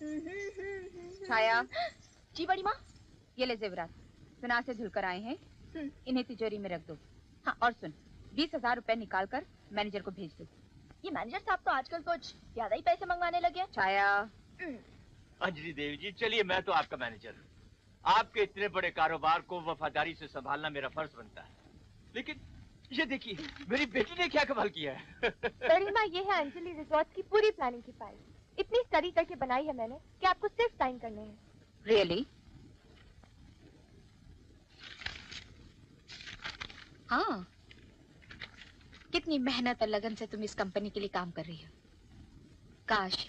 छाया। जी बड़ी माँ। ये ले जेवरात, सुनार से धुलकर आए हैं, इन्हें तिजोरी में रख दो। हाँ, और सुन, 20,000 रुपए निकाल कर मैनेजर को भेज दो। ये मैनेजर साहब तो आजकल कुछ ज्यादा ही पैसे मंगवाने लगे। छाया। अंजलि देवी जी, चलिए मैं तो आपका मैनेजर हूँ। आपके इतने बड़े कारोबार को वफादारी से संभालना मेरा फर्ज बनता है। लेकिन ये देखिए, मेरी बेटी ने क्या कमाल किया है। बड़ी माँ, ये है अंजलि रिजॉर्ट की पूरी प्लानिंग की फाइल। इतनी स्टडी करके बनाई है मैंने कि आपको सिर्फ साइन करने हैं। रियली? हाँ। कितनी मेहनत और लगन से तुम इस कंपनी के लिए काम कर रही हो। काश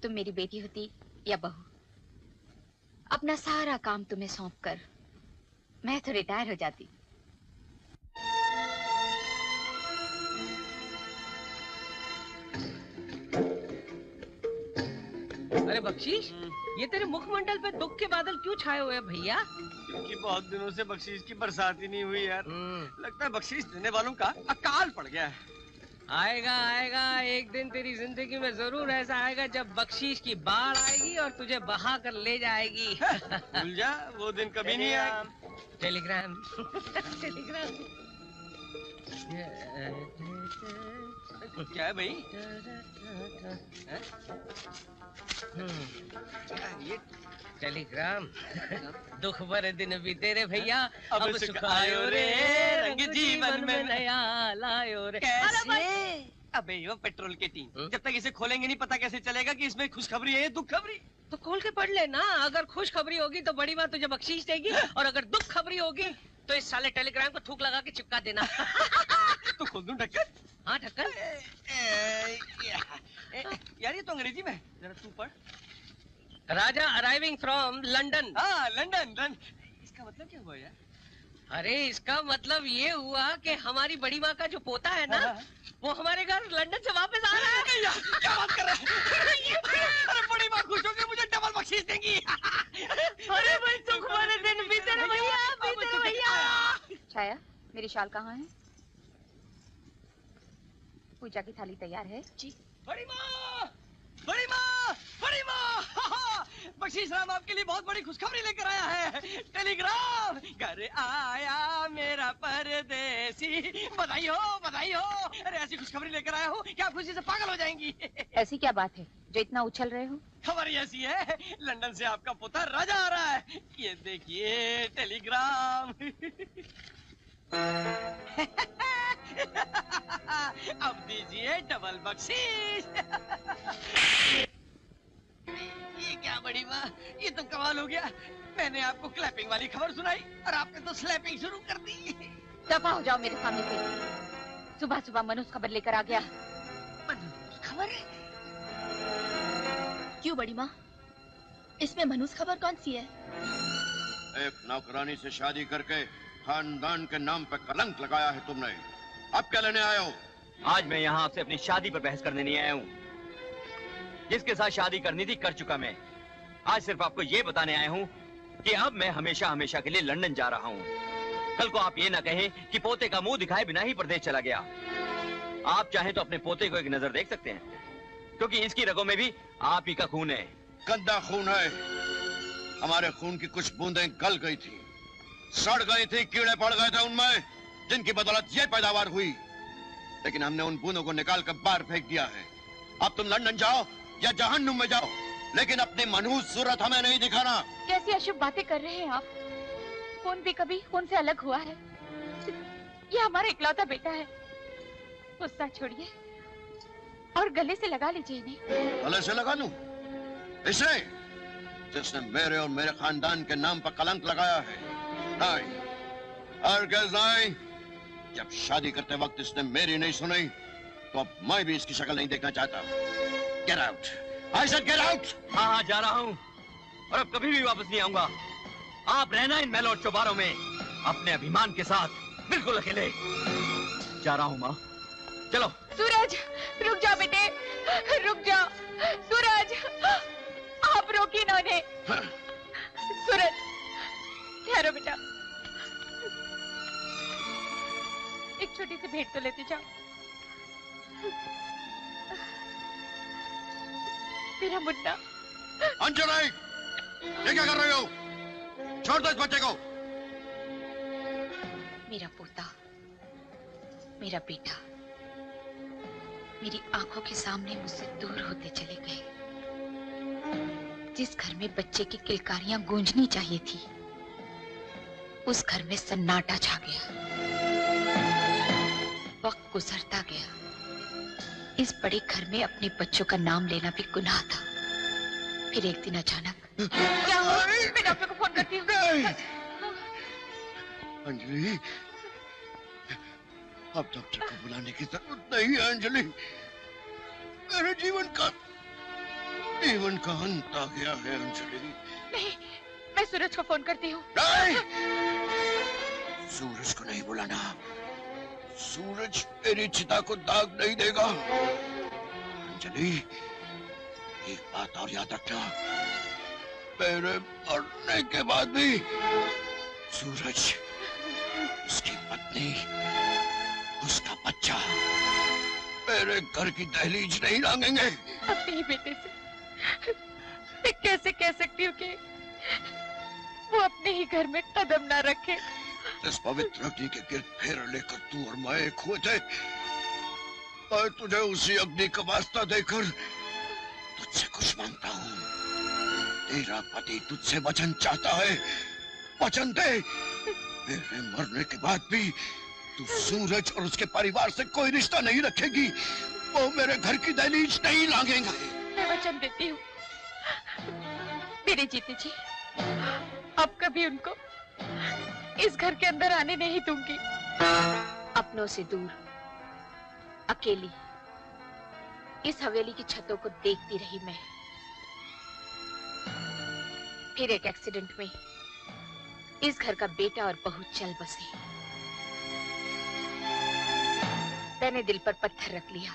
तुम मेरी बेटी होती या बहू। अपना सारा काम तुम्हें सौंपकर मैं तो रिटायर हो जाती। अरे बख्शीश, ये तेरे मुखमंडल पे दुख के बादल क्यों छाए हुए हैं भैया? क्योंकि बहुत दिनों से बख्शीश की बरसात ही नहीं हुई यार। लगता है बख्शीश देने वालों का अकाल पड़ गया है। आएगा आएगा, एक दिन तेरी जिंदगी में जरूर ऐसा आएगा जब बख्शीश की बाढ़ आएगी और तुझे बहा कर ले जाएगी। भूल जा, वो दिन कभी नहीं आएगा। टेलीग्राम। टेलीग्राम। क्या है भाई? ये टेलीग्राम। दुख भरे दिन बीते रे भैया, अब सुख आयो रे, रंग जीवन में नया लायो रे। कैसे? अबे यो पेट्रोल के टीन, जब तक इसे खोलेंगे नहीं पता कैसे चलेगा कि इसमें खुशखबरी है दुख खबरी। तो खोल के पढ़ लेना। अगर खुश खबरी होगी तो बड़ी बात तुझे बख्शीश देगी, और अगर दुख खबरी होगी तो इस साले टेलीग्राम को थूक लगा के चिपका देना। तो खोल दूं ढक्कन? हाँ ढक्कन। यार ये तो अंग्रेजी में, जरा तू पढ़। राजा अराइविंग फ्रॉम लंदन। हाँ लंदन। इसका मतलब क्या हुआ यार? अरे इसका मतलब ये हुआ कि हमारी बड़ी माँ का जो पोता है ना, वो हमारे घर लंदन से वापस आ रहा है। क्या बात कर रहे हैं? अरे बड़ी माँ खुश होगी, मुझे डबल बख्शीश देंगी। अरे भाई सुख भरे दिन बीते रे भैया, बीते रे भैया। छाया, मेरी शाल कहाँ है? पूजा की थाली तैयार है? जी। बड़ी माँ, बड़ी माँ, बड़ी माँ, बख्शीश राम आपके लिए बहुत बड़ी खुशखबरी लेकर आया है। टेलीग्राम, घर आया मेरा परदेसी। बधाई हो, बधाई हो। अरे ऐसी खुशखबरी लेकर आया हूँ कि आप खुशी से पागल हो जाएंगी। ऐसी क्या बात है जो इतना उछल रहे हो? खबर ऐसी है, लंदन से आपका पुत्र राजा आ रहा है। ये देखिए टेलीग्राम। अब दीजिए डबल बख्शीश। ये क्या बड़ी माँ, ये तो कमाल हो गया। मैंने आपको क्लैपिंग वाली खबर सुनाई और आपने तो स्लैपिंग शुरू कर दी। दफा हो जाओ मेरे सामने से। सुबह सुबह मनुष्य खबर लेकर आ गया। मनुष्य खबर? क्यों बड़ी माँ, इसमें मनुष्य खबर कौन सी है? एक नौकरानी से शादी करके खानदान के नाम पे कलंक लगाया है तुमने। अब क्या लेने आए हो? आज मैं यहाँ आपसे अपनी शादी पर बहस करने नहीं आया हूँ। जिसके साथ शादी करनी थी कर चुका मैं। आज सिर्फ आपको ये बताने आया हूँ कि अब मैं हमेशा हमेशा के लिए लंदन जा रहा हूँ। कल को आप ये ना कहें कि पोते का मुंह दिखाए बिना ही प्रदेश चला गया। आप चाहें तो अपने पोते को एक नजर देख सकते हैं, क्योंकि इसकी रगों में भी आप ही का खून है। गंदा खून है। हमारे खून की कुछ बूंदें गल गई थी, सड़ गई थी, कीड़े पड़ गए थे उनमें, जिनकी बदौलत ये पैदावार हुई। लेकिन हमने उन बूंदों को निकाल कर बाहर फेंक दिया है। अब तुम लंदन जाओ या जहन्नुम में जाओ, लेकिन अपनी मनहूस सूरत हमें नहीं दिखाना। कैसी अशुभ बातें कर रहे हैं आप? खून भी कभी खून से अलग हुआ है। ये हमारा इकलौता बेटा है। गुस्सा छोड़िए और गले से लगा लीजिए इन्हें। गले से लगा लूं? इसे जिसने मेरे और मेरे खानदान के नाम पर कलंक लगाया है? नहीं, हरगिज़ नहीं। जब शादी करते वक्त इसने मेरी नहीं सुनी, तो अब मैं भी इसकी शक्ल नहीं देखना चाहता। Get out! I said get out! हाँ जा रहा हूँ और अब कभी भी वापस नहीं आऊंगा। आप रहना इन महलों और चौबारों में अपने अभिमान के साथ, बिल्कुल अकेले। जा रहा हूँ माँ, चलो। सूरज, रुक जाओ बेटे, रुक जाओ। सूरज, आप रोकिए ना उन्हें। सूरज, ठहरो बेटा, एक छोटी सी भेंट तो लेते जाओ। मेरा मुन्ना, अंजलि, ये क्या कर रहे हो? छोड़ दो इस बच्चे को। मेरा पोता, मेरा बेटा मेरी आंखों के सामने मुझसे दूर होते चले गए। जिस घर में बच्चे की किलकारियां गूंजनी चाहिए थी, उस घर में सन्नाटा छा गया। वक्त गुजरता गया। इस बड़े घर में अपने बच्चों का नाम लेना भी गुनाह था। फिर एक दिन अचानक क्या हुआ? मैं डॉक्टर को फोन करती हूँ। अंजलि, अब डॉक्टर को बुलाने की जरूरत नहीं है अंजलि। मेरे जीवन का अंत आ गया है अंजलि। नहीं, मैं सूरज को फोन करती हूँ। नहीं, सूरज को नहीं बुलाना। सूरज मेरी चिता को दाग नहीं देगा। अंजलि, एक बात और याद रखना, मेरे मरने के बाद भी सूरज, उसकी पत्नी, उसका बच्चा मेरे घर की दहलीज नहीं लांघेंगे। अपने ही बेटे से मैं कैसे कह सकती हूँ कि वो अपने ही घर में कदम ना रखे? इस पवित्र अग्नि के गिर्द फेर लेकर तू और मैं एक हुए थे। मैं तुझे उसी अग्नि का वास्ता देकर तुझसे कुछ मांगता हूँ। तेरा पति तुझसे वचन चाहता है, वचन दे। मेरे मरने के बाद भी तू सूरज और उसके परिवार से कोई रिश्ता नहीं रखेगी। वो मेरे घर की दहलीज नहीं लांघेंगे। मैं वचन देती हूँ मेरे जीते जी, अब कभी उनको इस घर के अंदर आने नहीं दूंगी। अपनों से दूर, अकेली इस हवेली की छतों को देखती रही मैं। फिर एक एक्सीडेंट में इस घर का बेटा और बहू चल बसे। मैंने दिल पर पत्थर रख लिया।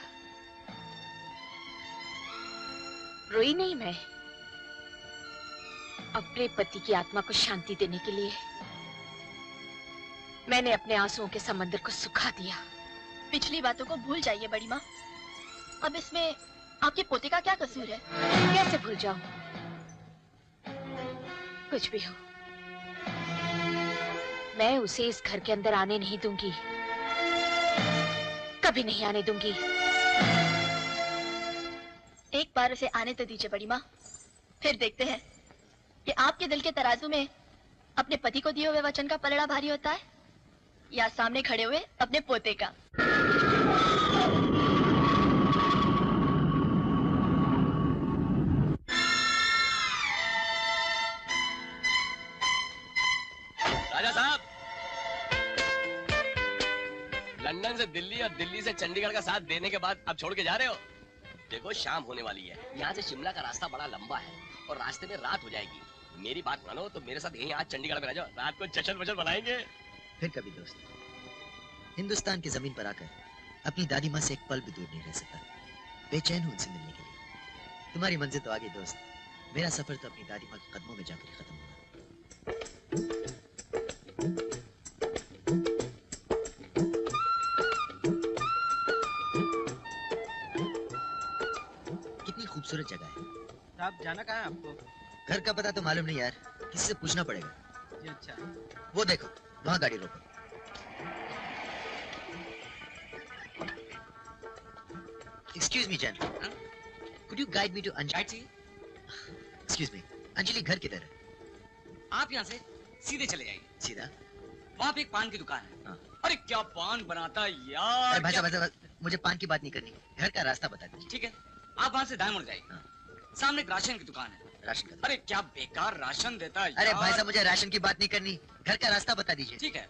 रोई नहीं मैं। अपने पति की आत्मा को शांति देने के लिए मैंने अपने आंसुओं के समंदर को सुखा दिया। पिछली बातों को भूल जाइए बड़ी माँ। अब इसमें आपके पोते का क्या कसूर है? कैसे भूल जाऊं? कुछ भी हो, मैं उसे इस घर के अंदर आने नहीं दूंगी। कभी नहीं आने दूंगी। एक बार उसे आने तो दीजिए बड़ी माँ, फिर देखते हैं कि आपके दिल के तराजू में अपने पति को दिए हुए वचन का पलड़ा भारी होता है या सामने खड़े हुए अपने पोते का। राजा साहब, लंदन से दिल्ली और दिल्ली से चंडीगढ़ का साथ देने के बाद अब छोड़ के जा रहे हो? देखो शाम होने वाली है। यहाँ से शिमला का रास्ता बड़ा लंबा है और रास्ते में रात हो जाएगी। मेरी बात मानो तो मेरे साथ यहीं आज चंडीगढ़ में रह जाओ। रात को जश्न वश्न बनाएंगे। फिर कभी दोस्त, हिंदुस्तान की जमीन पर आकर अपनी दादी माँ से एक पल भी दूर नहीं रह सकता। बेचैन हूँ उनसे मिलने के लिए। तुम्हारी मंजिल तो आगे दोस्त, मेरा सफर तो अपनी दादी माँ के कदमों में जाकर खत्म हुआ। कितनी खूबसूरत जगह है। आप जाना कहाँ है आपको? घर का पता तो मालूम नहीं यार, किसी से पूछना पड़ेगा। जी अच्छा। वो देखो, वहाँ गाड़ी रोको। Excuse me, Jan. Could you guide me to Anjali? Excuse me, Anjali घर किधर है? आप यहाँ से सीधे चले जाइए। सीधा? वहाँ पे एक पान की दुकान है। हाँ। अरे क्या पान बनाता है अरे यार। भाई साहब, मुझे पान की बात नहीं करनी, घर का रास्ता बता दीजिए। ठीक है, आप वहाँ से दाएं मुड़ जाइए। हाँ। सामने एक राशन की दुकान है। राशन का? अरे क्या बेकार राशन देता है अरे यार। भाई साहब, मुझे राशन की बात नहीं करनी, घर का रास्ता बता दीजिए। ठीक है,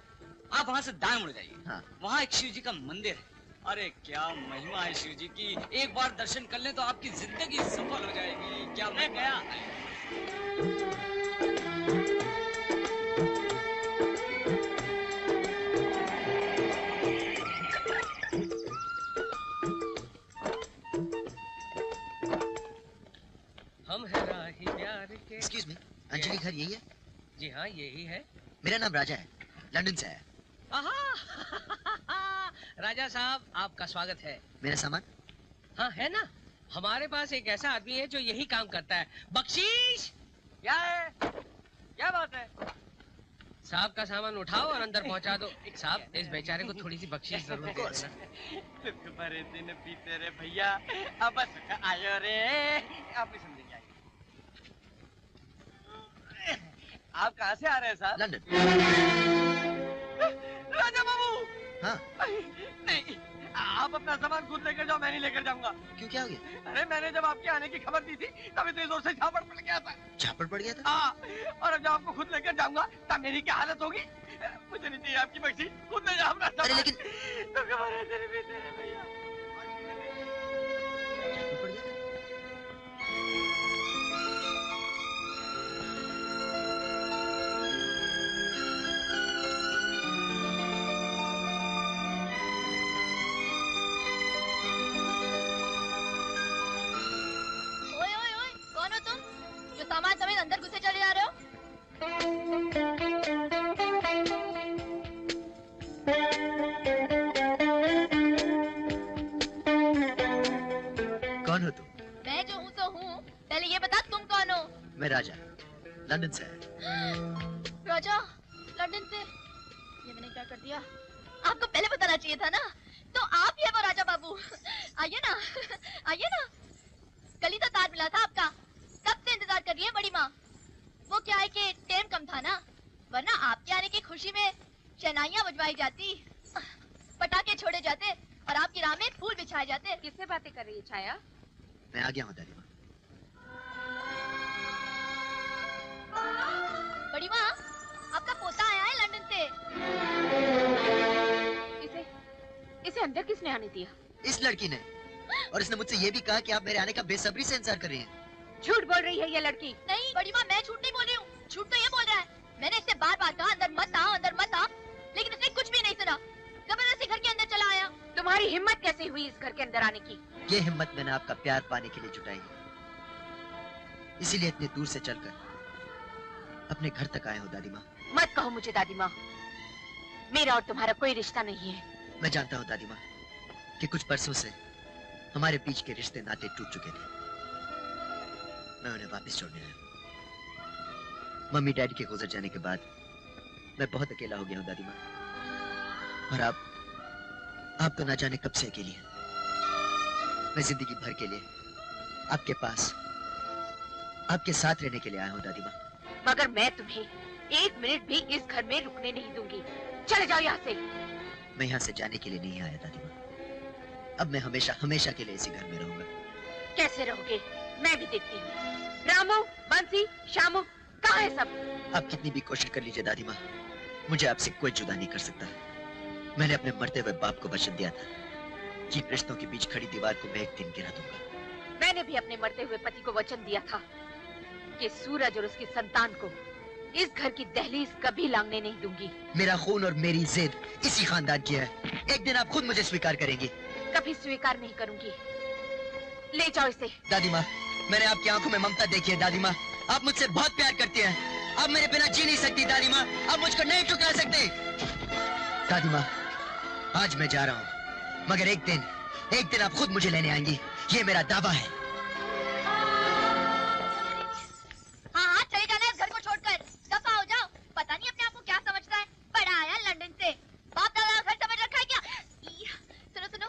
आप वहाँ से दाएं मुड़ जाइए। हाँ। वहाँ एक शिव जी का मंदिर है। अरे क्या महिमा है शिव जी की। एक बार दर्शन कर लें तो आपकी जिंदगी सफल हो जाएगी। क्या मैं गया? हम है राही प्यार के। Excuse me, अंजलि घर यही है? जी हाँ, यही है। मेरा नाम राजा है, लंदन से आया। आहा! राजा साहब, आपका स्वागत है। मेरा सामान? हाँ है ना, हमारे पास एक ऐसा आदमी है जो यही काम करता है। बख्शीश! क्या है? क्या बात है? साहब का सामान उठाओ और अंदर पहुंचा दो। साहब, इस बेचारे को थोड़ी सी बख्शीश जरूर दे देना। दुख भरे दिन बीते रे भैया, अब सुख आयो रे। आप नहीं समझेंगे। आप कहाँ से आ रहे हैं साहब? लंदन। राजा बाबू। हाँ। नहीं, आप अपना सामान खुद लेकर जाओ, मैं नहीं लेकर जाऊंगा। क्यों, क्या हो गया? अरे मैंने जब आपके आने की खबर दी थी तब इतनी जोर से झापड़ पड़ गया था। झापड़ पड़ गया था? हाँ, और अब जब आपको खुद लेकर जाऊंगा तब मेरी क्या हालत होगी? मुझे नहीं चाहिए आपकी बख्शी, खुद ले जाओ अपना सामान। अरे लेकिन तो कमारे तेरे बेटे हैं भैया। झापड़ पड़ गया था? ओए ओए ओए, कौन हो तुम जो सामान समेत अंदर घुसे चले जा रहे हो? कौन हो तुम? मैं जो हूँ तो हूँ, पहले ये बता तुम कौन हो? मैं राजा, लंदन से आया। राजा, लंदन से? ये मैंने क्या कर दिया? आपको पहले बताना चाहिए था ना। तो आप ही है वो राजा बाबू। आइए ना, आइए ना। कल ही तो तार मिला था आपका, कब से इंतजार कर रही है बड़ी माँ। वो क्या है कि टाइम कम था ना, वरना आपके आने की खुशी में शहनाइयाँ बजवाई जाती, पटाखे छोड़े जाते और आपकी राह में फूल बिछाए जाते। किससे बातें कर रही है छाया? मैं आ गया हूँ दादी माँ। बड़ी माँ, आपका पोता आया है लंदन से। इसे अंदर किसने आने दिया? इस लड़की ने, और इसने मुझसे ये भी कहा कि आप मेरे आने का बेसब्री से इंतजार कर रही हैं। झूठ बोल रही है ये लड़की। नहीं बड़ी माँ, मैं झूठ नहीं बोल रही हूँ, झूठ तो ये बोल रहा है। मैंने इससे बार बार कहा अंदर मत आ, अंदर मत आ, लेकिन इसने कुछ भी नहीं सुना, जबरदस्ती घर के अंदर चला आया। तुम्हारी हिम्मत कैसे हुई इस घर के अंदर आने की? ये हिम्मत मैंने आपका प्यार पाने के लिए जुटाई है, इसीलिए इतने दूर से चलकर अपने घर तक आया हूँ दादी माँ। मत कहो मुझे दादी माँ, मेरा और तुम्हारा कोई रिश्ता नहीं है। मैं जानता हूँ दादी माँ कि कुछ बरसों से हमारे बीच के रिश्ते नाते टूट चुके थे। मैं उन्हें वापस जोड़ने आया हूँ। मम्मी डैडी के गुजर जाने के बाद मैं बहुत अकेला हो गया हूँ दादी माँ, और आप तो ना जाने कब से अकेली हैं। मैं जिंदगी भर के लिए आपके पास, आपके साथ रहने के लिए आया हूँ दादी माँ। मगर मैं तुम्हें एक मिनट भी इस घर में रुकने नहीं दूंगी। चले जाओ यहाँ से। मैं यहाँ से जाने के लिए नहीं आया दादी माँ, अब मैं हमेशा हमेशा के लिए इसी घर में रहूंगा। कैसे रहोगे? मैं भी देखती हूँ। रामू, बंसी, श्यामू, कहाँ है सब? आप कितनी भी कोशिश कर लीजिए दादी माँ, मुझे आपसे कोई जुदा नहीं कर सकता। मैंने अपने मरते हुए बाप को वचन दिया था कि रिश्तों के बीच खड़ी दीवार को मैं एक दिन गिरा दूंगा। मैंने भी अपने मरते हुए पति को वचन दिया था कि सूरज और उसकी संतान को इस घर की दहलीज कभी लांघने नहीं दूंगी। मेरा खून और मेरी जिद इसी खानदान की है, एक दिन आप खुद मुझे स्वीकार करेंगी। कभी स्वीकार नहीं करूंगी। ले जाओ इसे। दादी माँ, मैंने आपकी आंखों में ममता देखी है दादी माँ, आप मुझसे बहुत प्यार करती हैं। आप मेरे बिना जी नहीं सकती दादी माँ, आप मुझको नहीं ठुकरा सकते। दादी माँ, आज मैं जा रहा हूँ, मगर एक दिन आप खुद मुझे लेने आएंगी, ये मेरा दावा है। हाँ हाँ, चले जाना है घर को छोड़कर, दफा हो जाओ। पता नहीं अपने आप को क्या समझता है, बड़ा आया लंदन से, बाप दादा घर समझ रखा है क्या? सुनो सुनो,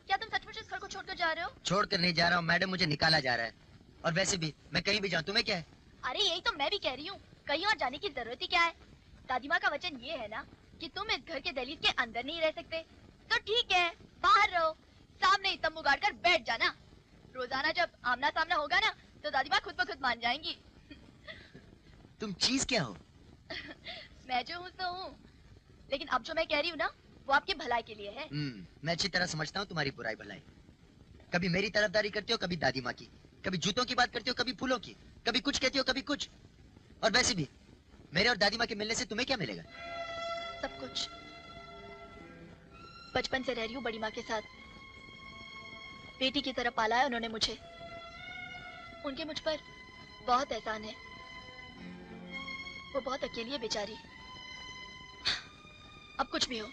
क्या तुम सचमुच इस घर को छोड़कर जा रहे हो? छोड़कर नहीं जा रहा हूँ मैडम, मुझे निकाला जा रहा है। और वैसे भी मैं कहीं भी जाऊँ तुम्हें क्या है? अरे यही तो मैं भी कह रही हूँ, कहीं और जाने की जरूरत ही क्या है? दादी माँ का वचन ये है ना कि तुम इस घर के दहलीज के अंदर नहीं रह सकते, तो ठीक है बाहर रहो, सामने ही तंबू गाड़ कर बैठ जाना। रोजाना जब आमना सामना होगा ना तो दादी माँ खुद ब खुद मान जाएंगी। तुम चीज क्या हो? मैं जो हूँ तो हूँ, लेकिन अब जो मैं कह रही हूँ ना वो आपकी भलाई के लिए है। मैं अच्छी तरह समझता हूँ तुम्हारी बुराई भलाई। कभी मेरी तरफदारी करती हो, कभी दादी माँ की, कभी जूतों की बात करती हो, कभी फूलों की, कभी कुछ कहती हो, कभी कुछ। और वैसे भी मेरे और दादी माँ के मिलने से तुम्हें क्या मिलेगा? सब कुछ। बचपन से रह रही हूँ बड़ी माँ के साथ, बेटी की तरह पाला है उन्होंने मुझे, उनके मुझ पर बहुत एहसान है। वो बहुत अकेली है बेचारी। अब कुछ भी हो,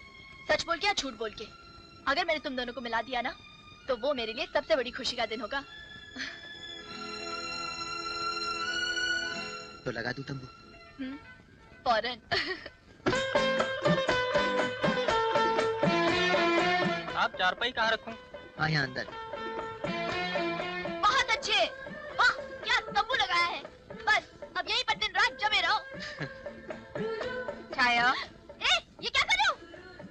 सच बोल के या झूठ बोल के, अगर मैंने तुम दोनों को मिला दिया ना तो वो मेरे लिए सबसे बड़ी खुशी का दिन होगा। तो लगा दूं तंबू? फौरन। आप चारपाई कहाँ रखूं? हाँ, यहाँ अंदर। बहुत अच्छे, वाह क्या तंबू लगाया है। बस अब यहीं पर दिन रात जमे रहो। छाया, ये क्या कर रहे हो?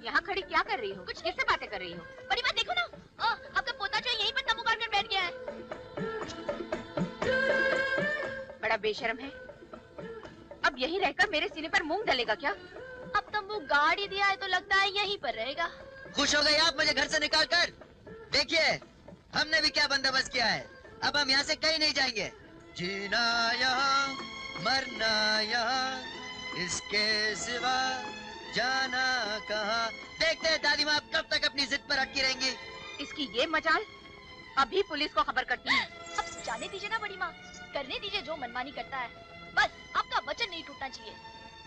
यहाँ खड़ी क्या कर रही हो? कुछ किससे बातें कर रही हो? बड़ी बात देखो ना, आपका पोता जो यहीं पर तंबू गाड़ कर बैठ गया है। बड़ा बेशर्म है। अब यहीं रहकर मेरे सीने पर मूंग डलेगा क्या? अब तंबू गाड़ ही दिया है तो लगता है यहीं पर रहेगा। खुश हो गए आप मुझे घर से निकाल कर? देखिए हमने भी क्या बंदोबस्त किया है। अब हम यहाँ से कहीं नहीं जाएंगे। जीना यहाँ, मरना यहाँ, इसके सिवा जाना कहाँ। देखते हैं दादी माँ कब तक अपनी जिद पर अटकी रहेंगी। इसकी ये मजाल, अभी पुलिस को खबर करती है। अब जाने दीजिए ना बड़ी माँ, करने दीजिए जो मनमानी करता है। बस आपका वचन नहीं टूटना चाहिए।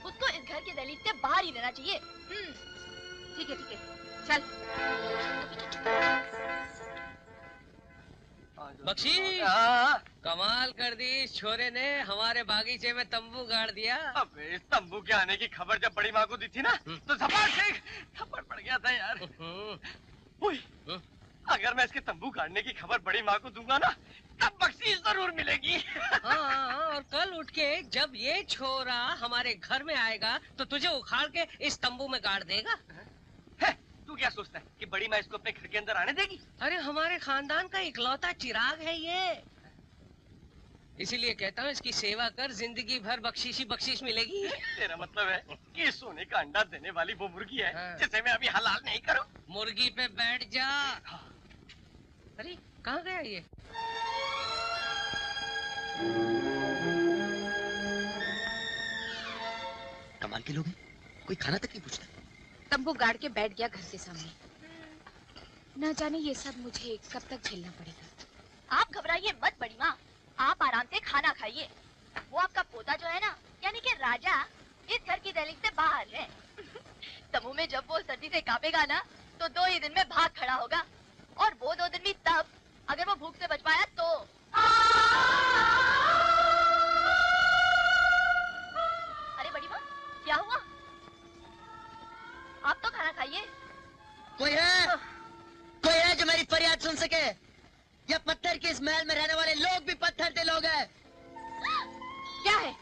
उसको इस घर के दहलीज से बाहर ही रहना चाहिए। ठीक है, चल। बख्शी, कमाल कर दी इस छोरे ने, हमारे बागीचे में तंबू गाड़ दिया। अब इस तंबू के आने की खबर जब बड़ी माँ को दी थी ना, तो झपाट से थप्पड़ पड़ गया था यार। ओए, अगर मैं इसके तंबू गाड़ने की खबर बड़ी माँ को दूंगा ना, तब बख्शीश जरूर मिलेगी। हाँ, और कल उठ के जब ये छोरा हमारे घर में आएगा तो तुझे उखाड़ के इस तंबू में गाड़ देगा। तू क्या सोचता है कि बड़ी माँ इसको अपने घर के अंदर आने देगी? अरे हमारे खानदान का इकलौता चिराग है ये, इसीलिए कहता हूँ इसकी सेवा कर, जिंदगी भर बख्शीश ही बख्शीश मिलेगी। तेरा मतलब है कि सोने का अंडा देने वाली वो मुर्गी है जिसे मैं अभी हलाल नहीं करूँ? मुर्गी पे बैठ जा। अरे कहाँ गया ये? कमाल के लोग हैं, कोई खाना तक नहीं पूछता। तंबू गाड़ के बैठ गया घर के सामने। न जाने ये सब मुझे कब तक झेलना पड़ेगा। आप घबराइए मत बड़ी माँ, आप आराम से खाना खाइए। वो आपका पोता जो है ना, यानी कि राजा, इस घर की दहलीज से बाहर है। तंबू में जब वो सर्दी से कांपेगा ना, तो 2 ही दिन में भाग खड़ा होगा। और वो 2 दिन भी तब, अगर वो भूख से बच पाया तो। अरे बड़ी माँ, क्या हुआ? आप तो खाना खाइए। कोई है? कोई है जो मेरी फरियाद सुन सके? या पत्थर के इस महल में रहने वाले लोग भी पत्थर के लोग हैं? क्या है?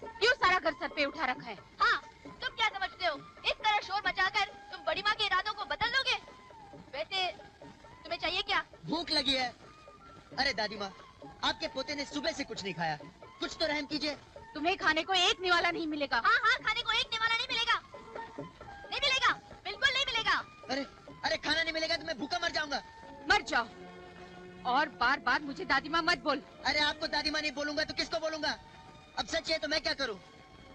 क्यों सारा घर सर पे उठा रखा है? हाँ, तुम क्या समझते हो? इस तरह शोर मचाकर तुम बड़ी माँ के इरादों को बदल दोगे? वैसे तुम्हें चाहिए क्या? भूख लगी है। अरे दादी माँ, आपके पोते ने सुबह से कुछ नहीं खाया, कुछ तो रहम कीजिए। तुम्हें खाने को एक निवाला नहीं मिलेगा। हाँ हाँ, खाने को एक निवाला नहीं मिलेगा। नहीं मिलेगा, बिल्कुल नहीं मिलेगा। अरे अरे, खाना नहीं मिलेगा तो मैं भूखा मर जाऊंगा। मर जाओ, और बार बार मुझे दादी माँ मत बोल। अरे आपको दादी माँ नहीं बोलूंगा तो किसको बोलूंगा? अब सच है तो मैं क्या करूं?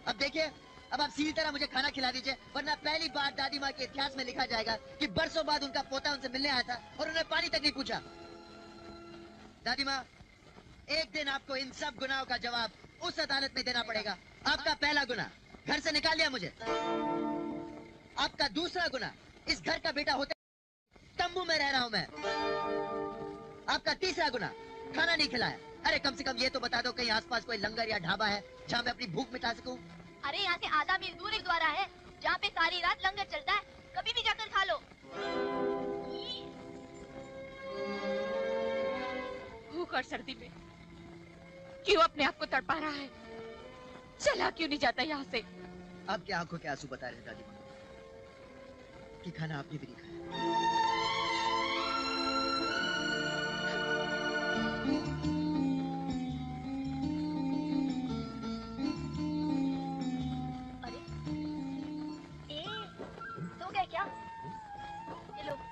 अब देखिए, अब आप सीधी तरह मुझे खाना खिला दीजिए, वरना पहली बार दादी माँ के इतिहास में लिखा जाएगा कि बरसों बाद उनका पोता उनसे मिलने आया था और उन्हें पानी तक नहीं पूछा। दादी माँ, एक दिन आपको इन सब गुनाहों का जवाब उस अदालत में देना पड़ेगा। आपका पहला गुनाह, घर से निकाल लिया मुझे। आपका दूसरा गुनाह, इस घर का बेटा होते तंबू में रह रहा हूँ मैं। आपका तीसरा गुनाह, खाना नहीं खिलाया। अरे कम से कम ये तो बता दो, कहीं आसपास कोई लंगर या ढाबा है जहाँ मैं अपनी भूख मिटा सकूं? अरे यहाँ से आधा मील दूर एक द्वारा है, जहाँ पे सारी रात लंगर चलता है, कभी भी जाकर खा लो। भूख और सर्दी में क्यों अपने आप को तड़पा रहा है? चला क्यों नहीं जाता यहाँ से? आपकी आंखों के आंसू बता रहे दादी माँ कि खाना आपने भी नहीं खाया।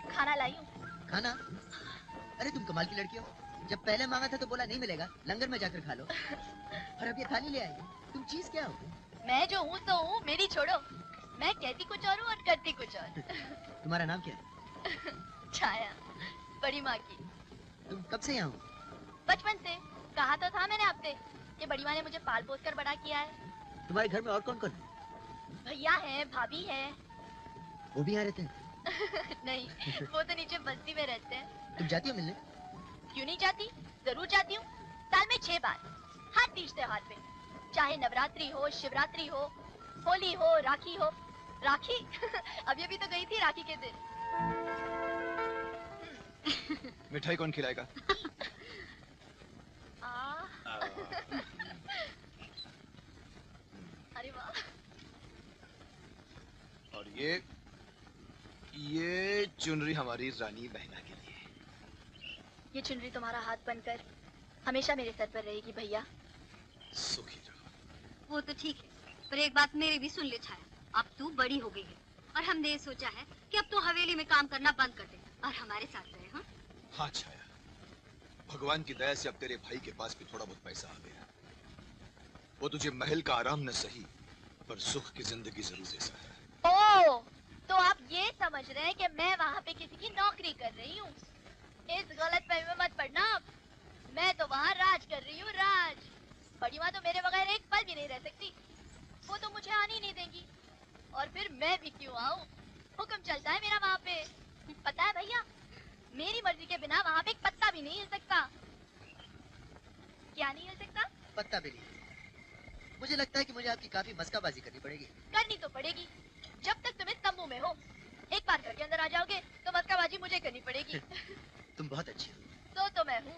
खाना लाई हूँ। खाना? अरे तुम कमाल की लड़की हो, जब पहले मांगा था तो बोला नहीं मिलेगा, लंगर में जाकर खा लो, और अब ये थाली ले आई। तुम चीज क्या हो? मैं जो हूँ तो हूँ, मेरी छोड़ो। मैं कहती कुछ और हूँ और करती कुछ और। तुम्हारा नाम क्या है? छाया, बड़ी माँ की। तुम कब से यहाँ हो? बचपन से। कहा तो था मैंने आपसे, ये बड़ी माँ ने मुझे पाल पोस कर बड़ा किया है। तुम्हारे घर में और कौन कौन है? भैया है, भाभी है। वो भी यहाँ रहते हैं? नहीं, वो तो नीचे बस्ती में रहते हैं। तुम जाती हो मिलने? क्यों नहीं जाती, जरूर जाती हूँ, साल में 6 बार, हर तीज त्योहार पे, चाहे नवरात्रि हो, शिवरात्रि हो, होली हो, राखी हो। राखी अभी अभी तो गई थी राखी के दिन। मिठाई कौन खिलाएगा? अरे वाह। और ये चुनरी हमारी रानी बहना के लिए। ये चुनरी तुम्हारा हाथ बनकर हमेशा मेरे सर पर रहेगी भैया। सुखी रहो। वो तो ठीक है, पर एक बात मेरी भी सुन ले छाया। अब तू बड़ी हो गई है और हमने ये सोचा है कि अब तू हवेली में काम करना बंद कर दे और हमारे साथ रहे। हाँ हाँ छाया, भगवान की दया से अब तेरे भाई के पास भी थोड़ा बहुत पैसा आ गया। वो तुझे महल का आराम न सही पर सुख की जिंदगी जरूर दे सकता है। ओ, तो आप ये समझ रहे हैं कि मैं वहाँ पे किसी की नौकरी कर रही हूँ? इस गलत फहमी में मत पड़ना। मैं तो वहाँ राज कर रही हूँ, राज। बड़ी माँ तो मेरे बगैर एक पल भी नहीं रह सकती। वो तो मुझे आने ही नहीं देंगी। और फिर मैं भी क्यों आऊँ? हुक्म चलता है मेरा वहाँ पे। पता है भैया, मेरी मर्जी के बिना वहाँ पे एक पत्ता भी नहीं हिल सकता। क्या नहीं हिल सकता? पत्ता भी नहीं। मुझे लगता है कि मुझे आपकी काफी मस्काबाजी करनी पड़ेगी। करनी तो पड़ेगी, जब तक तुम इस तंबू में हो। एक बार घर के अंदर आ जाओगे तो मस्काबाजी मुझे करनी पड़ेगी। तुम बहुत अच्छी हो। तो मैं हूँ।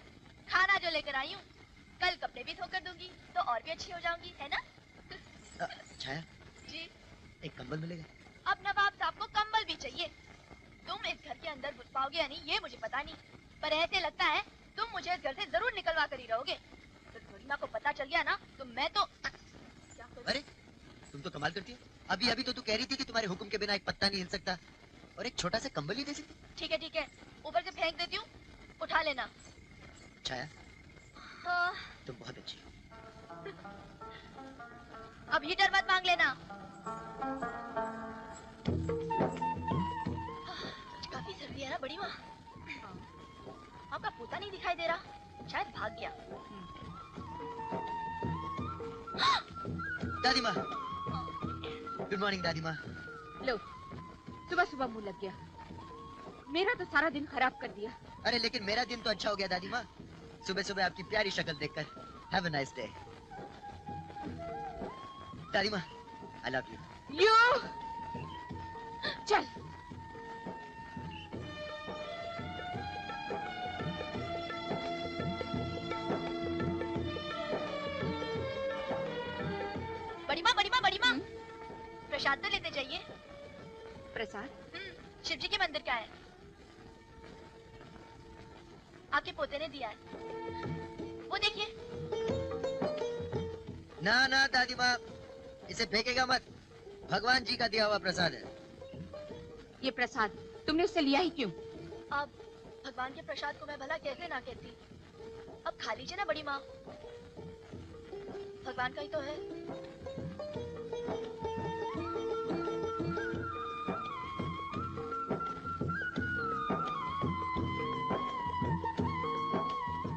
खाना जो लेकर आई हूँ, कल कपड़े भी धोकर दूंगी तो और भी अच्छी हो जाऊंगी, है ना? छाया जी। एक कंबल मिलेगा? अब नवाब साहब को कंबल भी चाहिए। तुम इस घर के अंदर घुस पाओगे या नहीं ये मुझे पता नहीं, पर ऐसे लगता है तुम मुझे इस घर से जरूर निकलवा कर ही रहोगे। तो दुनिया को पता चल गया ना तो मैं तो क्या करूं? अरे तुम तो कमाल करती हो। अभी अभी तो तू कह रही थी कि तुम्हारे हुक्म के बिना एक पत्ता नहीं हिल सकता और एक छोटा सा कंबल ही दे सकती। ठीक है, ऊपर से फेंक देती हूँ, उठा लेना। छाया हाँ। तुम बहुत अच्छी हो। अब हीटर मत मांग लेना। काफी सर्दी है ना बड़ी माँ? आपका पोता नहीं दिखाई दे रहा, शायद भाग गया। दादी माँ, गुड मॉर्निंग दादी माँ। लो, सुबह सुबह मुंह लग गया। मेरा तो सारा दिन खराब कर दिया। अरे लेकिन मेरा दिन तो अच्छा हो गया दादी माँ। सुबह सुबह आपकी प्यारी शक्ल देखकर। Have a nice day. दादी माँ, आई लव यू। चल। बड़ी माँ, प्रसाद तो लेते जाइए। प्रसाद? शिव जी के मंदिर का है, आपके पोते ने दिया है। वो देखिए। ना ना दादी माँ, इसे फेंकेगा मत। भगवान जी का दिया हुआ प्रसाद है। ये प्रसाद तुमने उससे लिया ही क्यों? अब भगवान के प्रसाद को मैं भला कैसे ना कहती। अब खा लीजिए ना बड़ी माँ, भगवान का ही तो है।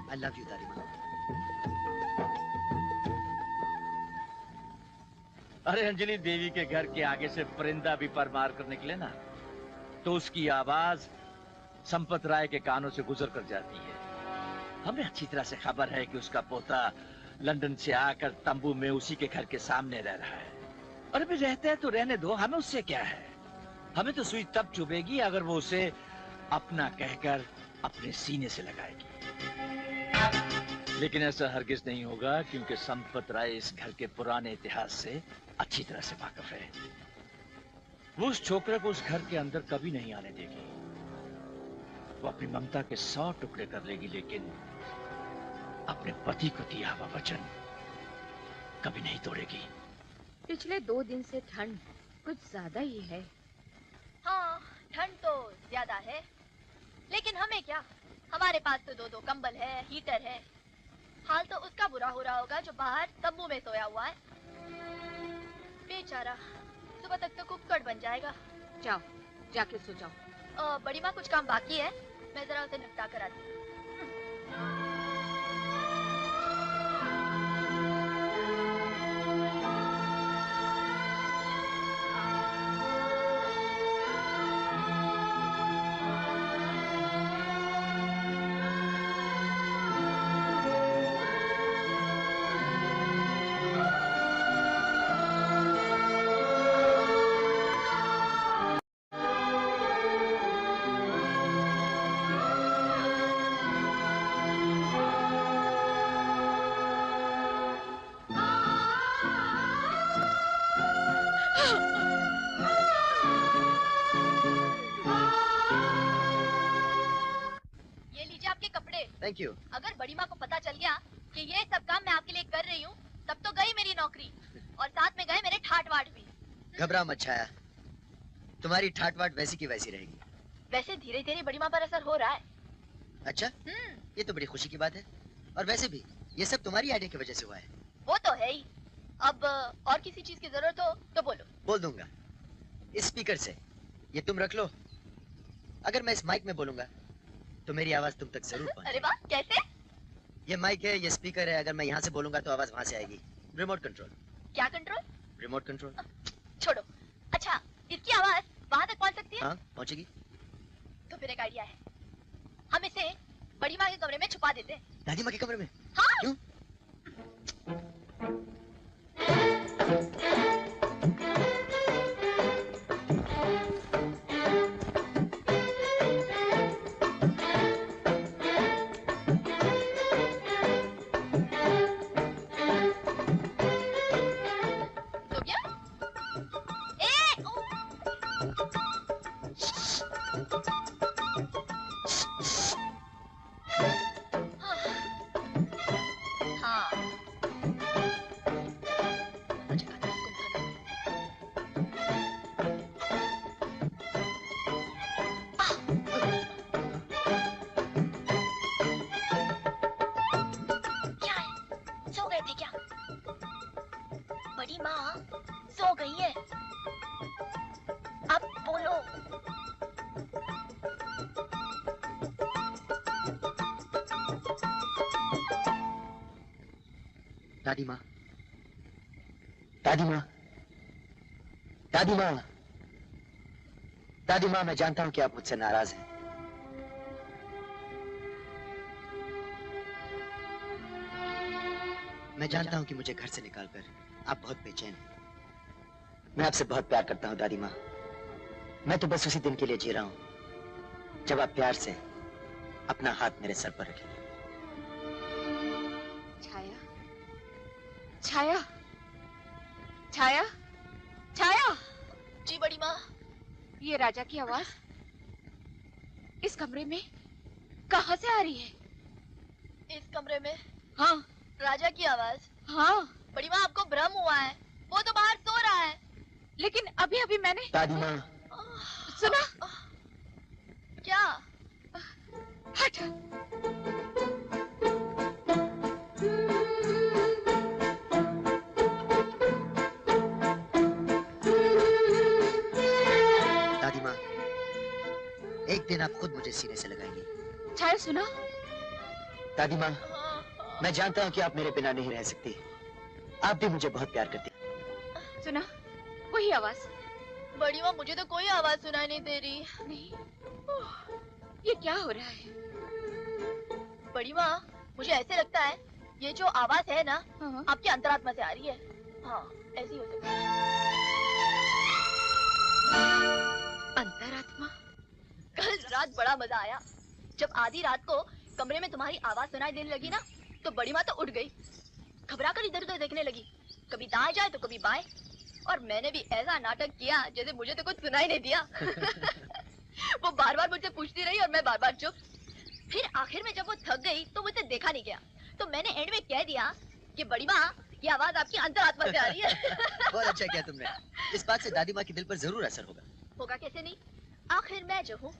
I love you, दादी माँ। अरे अंजलि देवी के घर के आगे से परिंदा भी परमार कर निकले ना तो उसकी आवाज संपत राय के कानों से गुजर कर जाती है। हमें अच्छी तरह से खबर है कि उसका पोता लंदन से आकर तंबू में उसी के घर के सामने रह रहा है। और भी रहते हैं तो रहने दो, हमें उससे क्या है। हमें तो सुई तब चुभेगी अगर वो उसे अपना कहकर अपने सीने से लगाएगी। लेकिन ऐसा हरगिज नहीं होगा क्योंकि संपत राय इस घर के पुराने इतिहास से अच्छी तरह से वाकिफ है। वो उस छोकरे को उस घर के अंदर कभी नहीं आने देगी। वो अपनी ममता के 100 टुकड़े कर लेगी लेकिन अपने पति को दिया हुआ वचन कभी नहीं तोड़ेगी। पिछले 2 दिन से ठंड कुछ ज्यादा ही है। हाँ, ठंड तो ज्यादा है, लेकिन हमें क्या, हमारे पास तो 2-2 कंबल है, हीटर है। हाल तो उसका बुरा हो रहा होगा जो बाहर तंबू में सोया हुआ है। बेचारा सुबह तक तो कुक्कड़ बन जाएगा। जाओ, जाके सो जाओ। बड़ी माँ कुछ काम बाकी है, मैं जरा उसे निपटा कर आती हूँ। ये लीजिए आपके कपड़े। Thank you. अगर बड़ी माँ को पता चल गया कि ये सब काम मैं आपके लिए कर रही हूँ, तब तो गई मेरी नौकरी और साथ में गए मेरे ठाट वाट भी। घबरा मत छाया, तुम्हारी ठाट वाट वैसी की वैसी रहेगी। वैसे धीरे धीरे बड़ी माँ पर असर हो रहा है। अच्छा, ये तो बड़ी खुशी की बात है। और वैसे भी ये सब तुम्हारी आइडिया की वजह से हुआ है। वो तो है ही। अब और किसी चीज की जरूरत हो तो बोलो। बोल दूंगा। इस स्पीकर से ये तुम रख लो। अगर मैं इस माइक में बोलूंगा तो मेरी आवाज तुम तक जरूर पहुंचेगी। अरे वाह, कैसे? ये माइक है, ये स्पीकर है। अगर मैं यहाँ से बोलूंगा तो आवाज वहां से आएगी। Remote control. क्या कंट्रोल? Remote control. छोड़ो। अच्छा, इसकी आवाज वहां तक पहुंच सकती है? हाँ, पहुंचेगी। तो फिर एक आइडिया है, हम इसे बड़ी माँ के कमरे में छुपा देते हैं। दादी माँ के कमरे में? हाँ। क्यों? तो क्या? हाँ। क्या है? सो गए थे क्या? बड़ी माँ सो गई है। अब बोलो। दादी माँ, दादी माँ, दादी माँ, दादी माँ, मैं जानता हूँ कि आप मुझसे नाराज हैं। मैं जानता हूँ कि मुझे घर से निकालकर आप बहुत बेचैन हैं। मैं आपसे बहुत प्यार करता हूँ दादी माँ। मैं तो बस उसी दिन के लिए जी रहा हूँ जब आप प्यार से अपना हाथ मेरे सर पर रखेंगे। छाया, छाया, छाया, छाया। जी बड़ी माँ। ये राजा की आवाज इस कमरे में कहाँ से आ रही है? इस कमरे में? हाँ। राजा की आवाज? हाँ। बड़ी माँ, आपको भ्रम हुआ है, वो तो बाहर सो रहा है। लेकिन अभी अभी मैंने दादी माँ, सुना। क्या? हट। दादी माँ, एक दिन आप खुद मुझे सीने से लगाएंगी। छाया सुना। दादी माँ, मैं जानता हूँ कि आप मेरे बिना नहीं रह सकती। आप भी मुझे बहुत प्यार करती हैं। सुना वही आवाज। बड़ी माँ, मुझे तो कोई आवाज सुनाई नहीं दे रही। नहीं, ये क्या हो रहा है? बड़ी माँ, मुझे ऐसे लगता है ये जो आवाज है ना, आपकी अंतरात्मा से आ रही है। हाँ, ऐसी हो सकती है। अंतरात्मा? कल रात बड़ा मजा आया। जब आधी रात को कमरे में तुम्हारी आवाज सुनाई देने लगी ना, तो बड़ी माँ तो उठ गई, घबरा कर इधर उधर देखने लगी, कभी दाएं जाए तो कभी बाएं। और मैंने भी ऐसा नाटक किया जैसे मुझे तो कुछ सुनाई नहीं दिया। वो बार बार मुझसे पूछती रही और मैं बार बार चुप। फिर आखिर में जब वो थक गई तो मुझसे देखा नहीं गया, तो मैंने एंड में कह दिया कि बड़ी माँ, ये आवाज आपकी अंतरात्मा से आ रही है। बहुत अच्छा किया तुमने। इस बात से दादी माँ के दिल पर जरूर असर होगा। होगा कैसे नहीं, आखिर मैं जो हूँ।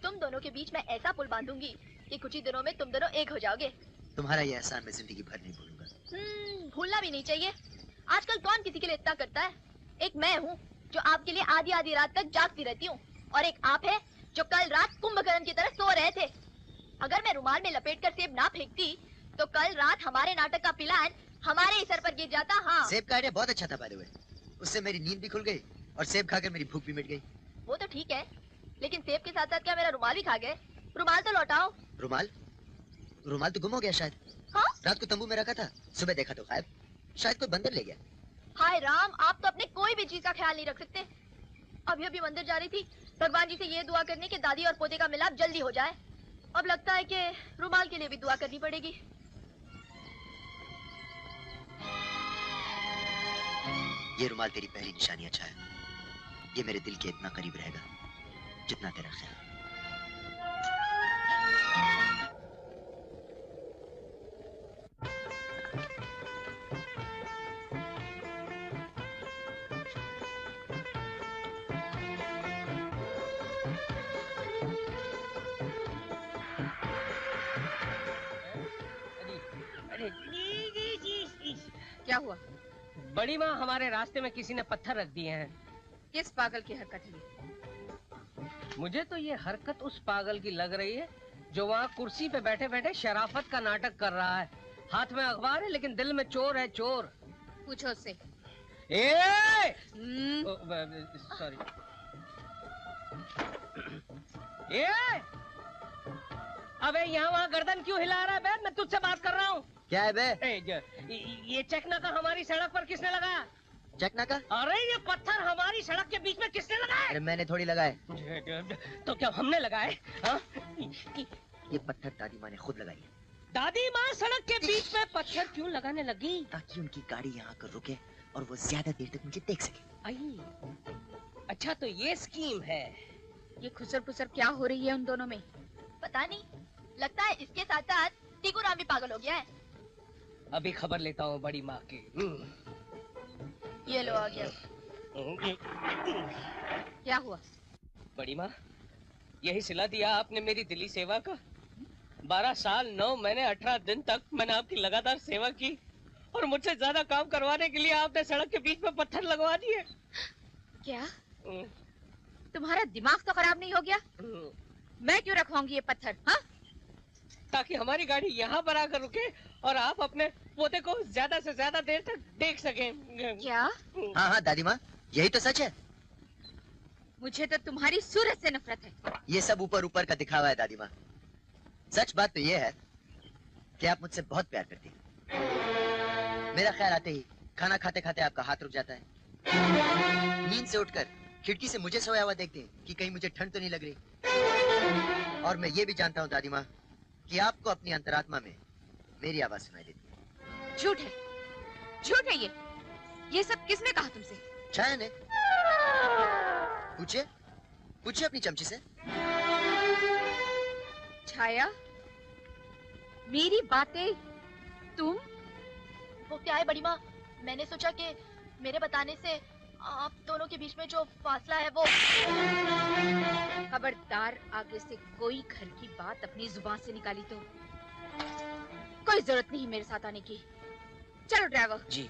तुम दोनों के बीच मैं ऐसा पुल बांधूंगी कि कुछ ही दिनों में तुम दोनों एक हो जाओगे। तुम्हारा ये एहसान मैं जिंदगी भर नहीं भूलूंगा। भूलना भी नहीं चाहिए। आजकल कौन किसी के लिए इतना करता है। एक मैं हूँ जो आपके लिए आधी आधी रात तक जागती रहती हूँ, और एक आप है जो कल रात कुंभकर्ण की तरह सो रहे थे। अगर मैं रुमाल में लपेटकर सेब ना फेंकती तो कल रात हमारे नाटक का प्लान हमारे ही सर पर गिर जाता। हाँ, सेब का आइडिया बहुत अच्छा था बाय द वे। उससे मेरी नींद भी खुल गई और सेब खाकर मेरी भूख भी मिट गई। वो तो ठीक है, लेकिन सेब के साथ साथ क्या मेरा रुमाल भी खा गए? रुमाल तो लौटाओ। रुमाल? रुमाल तो गुम हो गया शायद। हाँ? रात को तंबू में रखा था, सुबह देखा तो गायब। शायद कोई बंदर ले गया। हाय राम, आप तो अपने कोई भी चीज का ख्याल नहीं रख सकते। अभी अभी मंदिर जा रही थी, भगवान जी से ये दुआ करने कि दादी और पोते का मिलाप जल्दी हो जाए। अब लगता है कि रुमाल के लिए भी दुआ करनी पड़ेगी। ये रुमाल तेरी पहली निशानी अच्छा है। ये मेरे दिल के इतना करीब रहेगा जितना तेरा ख्याल। क्या हुआ? बड़ी माँ, हमारे रास्ते में किसी ने पत्थर रख दिए हैं। किस पागल की हरकत है ये? मुझे तो ये हरकत उस पागल की लग रही है जो वहाँ कुर्सी पे बैठे बैठे शराफत का नाटक कर रहा है। हाथ में अखबार है लेकिन दिल में चोर है, चोर। पूछो उससे। सॉरी। अबे यहाँ वहाँ गर्दन क्यों हिला रहा है बे? मैं तुझसे बात कर रहा हूँ। क्या है बे? ये चकनाका हमारी सड़क पर किसने लगाया? चकनाका? अरे ये पत्थर हमारी सड़क के बीच में किसने लगाया? अरे मैंने थोड़ी लगाए। तो क्या हमने लगाए? हाँ? ये पत्थर दादी माँ ने खुद लगाई है। दादी माँ सड़क के बीच में पत्थर क्यों लगाने लगी? ताकि उनकी गाड़ी यहाँ आकर रुके और वो ज्यादा देर तक मुझे देख सके। आई, अच्छा तो ये स्कीम है। ये खुसर पुसर क्या हो रही है उन दोनों में? पता नहीं, लगता है इसके साथ साथ टीकू राम भी पागल हो गया है। अभी खबर लेता हूँ बड़ी माँ की। ये लो आ गया। क्या हुआ? बड़ी माँ, यही सिला दिया आपने मेरी दिली सेवा का। 12 साल 9 महीने 18 दिन तक मैंने आपकी लगातार सेवा की और मुझसे ज्यादा काम करवाने के लिए आपने सड़क के बीच में पत्थर लगवा दिए। क्या तुम्हारा दिमाग तो खराब नहीं हो गया? मैं क्यों रखवाऊंगी ये पत्थर? हाँ? ताकि हमारी गाड़ी यहाँ पर आकर रुके और आप अपने पोते को ज्यादा से ज्यादा देर तक देख सकें। क्या? हाँ हाँ दादी माँ, यही तो सच है। मुझे तो तुम्हारी सूरत से नफरत है। ये सब ऊपर ऊपर का दिखावा है दादी माँ। सच बात तो ये है कि आप मुझसे बहुत प्यार करती हैं। मेरा ख्याल आते ही खाना खाते खाते आपका हाथ रुक जाता है। नींद से उठकर खिड़की से मुझे सोया हुआ देखते हैं कि कहीं मुझे ठंड तो नहीं लग रही। और मैं ये भी जानता हूँ दादी माँ कि आपको अपनी अंतरात्मा में मेरी आवाज सुनाई देती है। झूठ है, झूठ है ये सब किसने कहा तुमसे? छाया ने। पूछिए, पूछिए अपनी चमची से। छाया, मेरी बातें तुम? वो क्या है बड़ी माँ, मैंने सोचा कि मेरे बताने से आप दोनों के बीच में जो फासला है वो। खबरदार, आगे से कोई घर की बात अपनी जुबान से निकाली तो कोई जरूरत नहीं मेरे साथ आने की। चलो driver ji.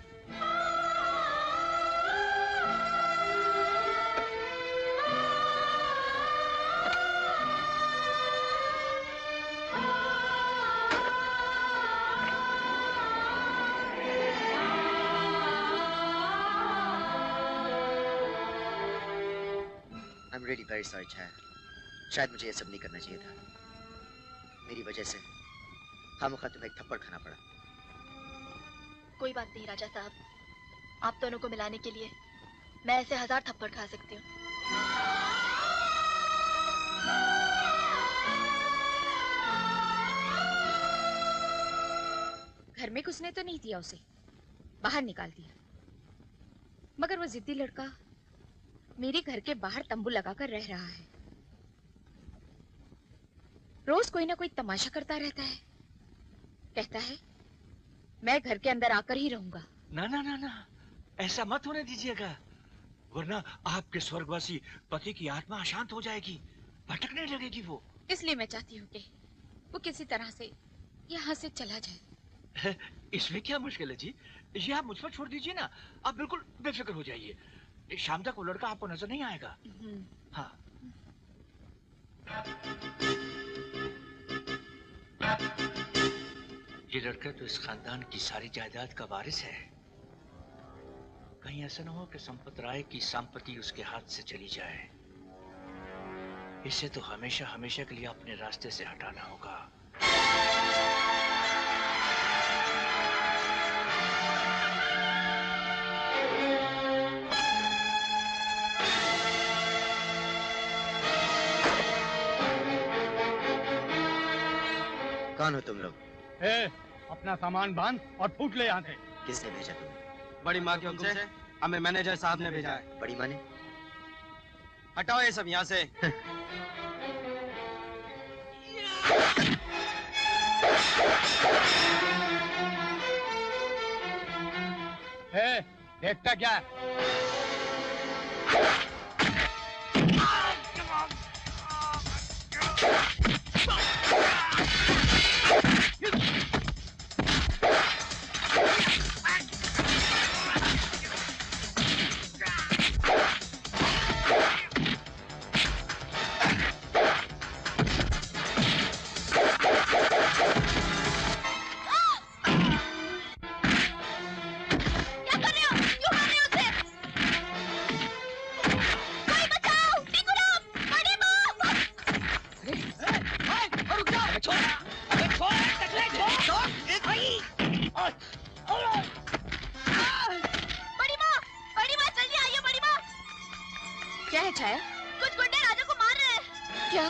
I'm really very sorry, Chhaya. शायद मुझे ये सब नहीं करना चाहिए था। मेरी वजह से खामखा तुम्हें एक थप्पड़ खाना पड़ा। कोई बात नहीं राजा साहब, आप दोनों को मिलाने के लिए मैं ऐसे 1000 थप्पड़ खा सकती हूँ। घर में घुसने तो नहीं दिया उसे, बाहर निकाल दिया। मगर वो जिद्दी लड़का मेरे घर के बाहर तंबू लगाकर रह रहा है। रोज कोई ना कोई तमाशा करता रहता है। कहता है मैं घर के अंदर आकर ही रहूंगा। ना ना ना ना, ऐसा मत होने दीजिएगा, वरना आपके स्वर्गवासी पति की आत्मा अशांत हो जाएगी, भटकने लगेगी वो। इसलिए मैं चाहती हूँ कि वो किसी तरह से यहाँ से चला जाए। इसमें क्या मुश्किल है जी, ये आप मुझ पर छोड़ दीजिए ना। आप बिल्कुल बेफिक्र हो जाइए, शाम तक वो लड़का आपको नजर नहीं आएगा। हाँ। ये लड़का तो इस खानदान की सारी जायदाद का वारिस है। कहीं ऐसा न हो कि संपत राय की संपत्ति उसके हाथ से चली जाए। इसे तो हमेशा हमेशा के लिए अपने रास्ते से हटाना होगा। कौन हो तुम लोग? अपना सामान बांध और फूट ले यहाँ से। किसने भेजा तुम्हें? बड़ी माँ के हुक्म से हमें मैनेजर साहब ने भेजा है। बड़ी माँ ने? हटाओ ये सब यहाँ से। देखता क्या? क्या है छाया? कुछ गुंडे राजा को मार रहे हैं। क्या?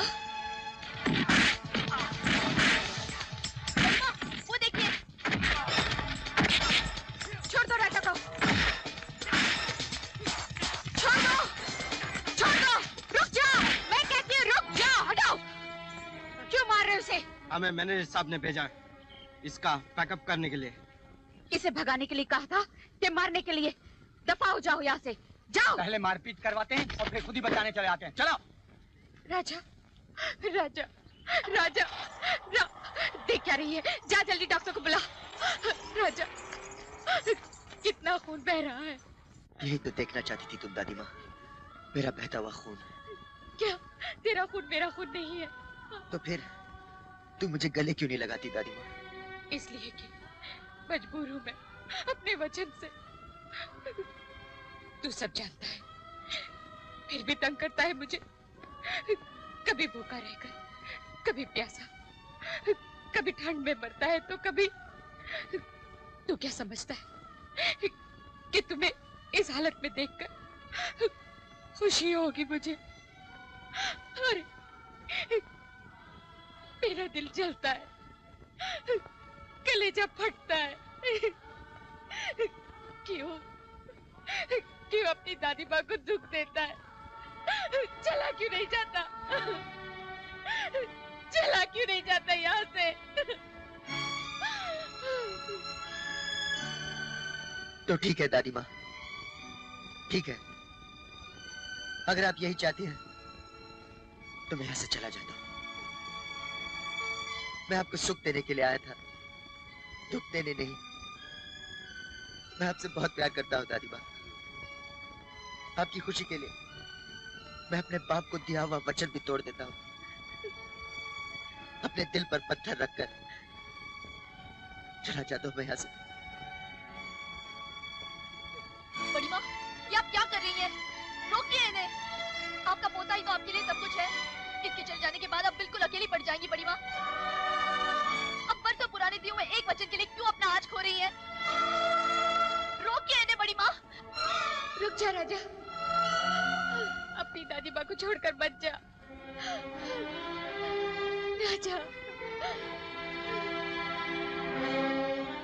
वो देखिए। छोड़ दो राजा को। छोड़ दो। छोड़ दो। रुक जाओ। मैं कहती हूँ रुक जाओ। हटाओ। क्यों मार रहे हो उसे? हमें मैनेजर साहब ने भेजा है इसका पैकअप करने के लिए। इसे भगाने के लिए कहा था कि मारने के लिए? दफा हो जाओ यहाँ से। जाओ। पहले मारपीट करवाते हैं और फिर खुद ही बचाने चले आते हैं। चलो। राजा, राजा, राजा, देख क्या रही है? जा जल्दी डॉक्टर को बुला। राजा, कितना खून बह रहा है। यही तो देखना चाहती थी तुम दादी माँ, मेरा बहता हुआ खून। क्या तेरा खून मेरा खून नहीं है? तो फिर तुम मुझे गले क्यों नहीं लगाती दादी माँ? इसलिए कि मजबूर हूँ मैं अपने वचन से। तू सब जानता है, फिर भी तंग करता है मुझे। कभी भूखा रहकर, कभी प्यासा, कभी ठंड में मरता है तो कभी। तू क्या समझता है कि तुम्हें इस हालत में देखकर खुशी होगी मुझे? अरे मेरा दिल जलता है, कलेजा फटता है। क्यों अपनी दादी माँ को दुख देता है? चला क्यों नहीं जाता? चला क्यों नहीं जाता यहाँ से? तो ठीक है दादी माँ, ठीक है। अगर आप यही चाहती हैं तो मैं यहाँ से चला जाता हूँ। मैं आपको सुख देने के लिए आया था, दुख देने नहीं। मैं आपसे बहुत प्यार करता हूँ दादी माँ। आपकी खुशी के लिए मैं अपने बाप को दिया हुआ वचन भी तोड़ देता हूँ। अपने दिल पर पत्थर रखकर चला जाता हूँ मैं यहाँ से। बड़ी माँ, ये आप क्या कर रही हैं? रोकिए इन्हें। आपका पोता ही तो आपके लिए सब कुछ है। इनके चले जाने के बाद आप बिल्कुल अकेली पड़ जाएंगी बड़ी माँ। अब बरसों पुराने दिए हुए एक वचन के लिए क्यों अपना आज खो रही है? रोकिए इन्हें बड़ी माँ। रुक जा राजा, अपनी दादी माँ को छोड़कर मत जा। राजा,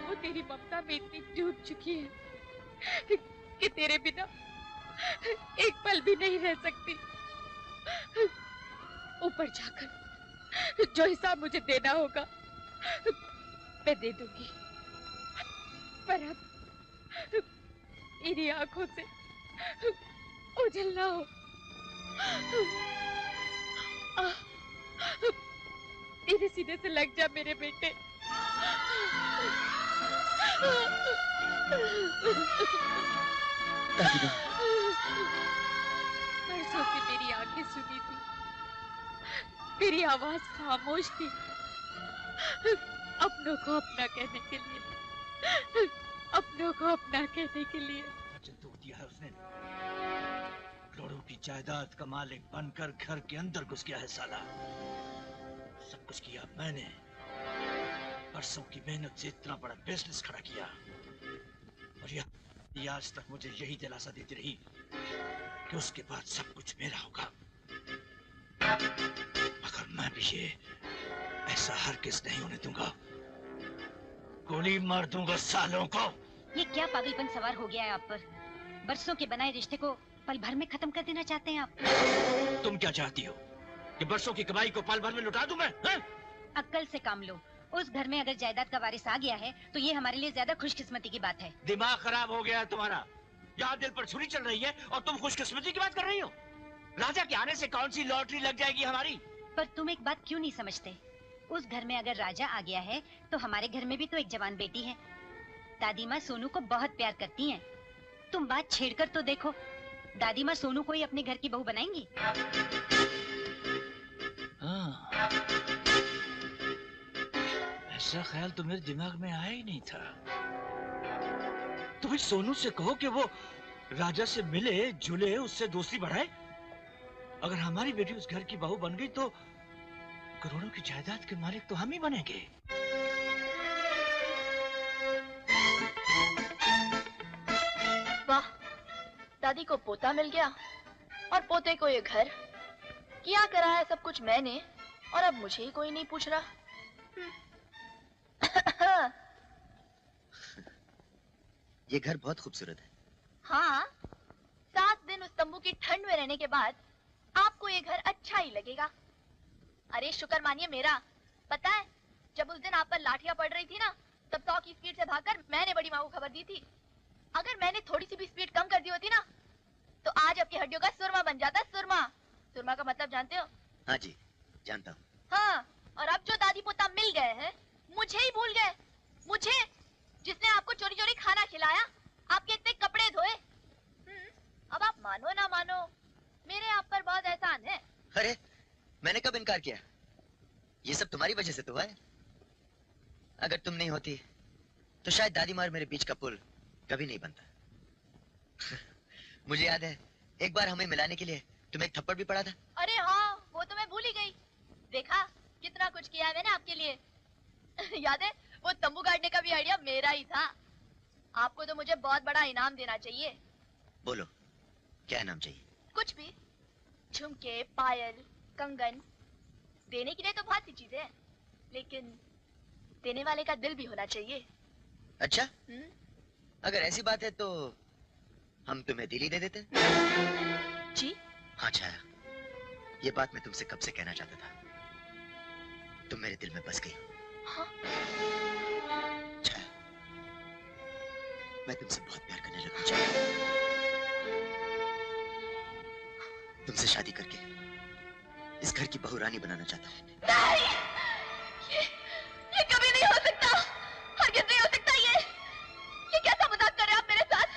वो तेरी ममता में इतनी डूब चुकी है कि तेरे बिना एक पल भी नहीं रह सकती। ऊपर जाकर जो हिसाब मुझे देना होगा मैं दे दूंगी, पर अब इन्हीं आंखों से ओझल ना हो। सीधे सीधे से लग जा मेरे बेटे। बरसों से मेरी आंखें सुनी थी, मेरी आवाज खामोश थी। अपनों को अपना कहने के लिए, अपनों को अपना कहने के लिए। दुख दिया है उसने। करोड़ों की जायदाद का मालिक बनकर घर के अंदर घुस गया है साला। सब कुछ किया मैंने, बरसों की मेहनत से इतना बड़ा बिजनेस खड़ा किया, और ये आज तक मुझे यही दिलासा देती रही कि उसके बाद सब कुछ मेरा होगा। मगर मैं भी ये ऐसा हरगिज़ नहीं होने दूंगा। गोली मार दूंगा सालों को। ये क्या पागलपन सवार हो गया है आप पर? बरसों के बनाए रिश्ते को पल भर में खत्म कर देना चाहते हैं आप? तुम क्या चाहती हो कि बरसों की कमाई को पल भर में लुटा दूं मैं? अक्ल से काम लो। उस घर में अगर जायदाद का वारिस आ गया है तो ये हमारे लिए ज्यादा खुशकिस्मती की बात है। दिमाग खराब हो गया है तुम्हारा। यहाँ दिल पर छुरी चल रही है और तुम खुशकिस्मती की बात कर रही हो। राजा के आने से कौन सी लॉटरी लग जाएगी हमारी? पर तुम एक बात क्यों नहीं समझते? उस घर में अगर राजा आ गया है तो हमारे घर में भी तो एक जवान बेटी है। दादी माँ सोनू को बहुत प्यार करती हैं। तुम बात छेड़कर तो देखो, दादी माँ सोनू को ही अपने घर की बहू बनाएंगी। ऐसा ख्याल तो मेरे दिमाग में आया ही नहीं था। तो फिर सोनू से कहो कि वो राजा से मिले जुले, उससे दोस्ती बढ़ाए। अगर हमारी बेटी उस घर की बहू बन गई तो करोड़ों की जायदाद के मालिक तो हम ही बनेंगे। वाह, दादी को पोता मिल गया और पोते को ये घर। किया करा है सब कुछ मैंने और अब मुझे ही कोई नहीं पूछ रहा। ये घर बहुत खूबसूरत है। हाँ, 7 दिन उस तंबू की ठंड में रहने के बाद आपको ये घर अच्छा ही लगेगा। अरे शुक्र मानिए मेरा। पता है, जब उस दिन आप पर लाठियां पड़ रही थी ना, तब 100 की स्पीड से भागकर मैंने बड़ी माँ को खबर दी थी। अगर मैंने थोड़ी सी भी स्पीड कम कर दी होती ना, तो आज आपकी हड्डियों का सुरमा बन जाता। सुरमा, सुरमा का मतलब जानते हो? हाँ जी, जानता हूँ। हाँ, और अब जो दादी पोता मिल गए हैं, मुझे ही भूल गए। मुझे, जिसने आपको चोरी चोरी खाना खिलाया, आपके इतने कपड़े धोए। अब आप मानो ना मानो, मेरे आप पर बहुत एहसान है। अरे, मैंने कब इनकार किया? ये सब तुम्हारी वजह से तो है। अगर तुम नहीं होती तो शायद दादी माँ और मेरे बीच का पुल कभी नहीं बनता। मुझे याद है, एक बार हमें मिलाने के लिए तुम्हें एक थप्पड़ भी पड़ा था। अरे हाँ, वो तो मैं भूल ही गई। देखा कितना कुछ किया है मैंने आपके लिए। याद है, वो तंबू गाड़ने का भी आइडिया मेरा ही था। आपको तो मुझे बहुत बड़ा इनाम देना चाहिए। बोलो, क्या इनाम चाहिए? कुछ भी, झुमके, पायल, कंगन। देने के लिए तो बहुत सी चीजें हैं, लेकिन देने वाले का दिल भी होना चाहिए। अच्छा, अगर ऐसी बात है तो हम तुम्हें दिल ही दे देते। जी? हाँ छाया, ये बात मैं तुमसे कब से कहना चाहता था। तुम मेरे दिल में बस गई। हाँ? छाया, मैं तुमसे बहुत प्यार करने लगा। छाया, तुमसे शादी करके इस घर की बहू रानी बनाना चाहता हूँ। नहीं! ये कभी नहीं हो सकता। हरगिज़ नहीं हो सकता। ये कैसा मजाक कर रहे हैं आप मेरे साथ?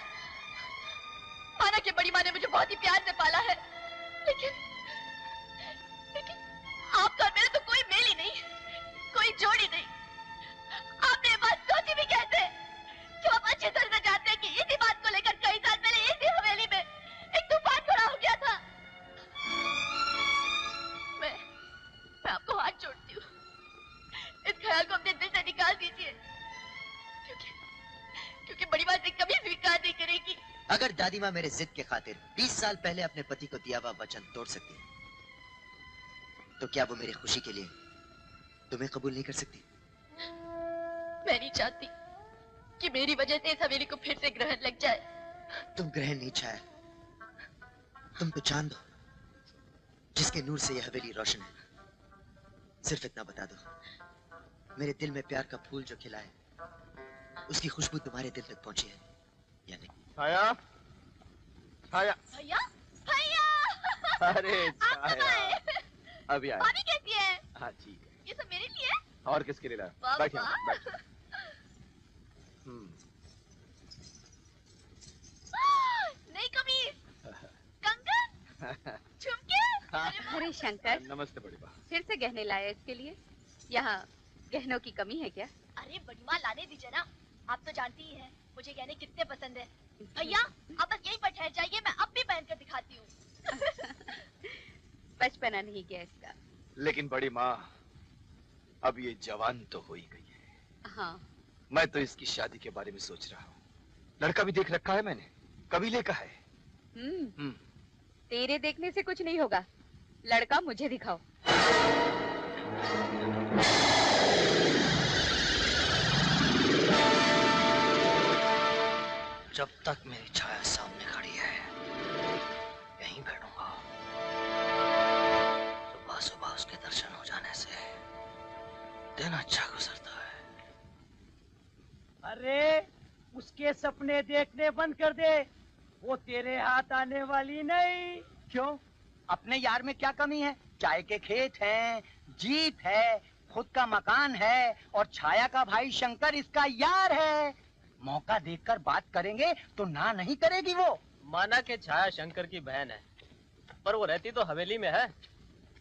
माना कि बड़ी माँ ने मुझे बहुत ही प्यार से पाला है, लेकिन आपका और मेरा तो कोई मेल ही नहीं, कोई जोड़ी नहीं। आपने ये बात सोची भी कैसे? जो आप अच्छी तरह से जानते हैं कि इसी बात को लेकर कई साल पहले इसी हवेली में एक तूफान खड़ा हो गया था। मैं आपको हाथ जोड़ती हूँ, इस ख्याल को अपने दिल से निकाल दीजिए, क्योंकि बड़ी बात से कभी स्वीकार नहीं करेगी। अगर दादी माँ मेरे जिद के खातिर 20 साल पहले अपने पति को दिया हुआ वचन तोड़ सकती है, तो क्या वो मेरी खुशी के लिए तुम्हें कबूल नहीं कर सकती? मैं नहीं चाहती कि मेरी वजह से इस हवेली को फिर से ग्रहण लग जाए। तुम ग्रहण नहीं छाया, तुम तो चांद हो जिसके नूर से यह हवेली रोशन है। सिर्फ इतना बता दो, मेरे दिल में प्यार का फूल जो खिला है, उसकी खुशबू तुम्हारे दिल तक पहुंची है या नहीं? छाया, छाया, भैया, भैया! अरे छाया, अभी आया। भाभी कैसी है? हाँ ठीक है। ये सब मेरे लिए? और किसके लिए लाया? वाह, बैठ यहाँ, वाह। बैठ। नई कमीज, कंगन, झुमके। अरे शंकर, नमस्ते बड़ी बा। फिर से गहने लाया इसके लिए? यहाँ गहनों की कमी है क्या? अरे बड़ी माँ, लाने दीजिए ना। आप तो जानती ही हैं मुझे गहने कितने पसंद है। भैया, आप बस यहीं पर ठहर जाइए, मैं अब भी पहनकर दिखाती हूँ। बचपना नहीं गया इसका। लेकिन बड़ी माँ, अब ये जवान तो हो ही गई है। हाँ। मैं तो इसकी शादी के बारे में सोच रहा हूँ। लड़का भी देख रखा है मैंने, कबीले का है। तेरे देखने से कुछ नहीं होगा, लड़का मुझे दिखाओ। जब तक मेरी छाया सामने खड़ी अरे उसके सपने देखने बंद कर दे, वो तेरे हाथ आने वाली नहीं। क्यों? अपने यार में क्या कमी है? चाय के खेत हैं, जीप है, खुद का मकान है और छाया का भाई शंकर इसका यार है। मौका देखकर बात करेंगे तो ना नहीं करेगी वो। माना कि छाया शंकर की बहन है, पर वो रहती तो हवेली में है।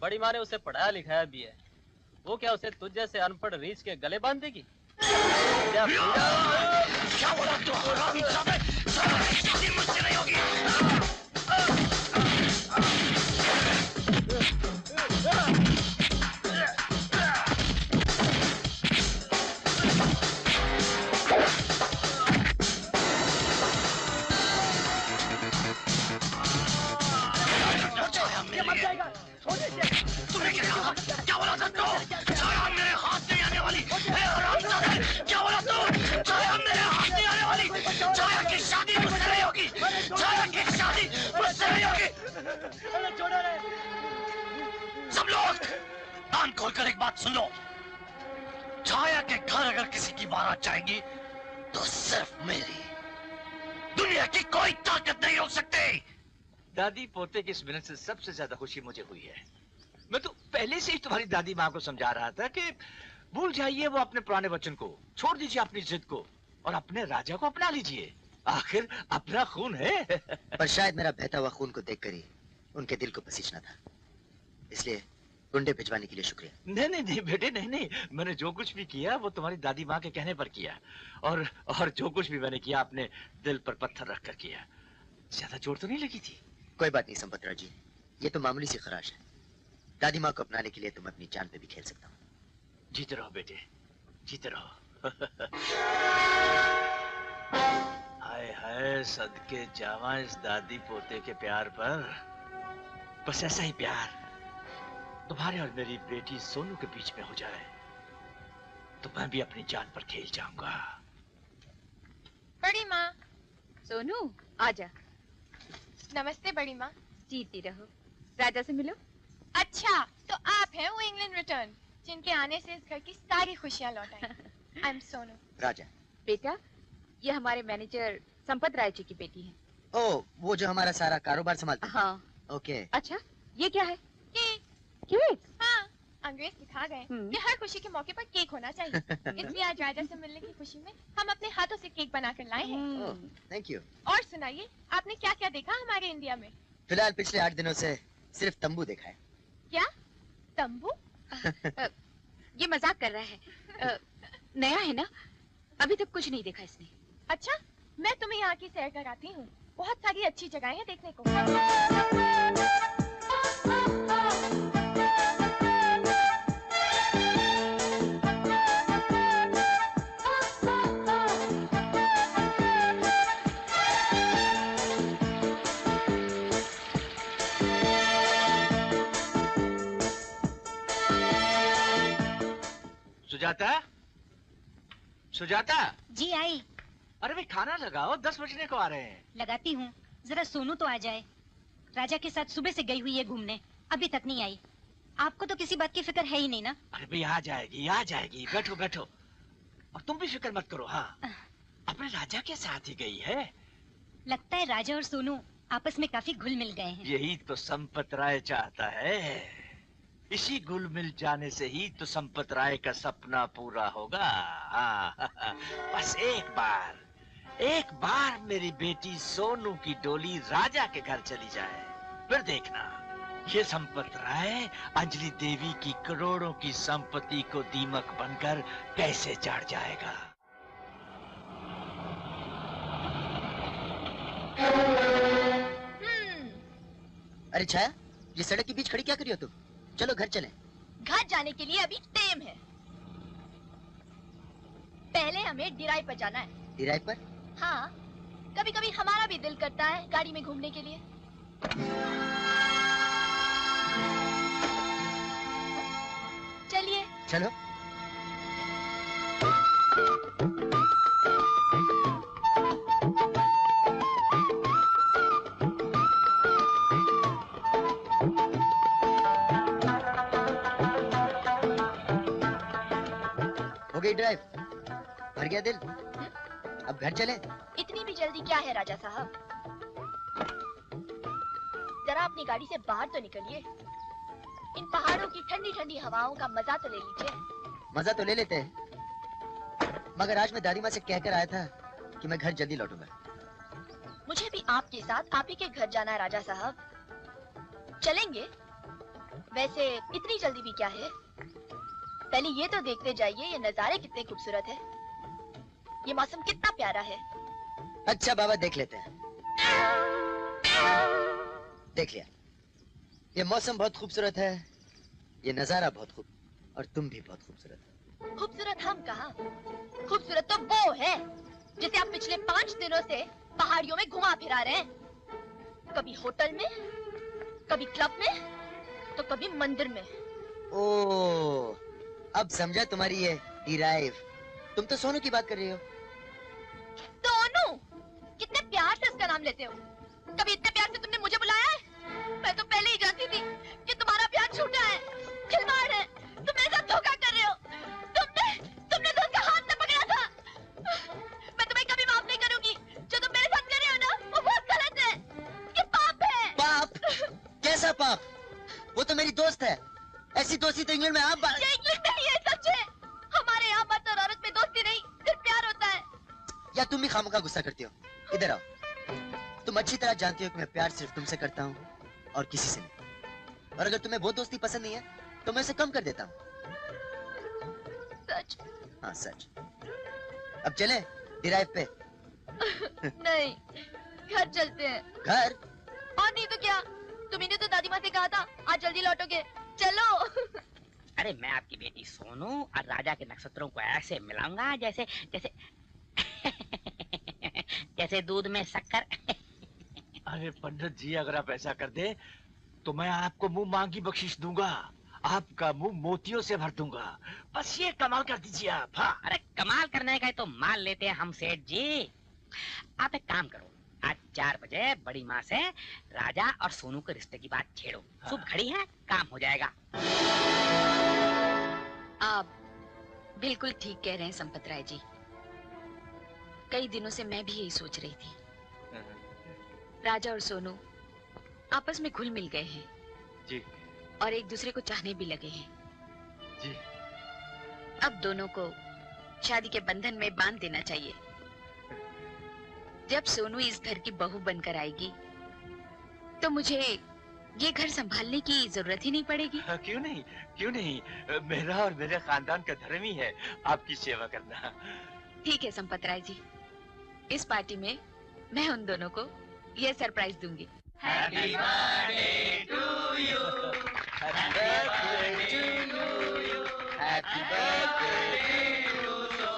बड़ी माँ ने उसे पढ़ाया लिखाया भी है। वो क्या उसे तुझ जैसे अनपढ़ रीछ के गले बांध देगी? क्या बोला तू? हरामजादे, शादी मुझसे नहीं होगी। तुमने क्या कहा? क्या बोला था तू? छाया मेरे हाथ नहीं आने वाली। हरामजादे, क्या बोला तू? छाया मेरे हाथ नहीं आने वाली। छाया की शादी मुझसे नहीं होगी। छाया की शादी मुझसे नहीं होगी। सब लोग कान खोलकर एक बात सुन लो। छाया के घर अगर किसी की बारात जाएगी तो सिर्फ मेरी। दुनिया की कोई ताकत नहीं रोक सकती। दादी पोते की इस मिलन से सबसे ज्यादा खुशी मुझे हुई है। मैं तो पहले से ही तुम्हारी दादी माँ को समझा रहा था कि भूल जाइए वो अपने पुराने वचन को, छोड़ दीजिए अपनी जिद को और अपने राजा को अपना लीजिए। आखिर अपना खून है। पर शायद मेरा बहता हुआ खून को देखकर ही उनके दिल को पसीजना था, इसलिए गुंडे भिजवाने के लिए शुक्रिया। नहीं नहीं नहीं बेटे, नहीं नहीं, मैंने जो कुछ भी किया वो तुम्हारी दादी माँ के कहने पर किया और जो कुछ भी मैंने किया अपने दिल पर पत्थर रख कर किया। ज्यादा चोट तो नहीं लगी थी? कोई बात नहीं संपतराव जी, ये तो मामूली सी खराश है। दादी माँ को अपनाने के लिए तुम अपनी जान पे भी खेल सकता हूँ। जीते रहो बेटे, जीते रहो। हाय हाय, सदके जावा इस दादी पोते के प्यार पर। बस ऐसा ही प्यार तुम्हारे और मेरी बेटी सोनू के बीच में हो जाए तो मैं भी अपनी जान पर खेल जाऊंगा। बड़ी माँ। सोनू आजा। नमस्ते बड़ी माँ। जीती रहो। राजा से मिलो। अच्छा, तो आप हैं वो इंग्लैंड रिटर्न जिनके आने से इस घर की सारी खुशियाँ लौट आई। I am Sonu. राजा। बेटा, ये हमारे मैनेजर संपत राय जी की बेटी है। ओ, वो जो हमारा सारा कारोबार संभालती है। हाँ। ओके। अच्छा, ये क्या है? केक। हाँ, अंग्रेज सिखा गए कि हर खुशी के मौके पर केक होना चाहिए। इसलिए आज राजा से मिलने की खुशी में हम अपने हाथों से केक बनाकर लाए हैं। Thank you. और सुनाइए, आपने क्या क्या देखा हमारे इंडिया में? फिलहाल पिछले 8 दिनों से सिर्फ तंबू देखा है। क्या तंबू? ये मजाक कर रहा है। नया है ना, अभी तक कुछ नहीं देखा इसने। अच्छा, मैं तुम्हें यहाँ की सैर कराती हूँ। बहुत सारी अच्छी जगहें हैं देखने को। सुजाता, सुजाता। जी आई। अरे भाई खाना लगाओ, 10 बजने को आ रहे हैं। लगाती हूँ, जरा सोनू तो आ जाए। राजा के साथ सुबह से गई हुई है घूमने, अभी तक नहीं आई। आपको तो किसी बात की फिक्र है ही नहीं ना? अरे भाई आ जाएगी, आ जाएगी। बैठो बैठो। और तुम भी फिक्र मत करो। हाँ, अपने राजा के साथ ही गई है। लगता है राजा और सोनू आपस में काफी घुल मिल गए हैं। यही तो संपत राय चाहता है। इसी घुल मिल जाने से ही तो संपत राय का सपना पूरा होगा। हाँ, बस एक बार मेरी बेटी सोनू की डोली राजा के घर चली जाए, फिर देखना ये संपत राय अंजलि देवी की करोड़ों की संपत्ति को दीमक बनकर कैसे चढ़ जाएगा। अरे छाया, ये सड़क के बीच खड़ी क्या करी हो तुम? चलो घर चलें। घर जाने के लिए अभी टाइम है। पहले हमें डिराई पर जाना है। डिराई पर? हाँ, कभी कभी हमारा भी दिल करता है गाड़ी में घूमने के लिए। चलिए। चलो। हो गई ड्राइव? भर गया दिल? अब घर चले? इतनी भी जल्दी क्या है राजा साहब? जरा अपनी गाड़ी से बाहर तो निकलिए। इन पहाड़ों की ठंडी ठंडी हवाओं का मजा तो ले लीजिए। मजा तो ले लेते हैं, मगर आज मैं दादी माँ से कहकर आया था कि मैं घर जल्दी लौटूंगा। मुझे भी आपके साथ आप ही के घर जाना है राजा साहब। चलेंगे? वैसे इतनी जल्दी भी क्या है? पहले ये तो देखते जाइए ये नजारे कितने खूबसूरत है, ये मौसम कितना प्यारा है। अच्छा बाबा, देख लेते हैं। देख लिया, ये मौसम बहुत खूबसूरत है, ये नजारा बहुत खूब, और तुम भी बहुत खूबसूरत हो। खूबसूरत हम कहाँ, खूबसूरत तो वो है जिसे आप पिछले 5 दिनों से पहाड़ियों में घुमा फिरा रहे हैं। कभी होटल में, कभी क्लब में, तो कभी मंदिर में। ओह, अब समझा तुम्हारी ये डिराइव। तुम तो सोनू की बात कर रही हो। सोनू? कितने प्यार से उसका नाम लेते हो। कभी इतने प्यार से तुमने मुझे बुलाया है? मैं तो पहले ही जानती थी कि तुम्हारा प्यार झूठा है, खिलवाड़ है। तुम मेरे साथ धोखा कर रहे हो। तुमने तो उसका हाथ न पकड़ा था। मैं तुम्हें कभी माफ नहीं करूंगी। जो तुम मेरे साथ कर रहे हो ना, वो बहुत गलत है। ये पाप है। पाप? कैसा पाप? वो तो मेरी दोस्त है। ऐसी दोस्ती तो इंग्लैंड में आप ये इंग्लैंड नहीं है, सच है। हमारे यहाँ मर्द और औरत में दोस्ती नहीं, सिर्फ प्यार होता है। या तुम भी खामखा गुस्सा करती हो? इधर आओ। तुम अच्छी तरह जानती हो कि मैं प्यार सिर्फ तुमसे करता हूँ और किसी से नहीं। और अगर तुम्हें वो दोस्ती पसंद नहीं है तो मैं उसे कम कर देता हूँ। सच? हाँ सच। अब चले डिराइव पे? नहीं, घर चलते हैं। घर? और नहीं तो क्या, तुम्ही ने तो दादी माँ से कहा था आज जल्दी लौटोगे। चलो। अरे मैं आपकी बेटी सोनू और राजा के नक्षत्रों को ऐसे मिलाऊंगा जैसे जैसे जैसे दूध में शक्कर। अरे पंडित जी, अगर आप ऐसा कर दे तो मैं आपको मुंह मांगी बख्शिश दूंगा। आपका मुंह मोतियों से भर दूंगा। बस ये कमाल कर दीजिए आप। हाँ। अरे कमाल करने का तो मान लेते हैं हम सेठ जी। आप एक काम करो, आज 4 बजे बड़ी माँ से राजा और सोनू के रिश्ते की बात छेड़ो। शुभ घड़ी है, काम हो जाएगा। आप बिल्कुल ठीक कह रहे हैं संपत राय जी। कई दिनों से मैं भी यही सोच रही थी। राजा और सोनू आपस में घुल मिल गए हैं जी, और एक दूसरे को चाहने भी लगे हैं जी। अब दोनों को शादी के बंधन में बांध देना चाहिए। जब सोनू इस घर की बहू बनकर आएगी तो मुझे ये घर संभालने की जरूरत ही नहीं पड़ेगी। क्यों नहीं, क्यों नहीं। मेरा और मेरे खानदान का धर्म ही है आपकी सेवा करना। ठीक है संपत राय जी, इस पार्टी में मैं उन दोनों को ये सरप्राइज दूंगी। Happy birthday to you. Happy birthday to you. Happy birthday to you.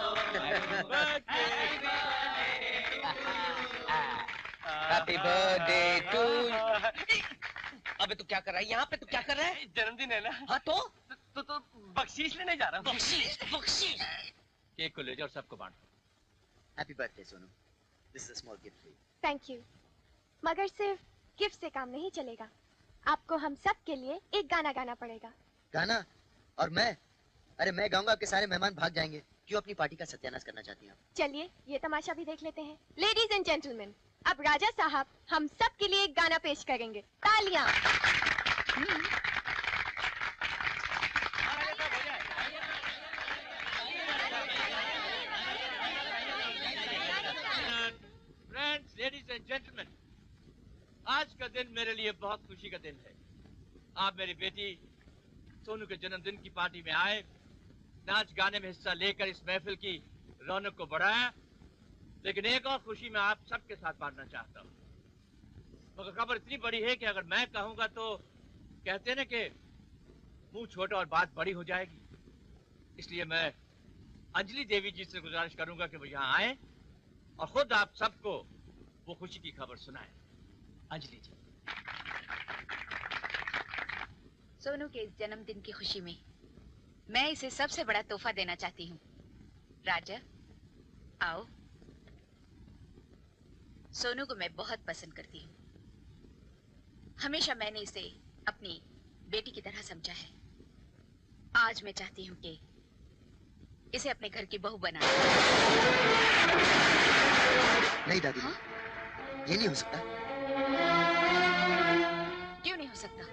Happy birthday to. अबे तू क्या कर रहा है यहाँ पे? तू क्या कर रहा है? जन्मदिन है ना। हाँ तो बख्शीश लेने जा रहा हूँ। बख्शीश, बख्शीश। केक को ले जाओ और सबको बांटो। Happy birthday Sonu. This is a small gift for you. Thank you. मगर सिर्फ गिफ्ट से काम नहीं चलेगा, आपको हम सब के लिए एक गाना गाना पड़ेगा। गाना? और मैं? अरे मैं गाऊंगा, आपके सारे मेहमान भाग जाएंगे। क्यों अपनी पार्टी का सत्यानाश करना चाहती हैं आप? चलिए ये तमाशा भी देख लेते हैं। लेडीज एंड जेंटलमैन, अब राजा साहब हम सब के लिए एक गाना पेश करेंगे। तालियां। फ्रेंड्स, लेडीज एंड जेंटलमैन, आज का दिन मेरे लिए बहुत खुशी का दिन है। आप मेरी बेटी सोनू के जन्मदिन की पार्टी में आए, नाच गाने में हिस्सा लेकर इस महफिल की रौनक को बढ़ाया। लेकिन एक और खुशी मैं आप सबके साथ बांटना चाहता हूँ। मगर खबर इतनी बड़ी है कि अगर मैं कहूंगा तो कहते हैं ना कि मुंह छोटा और बात बड़ी हो जाएगी। इसलिए मैं अंजलि देवी जी से गुजारिश करूंगा कि वो यहाँ आए और खुद आप सबको वो खुशी की खबर सुनाए। अंजलि जी। सोनू के इस जन्मदिन की खुशी में मैं इसे सबसे बड़ा तोहफा देना चाहती हूँ। राजा, आओ। सोनू को मैं बहुत पसंद करती हूँ। हमेशा मैंने इसे अपनी बेटी की तरह समझा है। आज मैं चाहती हूँ कि इसे अपने घर की बहू बना। नहीं दादी माँ, ये नहीं हो सकता। क्यों नहीं हो सकता?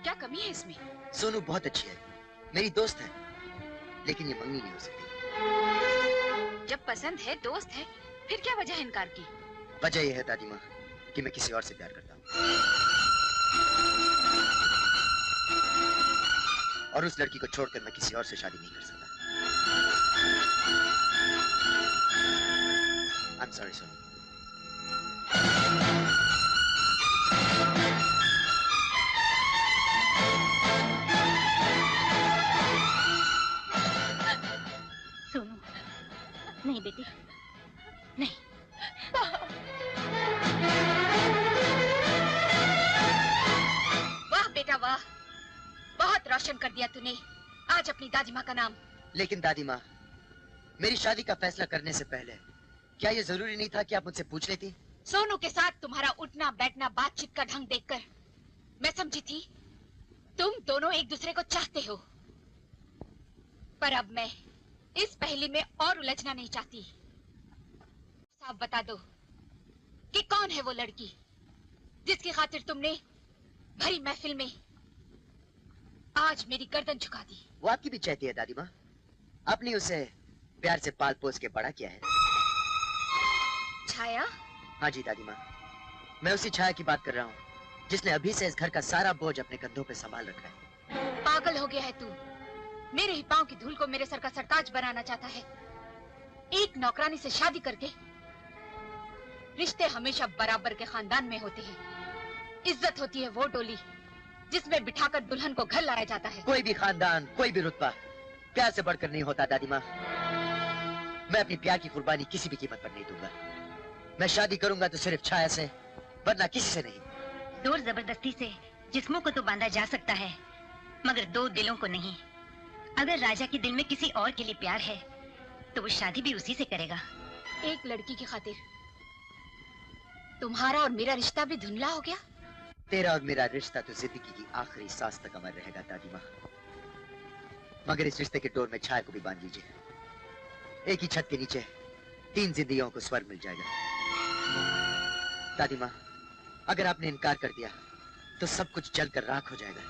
क्या कमी है इसमें? सोनू बहुत अच्छी है, मेरी दोस्त है, लेकिन ये मंगनी नहीं हो सकती। जब पसंद है, दोस्त है, फिर क्या वजह है इनकार की? वजह यह है दादी माँ कि मैं किसी और से प्यार करता हूँ, और उस लड़की को छोड़कर मैं किसी और से शादी नहीं कर सकता। I'm sorry, Sonu. सोनू, नहीं बेटी, नहीं। वाह बेटा वाह, बहुत रोशन कर दिया तूने आज अपनी दादी माँ का नाम। लेकिन दादी माँ, मेरी शादी का फैसला करने से पहले क्या ये जरूरी नहीं था कि आप मुझसे पूछ लेती? सोनू के साथ तुम्हारा उठना बैठना बातचीत का ढंग देखकर मैं समझी थी तुम दोनों एक दूसरे को चाहते हो, पर अब मैं इस पहेली में और उलझना नहीं चाहती। साफ बता दो कि कौन है वो लड़की जिसकी खातिर तुमने भरी महफिल में आज मेरी गर्दन झुका दी। वो आपकी भी चाहती है दादी माँ, आपने उसे प्यार से पाल पोस के बड़ा किया है। छाया? हाँ जी दादी माँ, मैं उसी छाया की बात कर रहा हूँ जिसने अभी से इस घर का सारा बोझ अपने कंधों पे संभाल रखा है। पागल हो गया है तू, मेरे ही पांव की धूल को मेरे सर का सरताज बनाना चाहता है। एक नौकरानी से शादी करके रिश्ते हमेशा बराबर के खानदान में होते हैं। इज्जत होती है वो डोली जिसमें बिठाकर दुल्हन को घर लाया जाता है। कोई भी खानदान, कोई भी रुतबा प्यार से बढ़कर नहीं होता दादी माँ। मैं अपनी प्यार की कुर्बानी किसी भी कीमत पर नहीं दूंगा। मैं शादी करूंगा तो सिर्फ छाया से, वरना किसी से नहीं। जोर जबरदस्ती से जिस्मों को तो बांधा जा सकता है, मगर दो दिलों को नहीं। अगर राजा के दिल में किसी और के लिए प्यार है तो वो शादी भी उसी से करेगा। एक लड़की की खातिर तुम्हारा और मेरा रिश्ता भी धुंधला हो गया। तेरा और मेरा रिश्ता तो जिंदगी की आखिरी सांस तक अमर रहेगा दादी माँ, मगर इस रिश्ते के डोर में छाया को भी बांध लीजिए। एक ही छत के नीचे 3 जिंदगियों को स्वर्ग मिल जाएगा। दादी माँ, अगर आपने इनकार कर दिया तो सब कुछ जलकर राख हो जाएगा।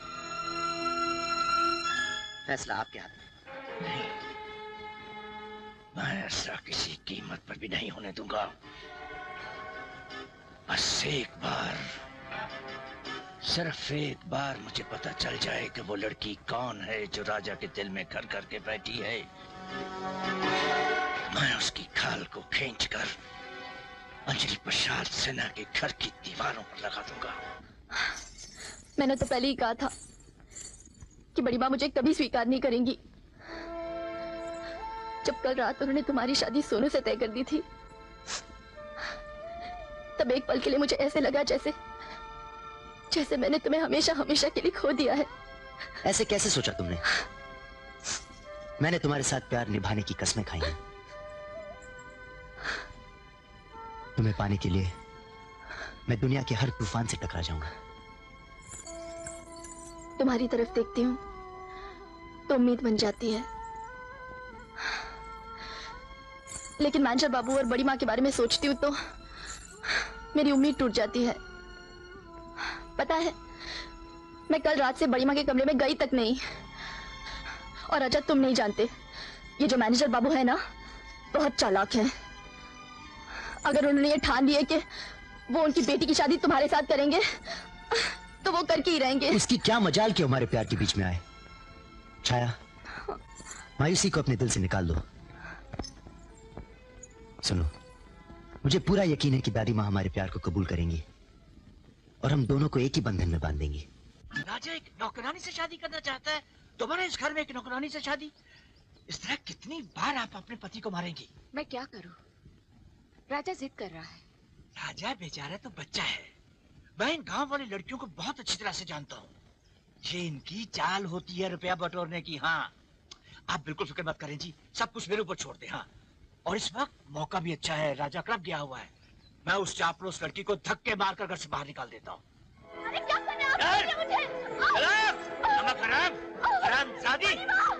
फैसला आपके हाथ में। नहीं, मैं ऐसा किसी कीमत पर भी नहीं होने दूंगा। बस एक बार, सिर्फ एक बार मुझे पता चल जाए कि वो लड़की कौन है जो राजा के दिल में घर करके बैठी है, मैं उसकी खाल को खींचकर अंजलि प्रसाद सिन्हा के घर की दीवारों पर लगा दूंगा। मैंने तो पहले ही कहा था कि बड़ी माँ मुझे कभी स्वीकार नहीं करेंगी। जब कल रात उन्होंने तुम्हारी शादी सोनू से तय कर दी थी, तब एक पल के लिए मुझे ऐसे लगा जैसे मैंने तुम्हें हमेशा हमेशा के लिए खो दिया है। ऐसे कैसे सोचा तुमने? मैंने तुम्हारे साथ प्यार निभाने की कसमें खाई हैं। तुम्हें पाने के लिए मैं दुनिया के हर तूफान से टकरा जाऊंगा। तुम्हारी तरफ देखती हूँ तो उम्मीद बन जाती है, लेकिन मैनेजर बाबू और बड़ी माँ के बारे में सोचती हूँ तो मेरी उम्मीद टूट जाती है। पता है, मैं कल रात से बड़ी माँ के कमरे में गई तक नहीं। और अच्छा, तुम नहीं जानते, ये जो मैनेजर बाबू है ना, बहुत चालाक है। अगर उन्होंने ये ठान लिया कि वो उनकी बेटी की शादी तुम्हारे साथ करेंगे तो वो करके ही रहेंगे। उसकी क्या मजाल कि हमारे प्यार के बीच में आए। छाया, मायूसी को अपने दिल से निकाल दो। सुनो, मुझे पूरा यकीन है कि दादी माँ हमारे प्यार को कबूल करेंगी और हम दोनों को एक ही बंधन में बांधेंगी। राजा एक नौकरानी से शादी करना चाहता है, दोबारा इस घर में एक नौकरानी से शादी? इस तरह कितनी बार आप अपने पति को मारेंगी? मैं क्या करूं? राजा जिद कर रहा है। राजा बेचारा तो बच्चा है। मैं इन गांव वाली लड़कियों को बहुत अच्छी तरह से जानता हूँ। ये इनकी चाल होती है रुपया बटोरने की। हाँ, आप बिल्कुल फिक्र मत करें जी, सब कुछ मेरे ऊपर छोड़ दें। हाँ, और इस वक्त मौका भी अच्छा है, राजा क्लब गया हुआ है। मैं उस चापलूस लड़की को धक्के मारकर घर से बाहर निकाल देता हूँ। अरे क्या करना है आप?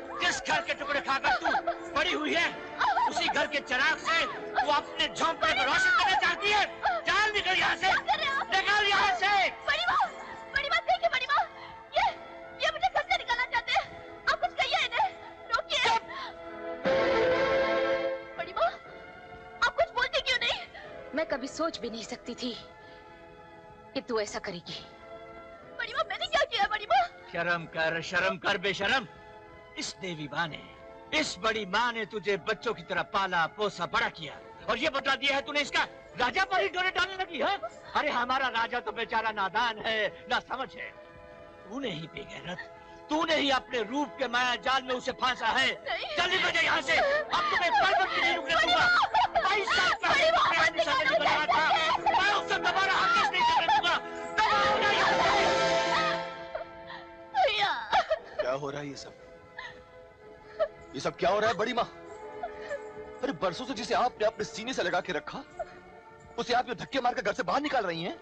मुझे जिस घर के टुकड़े खाकर तू पड़ी हुई है, उसी घर के चिराग से तू अपने झोंपड़े को रोशन करना चाहती है। चल निकल यहाँ से, निकल यहाँ से। बड़ी माँ देखिए बड़ी माँ, ये मुझे घर से निकालना चाहते हैं। आप कुछ कहिए इन्हें, रोकिए। बड़ी माँ, आप कुछ बोलती क्यों नहीं? मैं कभी सोच भी नहीं सकती थी कि तू ऐसा करेगी। बड़ी माँ, मैंने क्या किया बड़ी माँ? शर्म कर बेशरम। इस देवी माँ ने, इस बड़ी माँ ने तुझे बच्चों की तरह पाला पोसा बड़ा किया, और ये बता दिया है तूने इसका राजा पर ही डोरे डालने लगी है। अरे हमारा राजा तो बेचारा नादान है, ना समझ है। तूने ही बेगैरत, तूने ही अपने रूप के माया जाल में उसे फांसा है। जल्दी बजे यहाँ से, अब तुम्हें पल भर भी नहीं रुकने दूंगा। 22 साल पहले निकल रहा था, मैं उससे दोबारा हरगिज़ नहीं करने दूंगा। क्या हो रहा है ये सब क्या हो रहा है बड़ी माँ? अरे बरसों से जिसे आपने अपने सीने से लगा के रखा, उसे आप ये धक्के मारकर घर से बाहर निकाल रही हैं।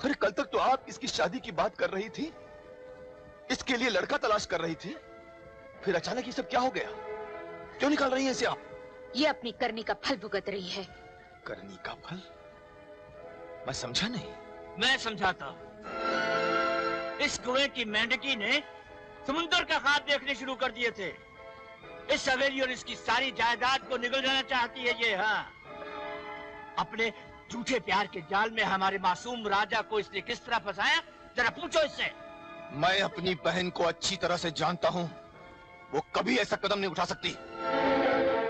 अरे कल तक तो आप इसकी शादी की बात कर रही थी, इसके लिए लड़का तलाश कर रही थी, फिर अचानक ये सब क्या हो गया? क्यों निकाल रही हैं इसे आप? ये अपनी करनी का फल भुगत रही है। करनी का फल? मैं समझा नहीं। मैं समझाता हूँ। इस कुएं की मेंढकी ने समुंदर का ख्वाब देखने शुरू कर दिए थे। इस हवेली और इसकी सारी जायदाद को निगल जाना चाहती है ये। हाँ, अपने झूठे प्यार के जाल में हमारे मासूम राजा को इसने किस तरह फंसाया, जरा पूछो इससे। मैं अपनी बहन को अच्छी तरह से जानता हूँ, वो कभी ऐसा कदम नहीं उठा सकती।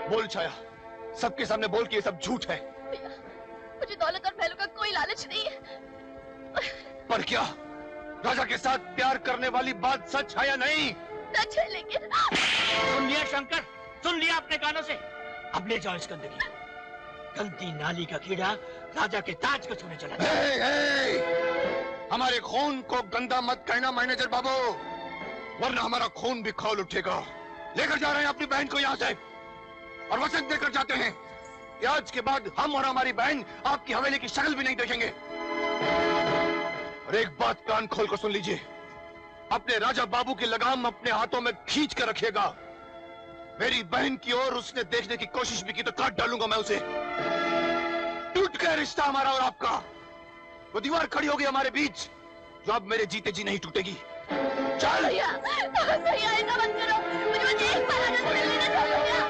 बोल छाया, सबके सामने बोल कि ये सब झूठ है। मुझे दौलत और महलों का कोई लालच नहीं है। पर क्या राजा के साथ प्यार करने वाली बात सच है या नहीं? सच है, लेकिन सुन लिया शंकर, सुन लिया अपने कानों से। अब ले जाओ इस गंदगी, गलती नाली का कीड़ा राजा के ताज को छूने चला जाए। हमारे खून को गंदा मत कहना मैनेजर बाबू, वरना हमारा खून भी खौल उठेगा। लेकर जा रहे हैं अपनी बहन को यहाँ से, और वचन देकर जाते हैं कि आज के बाद हम और हमारी बहन आपकी हवेली की शक्ल भी नहीं देखेंगे। और एक बात कान खोल कर सुन लीजिए, अपने राजा बाबू की लगाम अपने हाथों में खींच कर रखिएगा। मेरी बहन की ओर उसने देखने की कोशिश भी की तो काट डालूंगा मैं उसे। टूट गया रिश्ता हमारा और आपका। वो दीवार खड़ी होगी हमारे बीच, जो अब मेरे जीते जी नहीं टूटेगी। चल भैया, ऐसा मत करो। मुझे बस एक बार आने दो, मिलने दो भैया।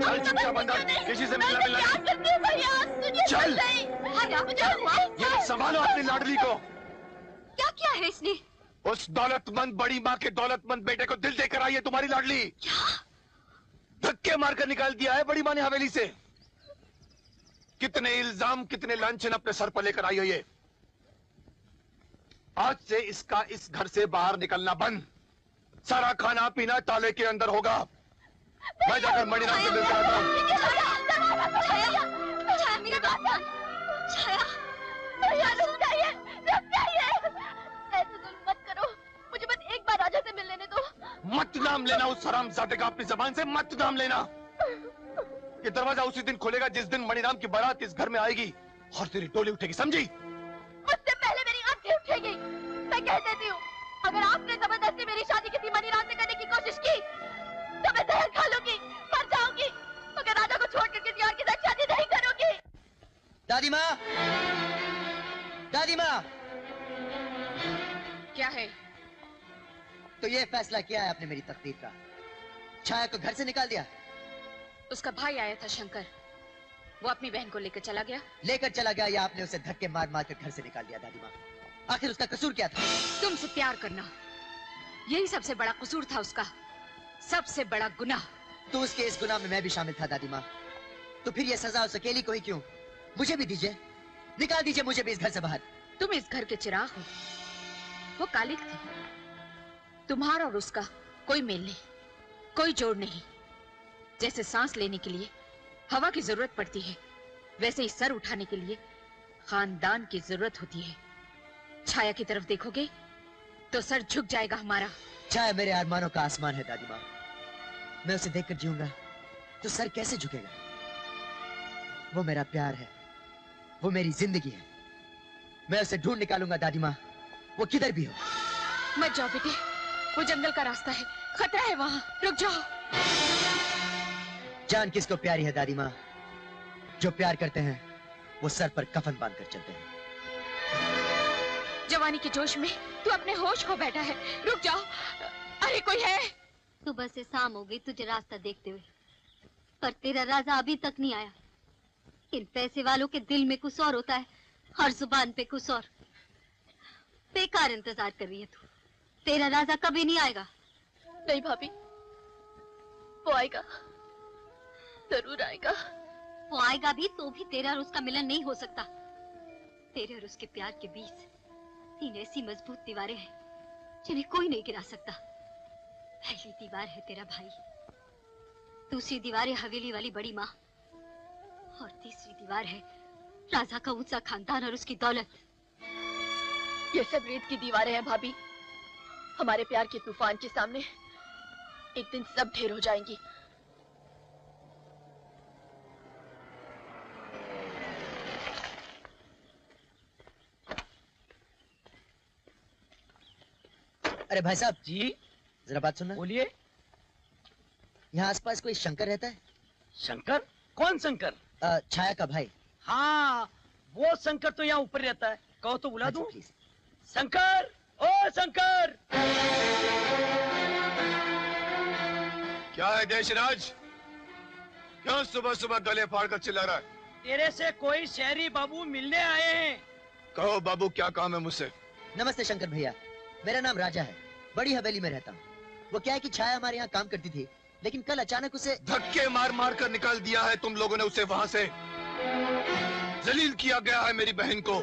चल चुपचाप अंदर, किसी से मिलना मिलना नहीं। चल ये संभालो अपनी लाडली को। क्या किया है इसने? उस दौलतमंद बड़ी माँ के दौलतमंद बेटे को दिल देकर आई है तुम्हारी लाडली। क्या? धक्के मारकर निकाल दिया है बड़ी माँ ने हवेली से। कितने इल्जाम, कितने लांछन अपने सर पर लेकर आई है ये। आज से इसका इस घर से बाहर निकलना बंद। सारा खाना पीना ताले के अंदर होगा। मैं जाकर मणिराम से मिलकर आता हूँ। मत करो, मुझे बस एक बार राजा से मिल लेने दो। मत नाम लेना उस हरामजादे का अपनी जबान से, मत नाम लेना। ये दरवाजा उसी दिन खुलेगा जिस दिन मणिराम की बारात इस घर में आएगी और तेरी टोली उठेगी, समझी? उससे पहले मेरी आंखें उठेगी। मैं कह देती हूँ, अगर आपने जबरदस्ती मेरी शादी किसी मणिराम से करने की कोशिश की तो मैं जहर खा लूंगी, मर जाऊंगी। मगर राजा को छोड़कर किसी और के साथ शादी नहीं करूंगी। दादी माँ, दादी माँ। क्या है? तो ये फैसला किया है आपने मेरी तकदीर का? छाया को घर से निकाल दिया? उसका भाई आया था शंकर, वो अपनी बहन को लेकर चला गया। लेकर चला गया या आपने उसे धक्के मार मार कर घर से निकाल दिया? दादी माँ, आखिर उसका कसूर क्या था? तुमसे प्यार करना, यही सबसे बड़ा कसूर था उसका, सबसे बड़ा गुनाह। तो उसके इस गुनाह में मैं भी शामिल था दादी माँ। तो फिर ये सजा उस अकेली को ही क्यों? मुझे भी दीजिए, निकाल दीजिए मुझे भी इस घर से बाहर। तुम इस घर के चिराग हो, वो कालिक थी। तुम्हारा और उसका कोई मेल नहीं, कोई जोड़ नहीं। जैसे सांस लेने के लिए हवा की जरूरत पड़ती है, वैसे ही सर उठाने के लिए खानदान की जरूरत होती है। छाया की तरफ देखोगे तो सर झुक जाएगा हमारा। छाया मेरे अरमानों का आसमान है दादी माँ। मैं उसे देखकर जीऊंगा तो सर कैसे झुकेगा? वो मेरा प्यार है, वो मेरी जिंदगी है। मैं उसे ढूंढ निकालूंगा दादी माँ, वो किधर भी हो। मत जाओ बेटे, वो जंगल का रास्ता है, खतरा है वहाँ, रुक जाओ। जान किसको प्यारी है दादी माँ? जो प्यार करते हैं वो सर पर कफन बांधकर चलते हैं। जवानी के जोश में तू अपने होश खो बैठा है, रुक जाओ। अरे कोई है? सुबह से शाम हो गई तुझे रास्ता देखते हुए, पर तेरा राजा अभी तक नहीं आया। इन पैसे वालों के दिल में कुछ और होता है, हर जुबान पे कुछ और। बेकार इंतजार कर रही है तू, तेरा राजा कभी नहीं आएगा। नहीं भाभी, वो आएगा, जरूर आएगा। वो आएगा भी तो भी तेरा और उसका मिलन नहीं हो सकता। तेरे और उसके प्यार के बीच 3 ऐसी मजबूत दीवारें हैं जिन्हें कोई नहीं गिरा सकता। पहली दीवार है तेरा भाई, दूसरी दीवार है हवेली वाली बड़ी माँ, और तीसरी दीवार है राजा का ऊंचा खानदान और उसकी दौलत। ये सब रेत की दीवारें हैं भाभी। हमारे प्यार के तूफान के सामने एक दिन सब ढेर हो जाएंगी। अरे भाई साहब जी, जरा बात सुनना। बोलिए। यहाँ आसपास कोई शंकर रहता है? शंकर? कौन शंकर? छाया का भाई। हाँ, वो शंकर तो यहाँ ऊपर रहता है, कहो तो बुला दूं। प्लीज। शंकर, ओ शंकर! क्या है देशराज? क्यों सुबह सुबह गले फाड़ कर चिल्ला रहा है? तेरे से कोई शहरी बाबू मिलने आए हैं। कहो बाबू, क्या काम है मुझसे? नमस्ते शंकर भैया, मेरा नाम राजा है, बड़ी हवेली में रहता हूँ। वो क्या है कि छाया हमारे यहाँ काम करती थी, लेकिन कल अचानक उसे धक्के मार मार कर निकाल दिया है तुम लोगों ने उसे वहाँ से। जलील किया गया है मेरी बहन को,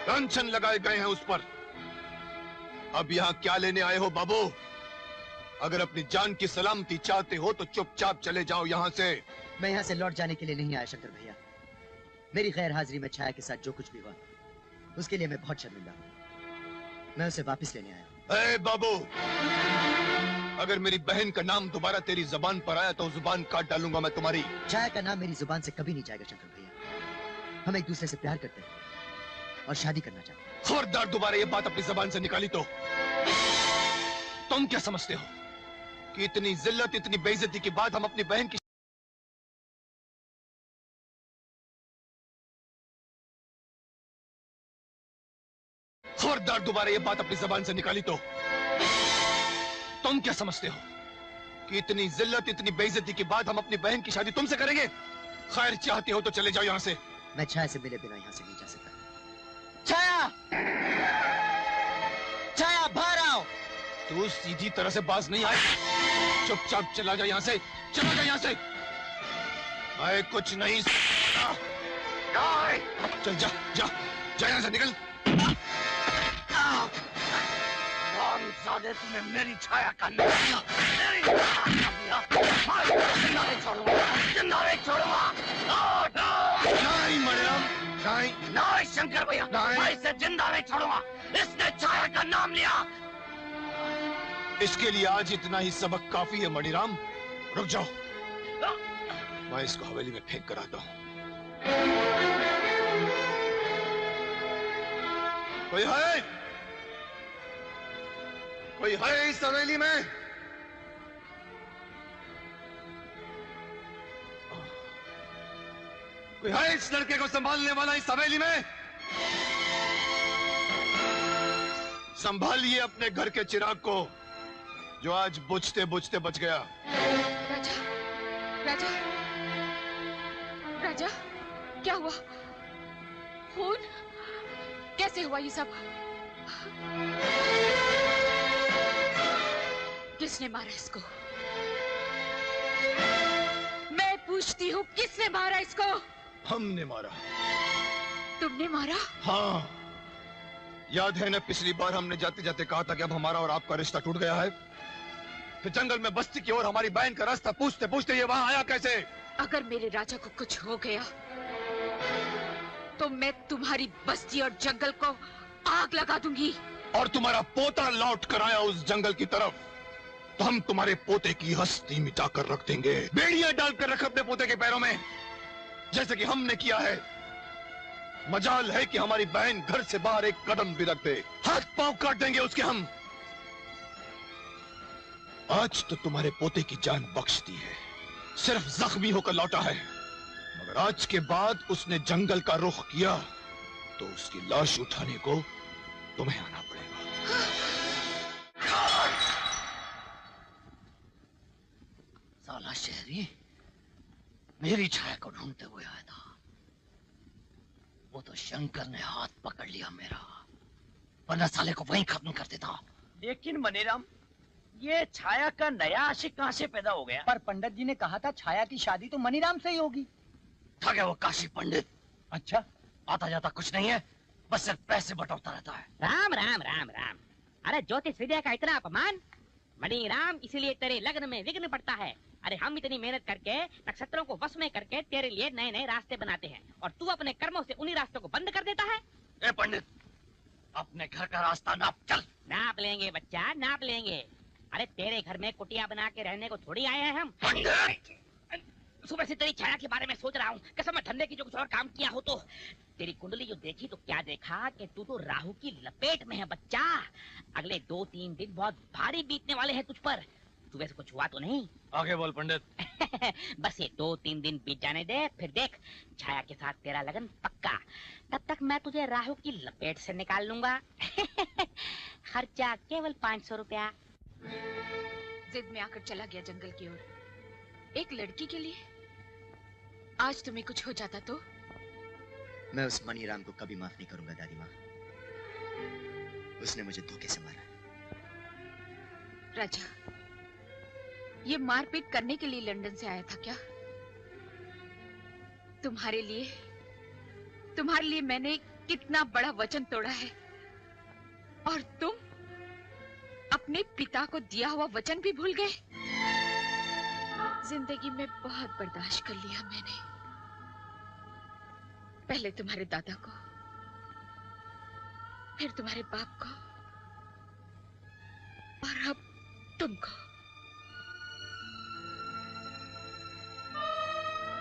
लांछन लगाए गए हैं उस पर। अब यहाँ क्या लेने आए हो बाबू? अगर अपनी जान की सलामती चाहते हो तो चुपचाप चले जाओ यहाँ से। मैं यहाँ से लौट जाने के लिए नहीं आया शंकर भैया। मेरी गैर हाजिरी में छाया के साथ जो कुछ भी हुआ उसके लिए मैं बहुत शर्मिंदा हूँ। मैं उसे वापस लेने आया। ए बाबू, अगर मेरी बहन का नाम दोबारा तेरी जुबान पर आया तो जुबान काट डालूंगा मैं तुम्हारी। छाया का नाम मेरी जुबान से कभी नहीं जाएगा शंकर भैया। हम एक दूसरे से प्यार करते हैं और शादी करना चाहते हैं। खबरदार दोबारा ये बात अपनी जुबान से निकाली तो तुम क्या समझते हो कि इतनी जिल्लत, इतनी बेइज्जती के बाद हम अपनी बहन की खबरदार दोबारा ये बात अपनी जुबान से निकाली तो तुम क्या समझते हो कि इतनी जिल्लत, इतनी बेइज्जती के बाद हम अपनी बहन की शादी तुमसे करेंगे? खैर, चाहते हो तो चले जाओ यहाँ से। मैं छाया से मिले बिना यहाँ से नहीं जा सकता। छाया, छाया बाहर आओ। तू सीधी तरह से बाज नहीं आए, चुपचाप चला जा यहाँ से, चला जा यहाँ से। मैं कुछ नहीं चल जा, जा जा यहाँ से, निकल। रामजादे, तूने मेरी छाया का नाम लिया, मेरी छाया का नाम लिया। मैं जिंदा नहीं छोड़ूंगा, जिंदा नहीं छोड़ूंगा। नहीं मरियम, नहीं, नहीं शंकर भैया, नहीं। मैं इसे जिंदा नहीं छोड़ूंगा। इसने छाया का नाम लिया। इसके लिए आज इतना ही सबक काफी है मणिराम। रुक जाओ, मैं इसको हवेली में फेंक कर आता हूँ। कोई है? कोई है इस हवेली में? कोई है इस लड़के को संभालने वाला इस हवेली में? संभालिए अपने घर के चिराग को जो आज बुझते बुझते बच गया। राजा, राजा, राजा, क्या हुआ? खून? कैसे हुआ ये सब? किसने मारा इसको? मैं पूछती हूँ, किसने मारा इसको? हमने मारा। तुमने मारा? हाँ, याद है ना पिछली बार हमने जाते जाते कहा था कि अब हमारा और आपका रिश्ता टूट गया है। फिर जंगल में बस्ती की ओर हमारी बहन का रास्ता पूछते पूछते ये वहां आया कैसे? अगर मेरे राजा को कुछ हो गया तो मैं तुम्हारी बस्ती और जंगल को आग लगा दूंगी। और तुम्हारा पोता लौट कर आया उस जंगल की तरफ तो हम तुम्हारे पोते की हस्ती मिटाकर रख देंगे। बेड़ियां डालकर रख अपने पोते के पैरों में, जैसे कि हमने किया है। मजाल है कि हमारी बहन घर से बाहर एक कदम भी रख दे, हाथ पांव काट देंगे उसके हम। आज तो तुम्हारे पोते की जान बख्श दी है, सिर्फ जख्मी होकर लौटा है, मगर आज के बाद उसने जंगल का रुख किया तो उसकी लाश उठाने को तुम्हें आना पड़ेगा। साला शहरी मेरी छाया को ढूंढते हुए आया था, वो तो शंकर ने हाथ पकड़ लिया मेरा, वरना साले को वहीं खत्म कर देता। लेकिन मनीराम, ये छाया का नया आशिक कहाँ से पैदा हो गया? पर पंडित जी ने कहा था छाया की शादी तो मनीराम से ही होगी। था क्या वो काशी पंडित? अच्छा, आता जाता कुछ नहीं है, बस सिर्फ पैसे बटोरता रहता है। राम राम राम राम। अरे ज्योतिष विद्या का इतना अपमान। मणिराम, इसीलिए तेरे लग्न में विघ्न पड़ता है। अरे हम इतनी मेहनत करके नक्षत्रों को वश में करके तेरे लिए नए नए रास्ते बनाते हैं और तू अपने कर्मों से उन्हीं रास्तों को बंद कर देता है। ए पंडित, अपने घर का रास्ता नाप चल। नाप लेंगे बच्चा, नाप लेंगे। अरे तेरे घर में कुटिया बना के रहने को थोड़ी आए हैं हम। सुबह से तेरी छाया के बारे में सोच रहा हूँ, कसम है ठंडे की जो कुछ और काम किया हो तो। तेरी कुंडली जो देखी तो क्या देखा कि तू तो राहु की लपेट में है बच्चा। अगले 2-3 दिन बहुत भारी बीतने वाले हैं तुझ पर। तू वैसे कुछ हुआ तो नहीं? आगे बोल पंडित। बस ये 2-3 दिन बीत जाने दे, फिर देख छाया के साथ तेरा लगन पक्का। तब तक मैं तुझे राहु की लपेट से निकाल लूंगा। खर्चा केवल 500 रुपया। जिद में आकर चला गया जंगल की ओर, एक लड़की के लिए। आज तुम्हें कुछ हो जाता तो? मैं उस मणिराम को कभी माफ नहीं करूंगा दादी माँ। उसने मुझे धोखे से मारा। राजा, ये मारपीट करने के लिए लंदन से आया था क्या? तुम्हारे लिए मैंने कितना बड़ा वचन तोड़ा है, और तुम अपने पिता को दिया हुआ वचन भी भूल गए। जिंदगी में बहुत बर्दाश्त कर लिया मैंने। पहले तुम्हारे दादा को, फिर तुम्हारे बाप को, और अब तुमको।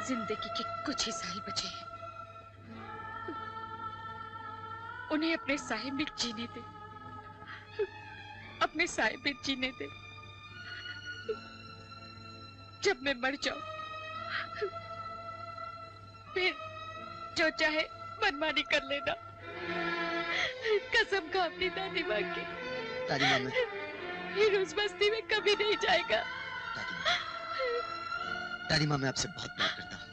जिंदगी के कुछ ही साल बचे हैं, उन्हें अपने साए में जीने दे, अपने साए में जीने दे। जब मैं मर जाऊं, फिर जो चाहे मनमानी कर लेना। कसम खा अपनी दादी माँ की। दादी माँ, मैं फिर उस बस्ती में कभी नहीं जाएगा। दादी माँ, मैं आपसे बहुत प्यार करता हूँ।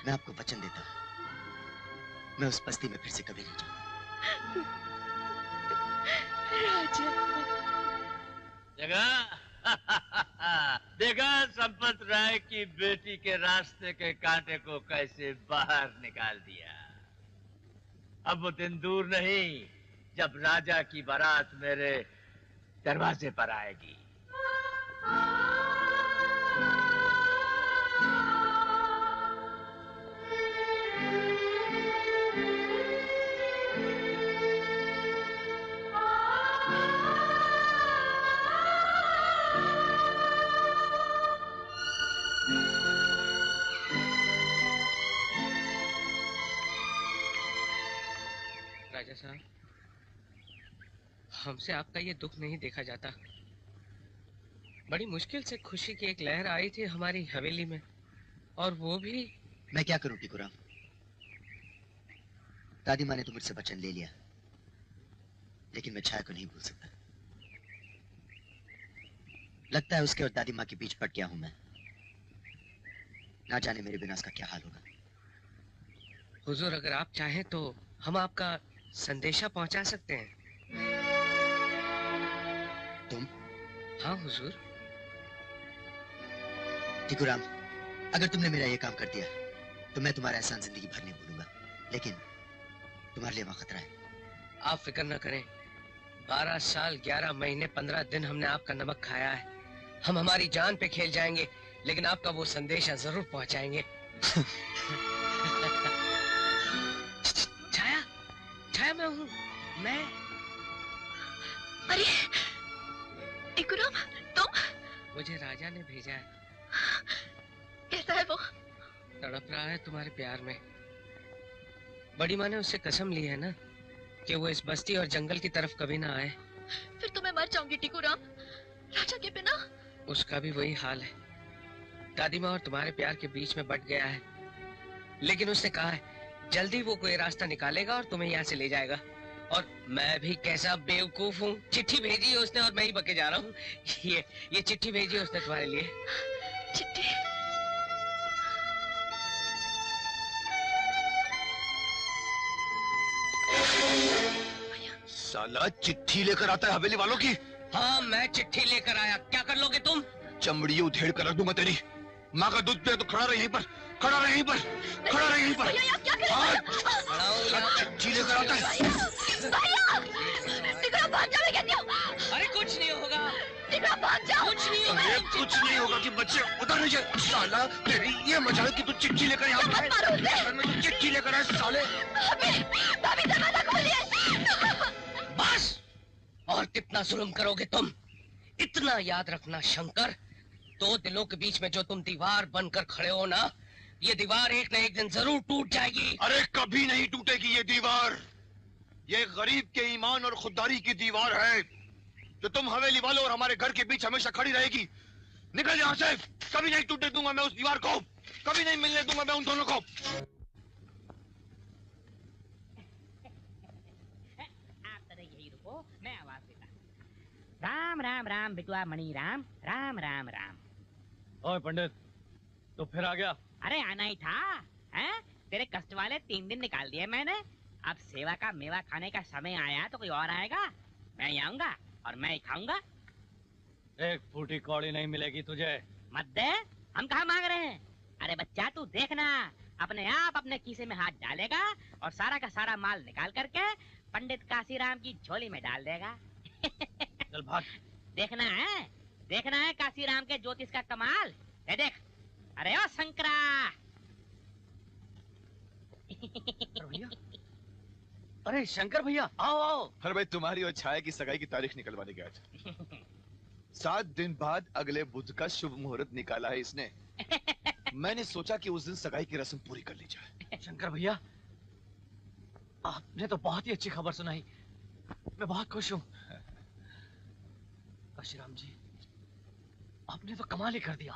मैं आपको वचन देता हूँ, मैं उस बस्ती में फिर से कभी नहीं जाऊंगा। जगह देखा संपत राय की बेटी के रास्ते के कांटे को कैसे बाहर निकाल दिया। अब वो दिन दूर नहीं जब राजा की बारात मेरे दरवाजे पर आएगी। राजा साहब, हमसे आपका ये दुख नहीं देखा जाता। बड़ी मुश्किल से खुशी की एक लहर आई थी हमारी हवेली में, और वो भी। मैं क्या करूं टिकुराम? दादी माँ ने तो मुझसे वचन ले लिया, लेकिन मैं छाया को नहीं भूल सकता। लगता है उसके और दादी माँ के बीच पट गया हूं मैं। ना जाने मेरे बिना उसका क्या हाल होगा। हुजूर, अगर आप चाहें तो हम आपका संदेशा पहुंचा सकते हैं। तुम? हाँ हुजूर। टिकुराम, अगर तुमने मेरा ये काम कर दिया तो मैं तुम्हारा एहसान जिंदगी भर नहीं भूलूंगा, लेकिन तुम्हारे लिए वहां खतरा है। आप फिक्र न करें। 12 साल 11 महीने 15 दिन हमने आपका नमक खाया है। हम हमारी जान पे खेल जाएंगे, लेकिन आपका वो संदेशा जरूर पहुंचाएंगे। छाया, छाया मैं हूँ, मैं। अरे टिकुराम, तुम? मुझे राजा ने भेजा है। कैसा है वो? तड़प रहा है तुम्हारे प्यार में। बड़ी माँ ने उससे कसम ली है ना कि वो इस बस्ती और जंगल की तरफ कभी ना आए। फिर तो मैं मर जाऊंगी टीकू राम, राजा के बिना। उसका भी वही हाल है। दादी माँ और तुम्हारे प्यार के बीच में बट गया है, लेकिन उसने कहा है जल्दी वो कोई रास्ता निकालेगा और तुम्हें यहाँ से ले जाएगा। और मैं भी कैसा बेवकूफ हूँ, चिट्ठी भेजी है उसने और मैं ही बके जा रहा हूँ। ये चिट्ठी भेजी है उसने तुम्हारे लिए। चिट्ठी? साला चिट्ठी लेकर आता है हवेली वालों की। हाँ, मैं चिट्ठी लेकर आया। क्या कर लोगे तुम? चमड़ी उधेड़ कर रख दूंगा तेरी। माँ का दूध पे तो खड़ा रहे यहीं पर, खड़ा रहे यहीं पर, खड़ा रहे यहीं पर। चिट्ठी लेकर आता है। भाग जाओ, मैं कहती हूँ। अरे कुछ नहीं होगा, भाग जाओ। कुछ नहीं होगा। अरे कुछ नहीं होगा कि बच्चे उधर नहीं जाए। साला तेरी ये मजाल कि तू चिट्ठी लेकर यहाँ पर चिट्ठी लेकर आए साले। भाभी दरवाजा खोलिए। बस, और कितना जुल्म करोगे तुम? इतना याद रखना शंकर, दो दिलों के बीच में जो तुम दीवार बनकर खड़े हो ना, ये दीवार एक न एक दिन जरूर टूट जाएगी। अरे कभी नहीं टूटेगी ये दीवार। ये गरीब के ईमान और खुददारी की दीवार है जो तुम हवेली वालों और हमारे घर के बीच हमेशा खड़ी रहेगी। निकल यहाँ से। कभी नहीं टूटने दूंगा मैं उस दीवार को, कभी नहीं मिलने दूंगा मैं उन दोनों को। आप तरह यही रुको, मैं आवाज देता। राम राम राम बिटुआ मणि राम, राम राम राम। ओए पंडित, तो फिर आ गया? अरे आना ही था, हैं? तेरे कष्ट वाले 3 दिन निकाल दिए मैंने। अब सेवा का मेवा खाने का समय आया तो कोई और आएगा, मैं ही आऊंगा और मैं ही खाऊंगा। एक फूटी कौड़ी नहीं मिलेगी तुझे। मत दे, हम कहाँ मांग रहे हैं। अरे बच्चा तू देखना, अपने आप अपने खीसे में हाथ डालेगा और सारा का सारा माल निकाल करके पंडित काशीराम की झोली में डाल देगा। चल भाग। देखना है काशीराम के ज्योतिष का कमाल। ये देख, अरे ओ शंकरा। भैया, अरे शंकर भैया, आओ आओ। अरे भाई, तुम्हारी और छाया की सगाई की तारीख निकलवाने गया था। 7 दिन बाद अगले बुध का शुभ मुहूर्त निकाला है इसने। मैंने सोचा कि उस दिन सगाई की रस्म पूरी कर ली जाए। शंकर भैया, आपने तो बहुत ही अच्छी खबर सुनाई, मैं बहुत खुश हूँ। काशीराम जी, आपने तो कमाल ही कर दिया।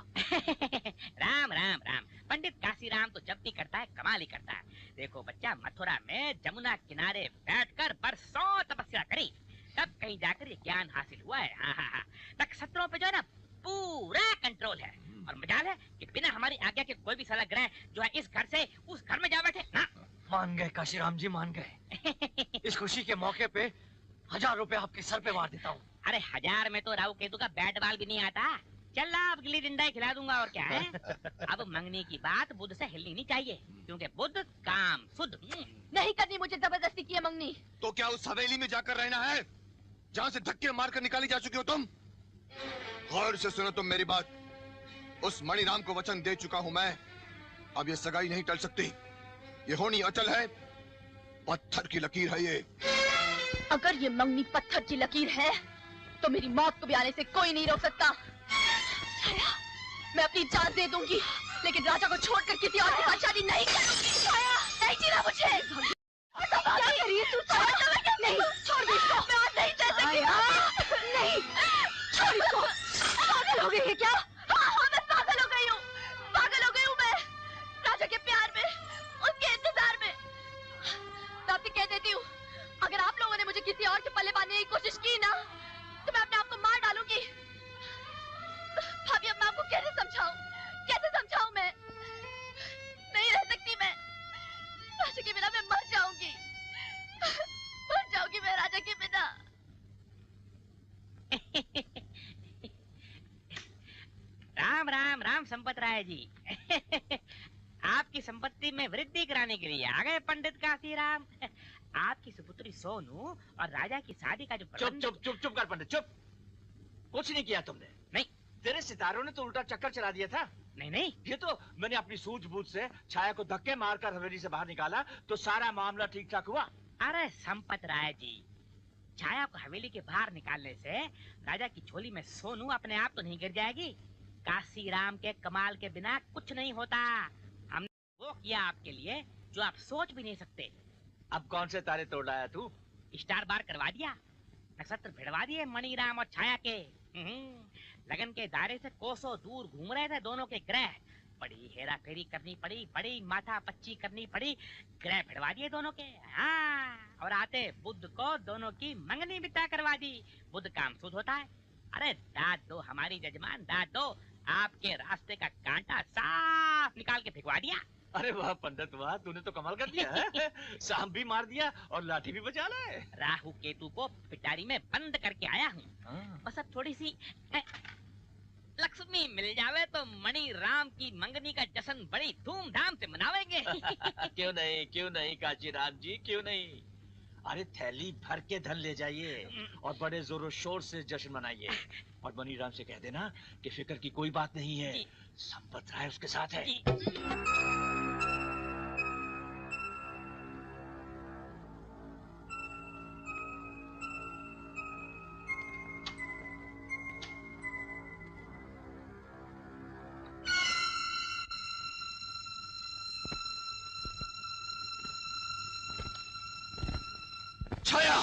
राम राम राम। पंडित काशीराम तो जब भी करता है कमाल ही करता है। देखो बच्चा, मथुरा में जमुना किनारे बैठकर बरसों तपस्या करी, तब कहीं जाकर ये ज्ञान हासिल हुआ है। हाँ। नक्षत्रों पे जो है ना पूरा कंट्रोल है। और मजाल है कि बिना हमारी आज्ञा के कोई भी साला ग्रह जो है इस घर से उस घर में जा बैठे ना। मान गए काशीराम जी, मान गए। इस खुशी के मौके पे 1000 रुपए आपके सर पे वार देता हूँ। अरे 1000 में तो राहु केतु का बैट बॉल भी नहीं आता। चल अब गिल्ली डंडा ही खिला दूंगा और क्या है। अब मंगने की बात बुध से हिलनी नहीं चाहिए, क्योंकि बुध काम शुद्ध। नहीं करनी मुझे जबरदस्ती की है मंगनी। तो क्या उस हवेली में जाकर रहना है जहाँ से धक्के मारकर निकाली जा चुकी हो तुम? गौर से सुनो तुम मेरी बात। उस मणिराम को वचन दे चुका हूँ मैं। अब ये सगाई नहीं टल सकती, ये होनी अचल है। पत्थर की लकीर है ये। अगर ये मंगनी पत्थर की लकीर है तो मेरी मौत को भी आने से कोई नहीं रोक सकता। मैं अपनी जान दे दूंगी, लेकिन राजा को छोड़कर किसी और के साथ शादी नहीं करूंगी। नहीं जीना मुझे। क्या कर रही है तू? नहीं, छोड़ दे इसको। मैं आज नहीं सह सकती। नहीं, छोड़ इसको। पागल हो गई है क्या? हाँ, मैं पागल हो गई हूँ। पागल हो गई हूँ मैं, राजा के प्यार में, उसके इंतजार में। मैं आपसे कह देती हूँ, अगर आप लोगों ने मुझे किसी और के पल्ले बांधने की कोशिश की ना, तो मैं अपने आप को मार डालूंगी। भाभी, अब मैं आपको कैसे समझाऊं मैं? नहीं रह सकती मैं। राजा के बिना मैं मर जाऊंगी मैं राजा के बिना। राम राम राम संपत राय जी। आपकी संपत्ति में वृद्धि कराने के लिए आ गए पंडित काशीराम। आपकी सुपुत्री सोनू और राजा की शादी का जो चुप कर पंडित, चुप। कुछ नहीं किया तुमने। नहीं, तेरे सितारों ने तो उल्टा चक्कर चला दिया था। नहीं, ये तो मैंने अपनी सूझबूझ से छाया को धक्के मारकर हवेली से बाहर निकाला तो सारा मामला ठीक ठाक हुआ। अरे संपत राय जी, छाया को हवेली के बाहर निकालने से राजा की झोली में सोनू अपने आप तो नहीं गिर जाएगी। काशीराम के कमाल के बिना कुछ नहीं होता। वो किया आपके लिए जो आप सोच भी नहीं सकते। अब कौन से तारे तोड़ लाया तू? स्टार बार करवा दिया, नक्षत्र भिड़वा दिए मणिराम और छाया के। लगन के दायरे से कोसों दूर घूम रहे थे दोनों के ग्रह। बड़ी हेरा फेरी करनी पड़ी, बड़ी माथा पच्ची करनी पड़ी, ग्रह भिड़वा दिए दोनों के। हाँ, और आते बुध को दोनों की मंगनी बिता करवा दी। बुध काम शुद्ध होता है। अरे दाद दो हमारी जजमान, दाद दो। आपके रास्ते का कांटा साफ निकाल के फेंकवा दिया। अरे वाह पंडित वाह, तूने तो कमाल कर दिया है। सांप भी मार दिया और लाठी भी बचा लाए। राहु केतु को पिटारी में बंद करके आया हूँ। बस अब थोड़ी सी लक्ष्मी मिल जावे तो मणि राम की मंगनी का जश्न बड़ी धूमधाम से मनावेंगे। क्यों नहीं काशी राम जी, क्यों नहीं। अरे थैली भर के धन ले जाइए और बड़े जोरों शोर से जश्न मनाइए। और मणि राम से कह देना कि फिक्र की कोई बात नहीं है, संपत राय उसके साथ है। छाया,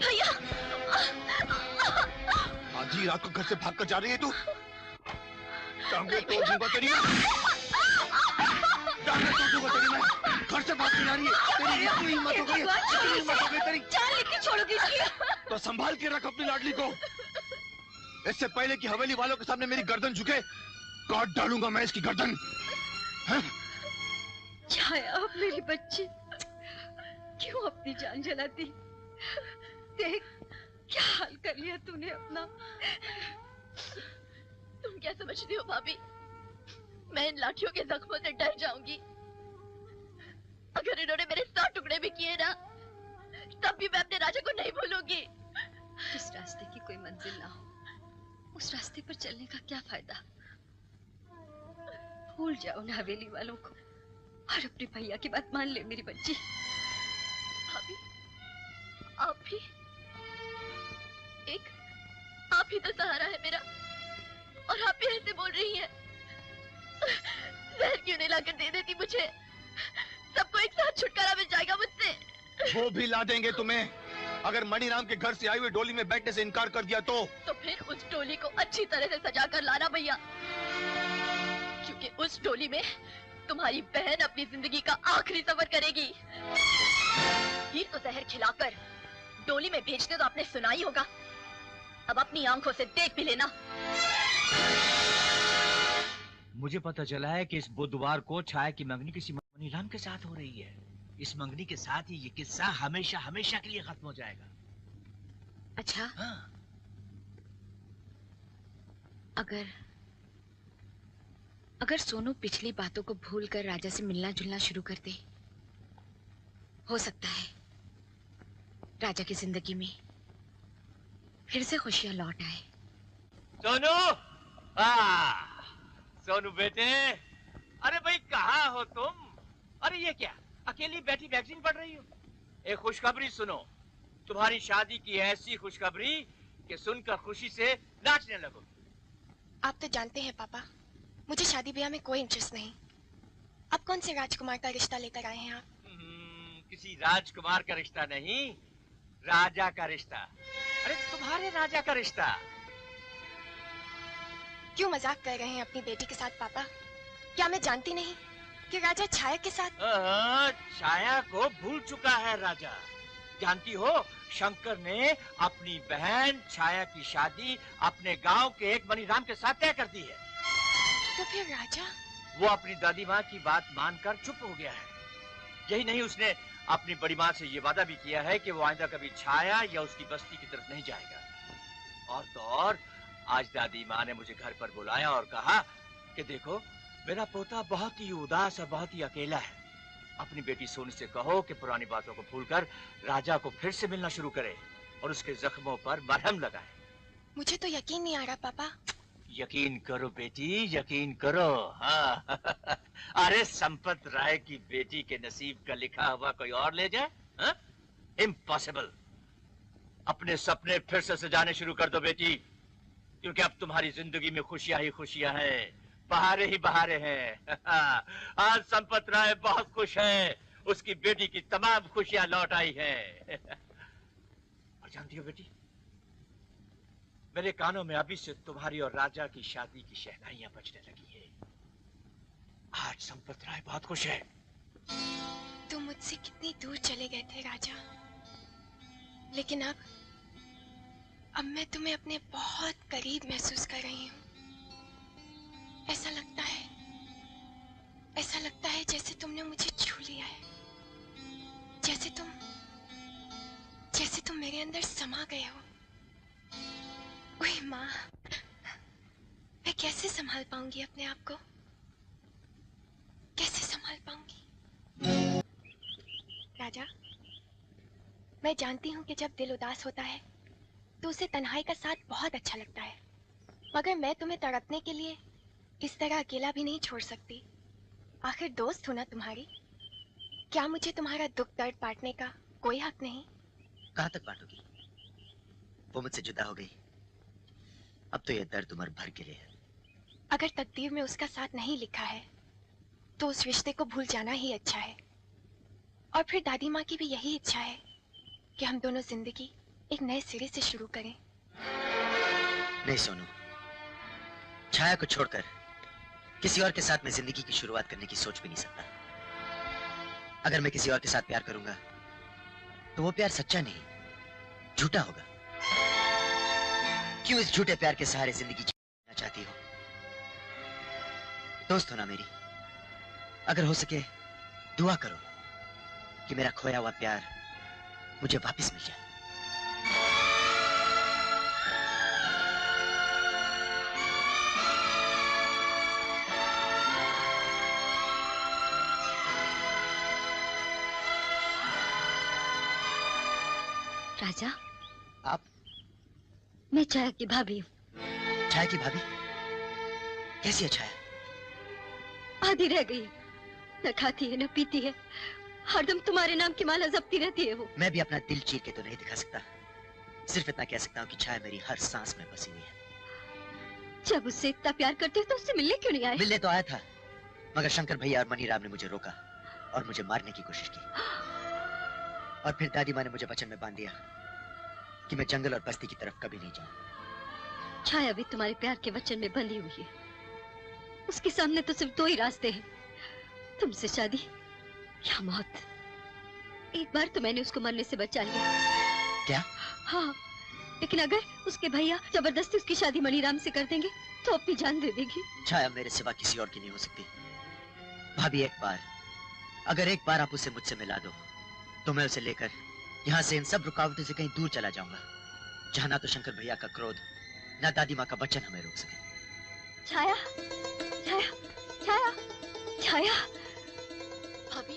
भैया, आधी रात को घर से भागकर जा रही है तू? टांगे तोड़ दूंगा तेरी मैं। टांगे तोड़ दूंगा तेरी मैं। घर से भाग के जा रही है। तेरी इतनी हिम्मत हो गई, इतनी हिम्मत हो गई तेरी। जान लेके छोड़ोगी इसकी? तो संभाल के रख अपनी लाडली को। इससे पहले कि हवेली वालों के सामने मेरी गर्दन झुके, काट डालूंगा मैं इसकी गर्दन। छाया, मेरी बच्ची, क्यों अपनी जान जलाती? देख क्या हाल कर लिया तूने अपना। तुम क्या समझती हो भाभी? मैं इन लाठियों के जख्मों से डर जाऊंगी। अगर इन्होंने मेरे 100 टुकड़े भी किए ना, तब भी मैं अपने राजा को नहीं भूलूंगी। जिस रास्ते की कोई मंजिल ना हो, उस रास्ते पर चलने का क्या फायदा? भूल जाओ ना हवेली वालों को और अपने भैया की बात मान ले मेरी बच्ची। भाभी, आप भी आप ही तो सहारा है मेरा, और आप भी ऐसे बोल रही हैं। जहर क्यों नहीं लाकर दे देती मुझे? सबको एक साथ छुटकारा मिल जाएगा मुझसे। वो भी ला देंगे तुम्हें, अगर मणिराम के घर से आई हुई डोली में बैठने से इनकार कर दिया तो फिर उस डोली को अच्छी तरह से सजा कर लाना भैया, क्योंकि उस डोली में तुम्हारी बहन अपनी जिंदगी का आखिरी सफर करेगी। हीर को जहर खिलाकर डोली में भेजते तो आपने सुना ही होगा, अब अपनी आंखों से देख भी लेना। मुझे पता चला है कि इस बुधवार को छाया की मंगनी किसी मणिराम के साथ हो रही है। इस मंगनी के साथ ही ये किस्सा हमेशा हमेशा के लिए खत्म हो जाएगा। अच्छा, हाँ। अगर सोनू पिछली बातों को भूलकर राजा से मिलना जुलना शुरू कर दे, हो सकता है राजा की जिंदगी में फिर से खुशियां लौट आए। सोनू, सोनू बेटे, अरे भाई कहाँ हो तुम? अरे ये क्या, अकेली बैठी मैगजीन पढ़ रही हो? एक खुशखबरी सुनो, तुम्हारी शादी की ऐसी खुशखबरी कि सुनकर खुशी से नाचने लगो। आप तो जानते हैं पापा, मुझे शादी ब्याह में कोई इंटरेस्ट नहीं। अब कौन से राजकुमार का रिश्ता लेकर आए हैं आप? किसी राजकुमार का रिश्ता नहीं, राजा का रिश्ता। अरे तुम्हारे राजा का रिश्ता। क्यों मजाक कर रहे हैं अपनी बेटी के साथ पापा? क्या मैं जानती नहीं कि राजा छाया के साथ? छाया को भूल चुका है राजा। जानती हो, शंकर ने अपनी बहन छाया की शादी अपने गांव के एक मणिराम के साथ तय कर दी है। तो फिर राजा? वो अपनी दादी माँ की बात मानकर चुप हो गया है। यही नहीं, उसने अपनी बड़ी माँ से ये वादा भी किया है कि वो आइंदा कभी छाया या उसकी बस्ती की तरफ नहीं जाएगा। और तो और, आज दादी माँ ने मुझे घर पर बुलाया और कहा कि देखो, मेरा पोता बहुत ही उदास और बहुत ही अकेला है। अपनी बेटी सोनू से कहो कि पुरानी बातों को भूलकर राजा को फिर से मिलना शुरू करे और उसके जख्मों पर मरहम लगाए। मुझे तो यकीन नहीं आ रहा पापा। यकीन करो बेटी, यकीन करो। हाँ। अरे संपत राय की बेटी के नसीब का लिखा हुआ कोई और ले जाए? इम्पॉसिबल। अपने सपने फिर से सजाने शुरू कर दो बेटी, क्योंकि अब तुम्हारी जिंदगी में खुशियां ही खुशियां हैं। बहारे ही बहारे हैं। आज संपत राय बहुत खुश है, उसकी बेटी की तमाम खुशियां लौट आई हैं। और जानती हो बेटी, मेरे कानों में अभी से तुम्हारी और राजा की शादी की शहनाइयां बजने लगी है। आज संपत राय बहुत खुश है। तुम मुझसे कितनी दूर चले गए थे राजा, लेकिन अब मैं तुम्हें अपने बहुत करीब महसूस कर रही हूँ। ऐसा लगता है जैसे तुमने मुझे छू लिया है, जैसे तुम मेरे अंदर समा गए हो। ओए माँ, मैं कैसे संभाल पाऊंगी अपने आप को, कैसे संभाल पाऊंगी? राजा, मैं जानती हूँ कि जब दिल उदास होता है तो उसे तन्हाई का साथ बहुत अच्छा लगता है, मगर मैं तुम्हें तड़पने के लिए इस तरह अकेला भी नहीं छोड़ सकती। आखिर दोस्त हो ना तुम्हारी। क्या मुझे तुम्हारा दुख दर्द बांटने का कोई हक नहीं? कहाँ तक बांटोगी? वो मुझसे जुदा हो गई, अब तो ये दर्द उम्र भर के लिए है। अगर तकदीर में उसका साथ नहीं लिखा है तो उस रिश्ते को भूल जाना ही अच्छा है। और फिर दादी माँ की भी यही इच्छा है कि हम दोनों जिंदगी एक नए सिरे से शुरू करें। नहीं सोनू, छाया को छोड़कर किसी और के साथ मैं जिंदगी की शुरुआत करने की सोच भी नहीं सकता। अगर मैं किसी और के साथ प्यार करूंगा तो वो प्यार सच्चा नहीं, झूठा होगा। क्यों इस झूठे प्यार के सहारे जिंदगी जीना चाहती हो? दोस्त हो ना मेरी, अगर हो सके दुआ करो कि मेरा खोया हुआ प्यार मुझे वापस मिल जाए। राजा, आप? मैं छाया की भाभी हूँ। छाया की भाभी? कैसी है छाया? आधी रह गई, न खाती है न पीती है, हरदम तुम्हारे नाम की माला जपती रहती है वो। मैं भी अपना दिल चीर के तो नहीं दिखा सकता, सिर्फ इतना कह सकता हूँ कि छाया मेरी हर सांस में बसी हुई है। जब उससे इतना प्यार करते हो तो उससे मिलने क्यों नहीं आए? मिलने तो आया था, मगर शंकर भैया और मनीराम ने मुझे रोका और मुझे मारने की कोशिश की। और फिर दादी माँ ने मुझे वचन में बांध दिया कि मैं जंगल और बस्ती की तरफ कभी नहीं जाऊं। छाया भी तुम्हारे प्यार के वचन में बंधी हुई है। उसके सामने तो सिर्फ दो ही रास्ते हैं, तुमसे शादी या मौत। एक बार तो मैंने उसको मरने से बचा लिया। क्या? हाँ, लेकिन अगर उसके भैया जबरदस्ती उसकी शादी मणिराम से कर देंगे तो अपनी जान दे देगी। छाया मेरे सिवा किसी और की नहीं हो सकती। भाभी, अगर एक बार आप उसे मुझसे मिला दो तो मैं उसे लेकर यहाँ से इन सब रुकावटों से कहीं दूर चला जाऊंगा, जहाँ ना तो शंकर भैया का क्रोध, ना दादी माँ का वचन हमें रोक सके। छाया, छाया, छाया, छाया। भाभी,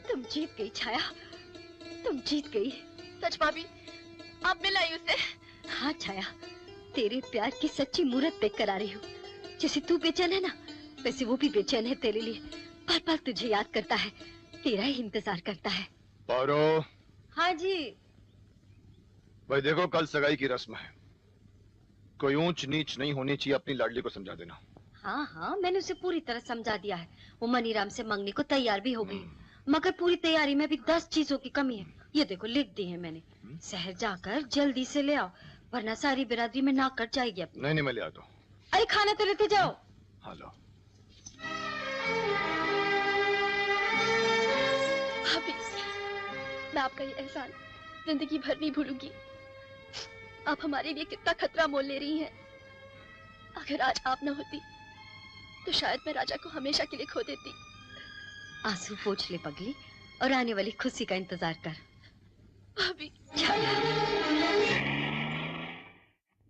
तुम जीत गई छाया, तुम जीत गई। सच भाभी, आप मिल आई उसे। हाँ छाया, तेरे प्यार की सच्ची मूरत देख कर आ रही हूँ। जैसे तू बेचैन है ना, वैसे वो भी बेचैन है तेरे लिए। बार बार तुझे याद करता है, तेरा ही इंतजार करता है। पारो। हाँ जी। भाई देखो, कल सगाई की रस्म है, कोई ऊंच नीच नहीं होनी चाहिए, अपनी लाडली को समझा देना। हाँ हाँ, मैंने उसे पूरी तरह समझा दिया है। वो मनीराम से मांगने को तैयार भी हो गई, मगर पूरी तैयारी में भी 10 चीजों की कमी है। ये देखो लिख दी है मैंने। शहर जाकर जल्दी से ले आओ, वरना सारी बिरादरी में नाक कट जाएगी अपनी। नहीं मैं ले आता हूँ। अरे खाना तो लेते जाओ। हाँ लो। भाभी, मैं आपका ये एहसान जिंदगी भर नहीं भूलूंगी। आप हमारे लिए कितना खतरा मोल ले रही हैं। अगर आज आप न होती तो शायद मैं राजा को हमेशा के लिए खो देती। आंसू पोंछ ले पगली और आने वाली खुशी का इंतजार कर। भाभी।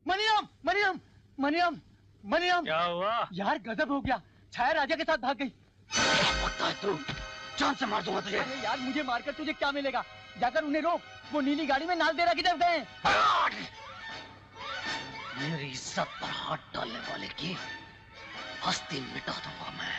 मनीराम, मनीराम, मनीराम, मनीराम। क्या हुआ? यार गजब हो गया, छाया राजा के साथ भाग गई। तू जान से मार दूंगा तुझे। अरे यार, मुझे मारकर तुझे क्या मिलेगा? जाकर उन्हें रोक, वो नीली गाड़ी में नालदेहरा की तरफ गए। मेरी इज्जत पर हाथ डालने वाले की हस्ती मिटा दूंगा मैं।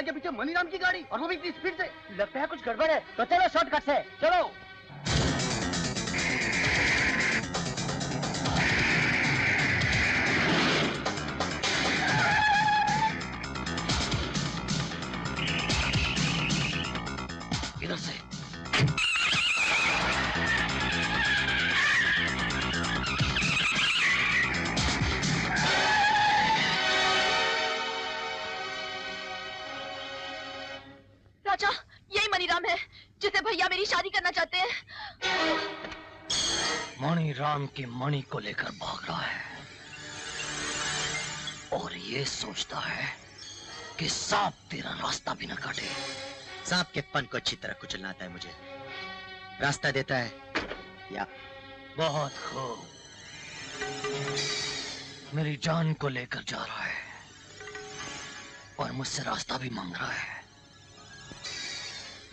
आगे पीछे मनीराम की गाड़ी, और वो भी इतनी स्पीड से। लगता है कुछ गड़बड़ है, तो चलो शॉर्टकट से, चलो। इधर से। राजा, यही मनीराम है जिसे भैया मेरी शादी करना चाहते हैं। मणि राम की मणि को लेकर भाग रहा है और ये सोचता है कि सांप तेरा रास्ता भी न काटे। सांप के फन को अच्छी तरह कुचलना आता है मुझे। रास्ता देता है या? बहुत खूब। मेरी जान को लेकर जा रहा है और मुझसे रास्ता भी मांग रहा है।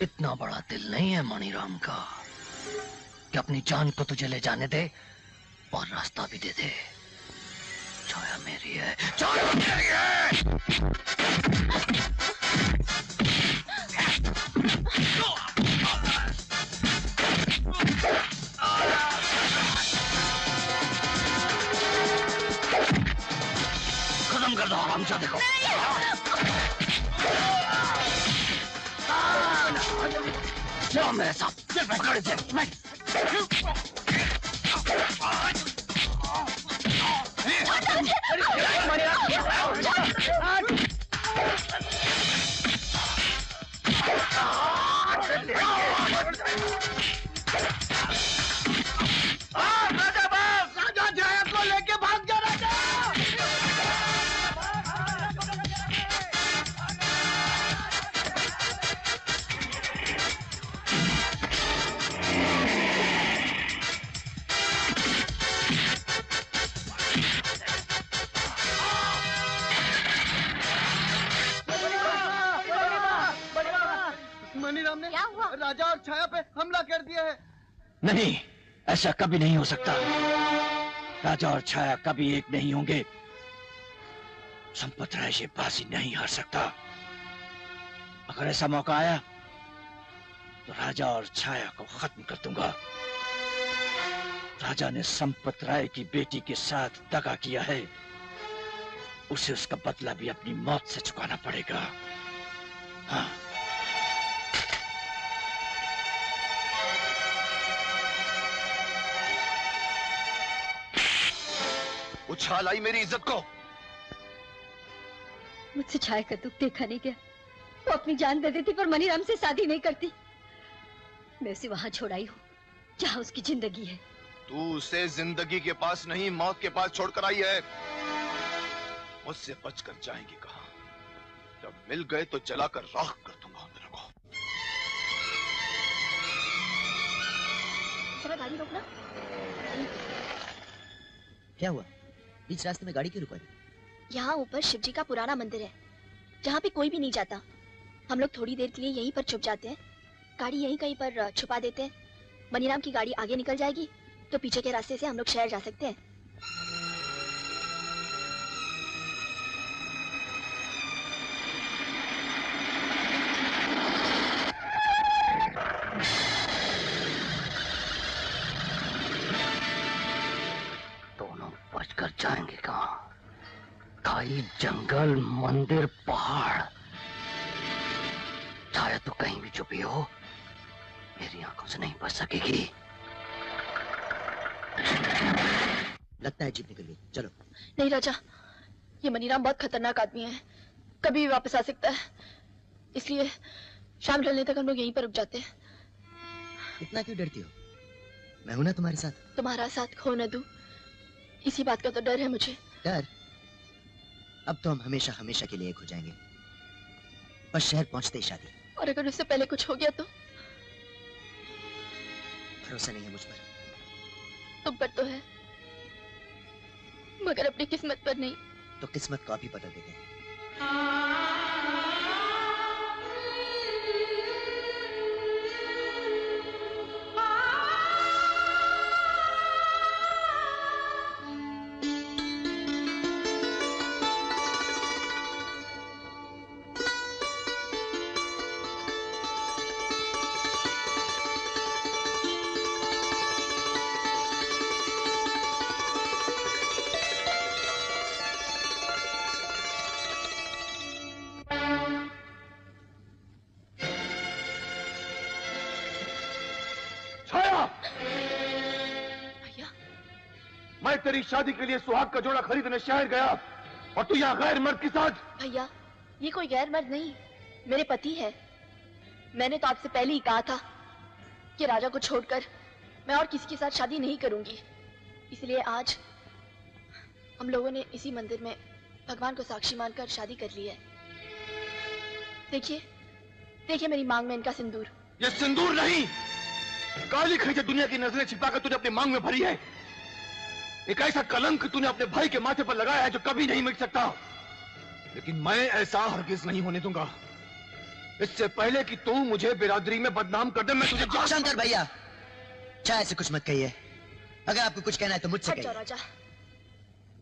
इतना बड़ा दिल नहीं है मणिराम का कि अपनी जान को तुझे ले जाने दे और रास्ता भी दे दे। छाया मेरी है, छाया मेरी है। खत्म कर दो हरामजादे को। चलो मेरे साथ, पकड़ इसे। राजा छाया को लेके भाग जा राजा। मनीराम ने राजा और छाया पे हमला कर दिया है। नहीं, ऐसा कभी नहीं हो सकता। राजा और छाया कभी एक नहीं होंगे। संपत राय ये बाजी नहीं हार सकता। अगर ऐसा मौका आया तो राजा और छाया को खत्म कर दूंगा। राजा ने संपत राय की बेटी के साथ दगा किया है, उसे उसका बदला भी अपनी मौत से चुकाना पड़ेगा। हाँ। उछाल आई मेरी इज्जत को। मुझसे छाया का दुख देखा नहीं गया। वो अपनी जान दे देती पर मनीराम से शादी नहीं करती। मैं उसे वहां छोड़ाई हूँ जहाँ उसकी जिंदगी है। तू उसे जिंदगी के पास नहीं, मौत के पास छोड़कर आई है। मुझसे बचकर जाएंगी कहाँ? जब मिल गए तो जलाकर राख कर दूंगा तेरे को। जरा गाड़ी रोकना। क्या हुआ? बीच रास्ते में गाड़ी क्यों रुका दी? यहाँ ऊपर शिव जी का पुराना मंदिर है जहाँ पे कोई भी नहीं जाता। हम लोग थोड़ी देर के लिए यहीं पर छुप जाते हैं, गाड़ी यहीं कहीं पर छुपा देते हैं। मनीराम की गाड़ी आगे निकल जाएगी तो पीछे के रास्ते से हम लोग शहर जा सकते हैं। दोनों बचकर जाएंगे कहाँ? खाई, जंगल, मंदिर, पहाड़। छाया तो कहीं भी छुपी हो, मेरी आंखों से नहीं बच सकेगी। लगता है जीप निकल गई। चलो। नहीं राजा, ये मनीराम बहुत खतरनाक आदमी है, कभी भी वापस आ सकता है। इसलिए शाम ढलने तक हम लोग यहीं पर रुक जाते हैं। इतना क्यों डरती हो? मैं हूं ना तुम्हारे साथ। तुम्हारा साथ खो न दूं, इसी बात का तो डर है मुझे। डर? अब तो हम हमेशा हमेशा के लिए एक हो जाएंगे। बस शहर पहुंचते ही शादी। और अगर उससे पहले कुछ हो गया तो? भरोसा नहीं है मुझ पर? तुम पर तो है, मगर अपनी किस्मत पर नहीं। तो किस्मत को अभी बदल देते हैं। मैं तेरी शादी के लिए सुहाग का जोड़ा खरीदने शहर गया और तू यहाँ गैर मर्द के साथ। भैया ये कोई गैर मर्द नहीं, मेरे पति है। मैंने तो आपसे पहले ही कहा था कि राजा को छोड़कर मैं और किसी के साथ शादी नहीं करूंगी। इसलिए आज हम लोगों ने इसी मंदिर में भगवान को साक्षी मानकर शादी कर ली है। देखिए देखिए मेरी मांग में इनका सिंदूर। ये सिंदूर नहीं, काली खैजे दुनिया की नजरें छिपाकर तूने अपनी मांग में भरी है। एक ऐसा कलंक तूने अपने भाई के माथे पर लगाया है जो कभी नहीं मिट सकता। लेकिन मैं ऐसा हरगिज नहीं होने दूंगा। इससे पहले कि तू मुझे बिरादरी में बदनाम कर दे, मैं तुझे शंकर भैया, चाहे से कुछ मत कहिए। अगर आपको कुछ कहना है तो मुझसे कहिए। राजा,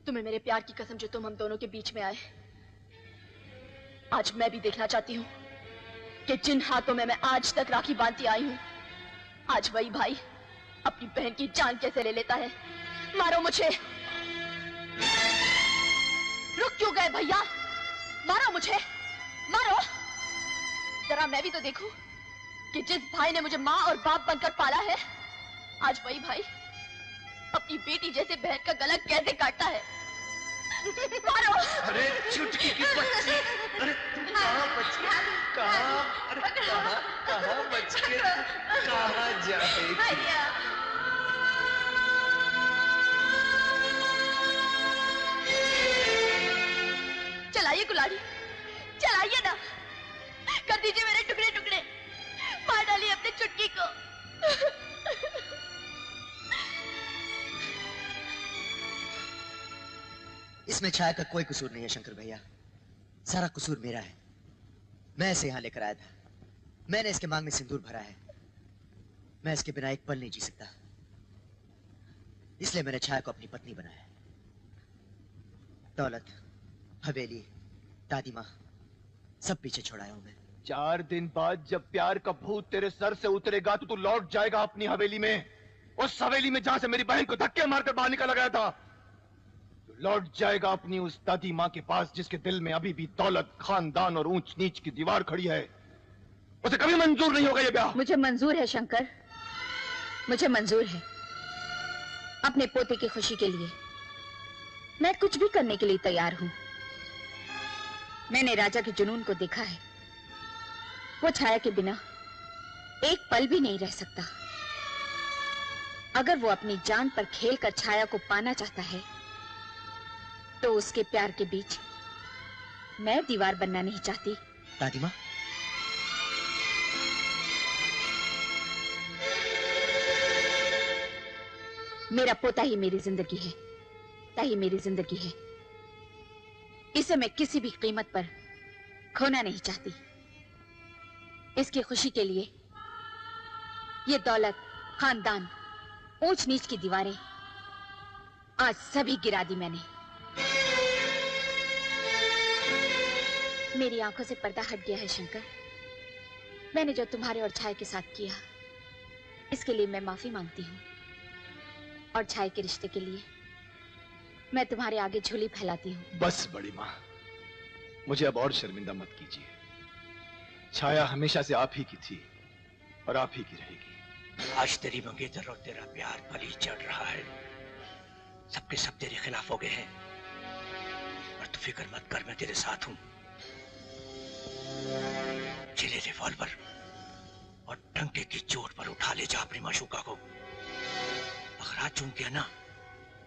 तुम्हें मेरे प्यार की कसम जो तुम हम दोनों के बीच में आए, आज मैं भी देखना चाहती हूँ कि जिन हाथों में मैं आज तक राखी बांधती आई हूँ, आज वही भाई अपनी बहन की जान कैसे ले लेता है। मारो मुझे। रुक क्यों गए भैया? मारो मुझे, मारो। जरा मैं भी तो देखूं कि जिस भाई ने मुझे माँ और बाप बनकर पाला है, आज वही भाई अपनी बेटी जैसे बहन का गला कैसे काटता है। मारो। अरे चुटकी की बच्ची, अरे तू कहाँ बच के, कहाँ बच के कहाँ जाएगी? चलाइए कुल्हाड़ी, चलाइए ना, कर दीजिए मेरे टुकड़े टुकड़े, मार डालिए अपने चुटकी को। इसमें छाया का कोई कसूर नहीं है शंकर भैया, सारा कसूर मेरा है। मैं इसे यहाँ लेकर आया था, मैंने इसके मांग में सिंदूर भरा है। मैं इसके बिना एक पल नहीं जी सकता, इसलिए मैंने छाया को अपनी पत्नी बनाया। दौलत, हवेली, दादी माँ, सब पीछे छोड़ाया हूं मैं। 4 दिन बाद जब प्यार का भूत तेरे सर से उतरेगा तो तू लौट जाएगा अपनी हवेली में, उस हवेली में जहां से मेरी बहन को धक्के मारकर बाहर निकाला गया था। तू लौट जाएगा अपनी उस दादी माँ के पास जिसके दिल में अभी भी दौलत, खानदान और ऊंच नीच की दीवार खड़ी है। उसे कभी मंजूर नहीं होगा ये ब्याह। मुझे मंजूर है शंकर, मुझे मंजूर है। अपने पोते की खुशी के लिए मैं कुछ भी करने के लिए तैयार हूं। मैंने राजा के जुनून को देखा है, वो छाया के बिना एक पल भी नहीं रह सकता। अगर वो अपनी जान पर खेलकर छाया को पाना चाहता है तो उसके प्यार के बीच मैं दीवार बनना नहीं चाहती। दादी माँ, मेरा पोता ही मेरी जिंदगी है, ताही मेरी जिंदगी है। इसे मैं किसी भी कीमत पर खोना नहीं चाहती। इसकी खुशी के लिए ये दौलत, खानदान, ऊंच नीच की दीवारें आज सभी गिरा दी मैंने। मेरी आंखों से पर्दा हट गया है शंकर। मैंने जो तुम्हारे और छाया के साथ किया, इसके लिए मैं माफी मांगती हूँ। और छाया के रिश्ते के लिए मैं तुम्हारे आगे झोली फैलाती हूँ। बस बड़ी माँ, मुझे अब और शर्मिंदा मत कीजिए। छाया हमेशा से आप ही की थी और आप ही की रहेगी। आज तेरी मंगेतर और तेरा प्यार पली चढ़ रहा है। सबके सब तेरे खिलाफ हो गए हैं, और तू फिक्र मत कर, मैं तेरे साथ हूं। चले रिवॉल्वर और डंके की चोट पर उठा ले जा अपनी माशूका को। अगर हाथ चूम गया ना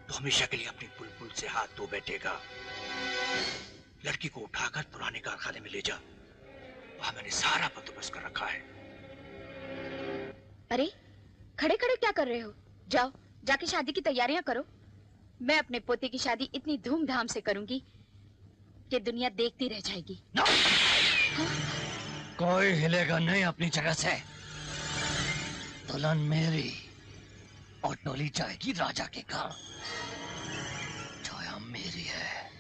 तो हमेशा के लिए अपनी बुलबुल से हाथ धो बैठेगा। लड़की को उठाकर पुराने कारखाने में ले जा, वहां मैंने सारा बंदोबस्त कर रखा है। अरे खड़े खड़े क्या कर रहे हो? जाओ जाके शादी की तैयारियां करो। मैं अपने पोते की शादी इतनी धूमधाम से करूंगी कि दुनिया देखती रह जाएगी। कोई हिलेगा नहीं अपनी जगह से। दुल्हन मेरी और डोली जाएगी राजा के घर। छाया मेरी है,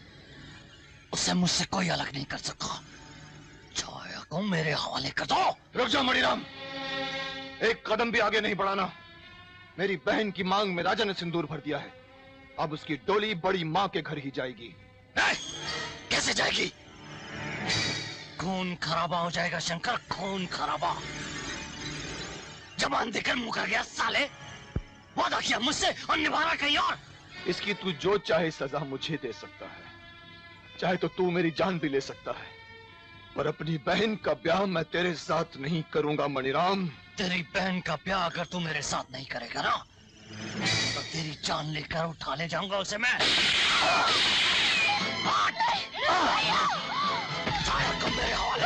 उसे मुझसे कोई अलग नहीं कर सकता। छाया को मेरे हवाले कर दो। रुक जा मणिराम, एक कदम भी आगे नहीं बढ़ाना। मेरी बहन की मांग में राजा ने सिंदूर भर दिया है, अब उसकी डोली बड़ी माँ के घर ही जाएगी। कैसे जाएगी? खून खराबा हो जाएगा शंकर, खून खराबा। जबान देकर मुकर गया साले। वादा किया मुझसे और निभा रहा कहीं और। इसकी तू जो चाहे सजा मुझे दे सकता है, चाहे तो तू मेरी जान भी ले सकता है, पर अपनी बहन का ब्याह मैं तेरे साथ नहीं करूंगा मणिराम। तेरी बहन का ब्याह अगर तू मेरे साथ नहीं करेगा ना, तो तेरी जान लेकर उठा ले जाऊंगा उसे मैं। मेरे हवाले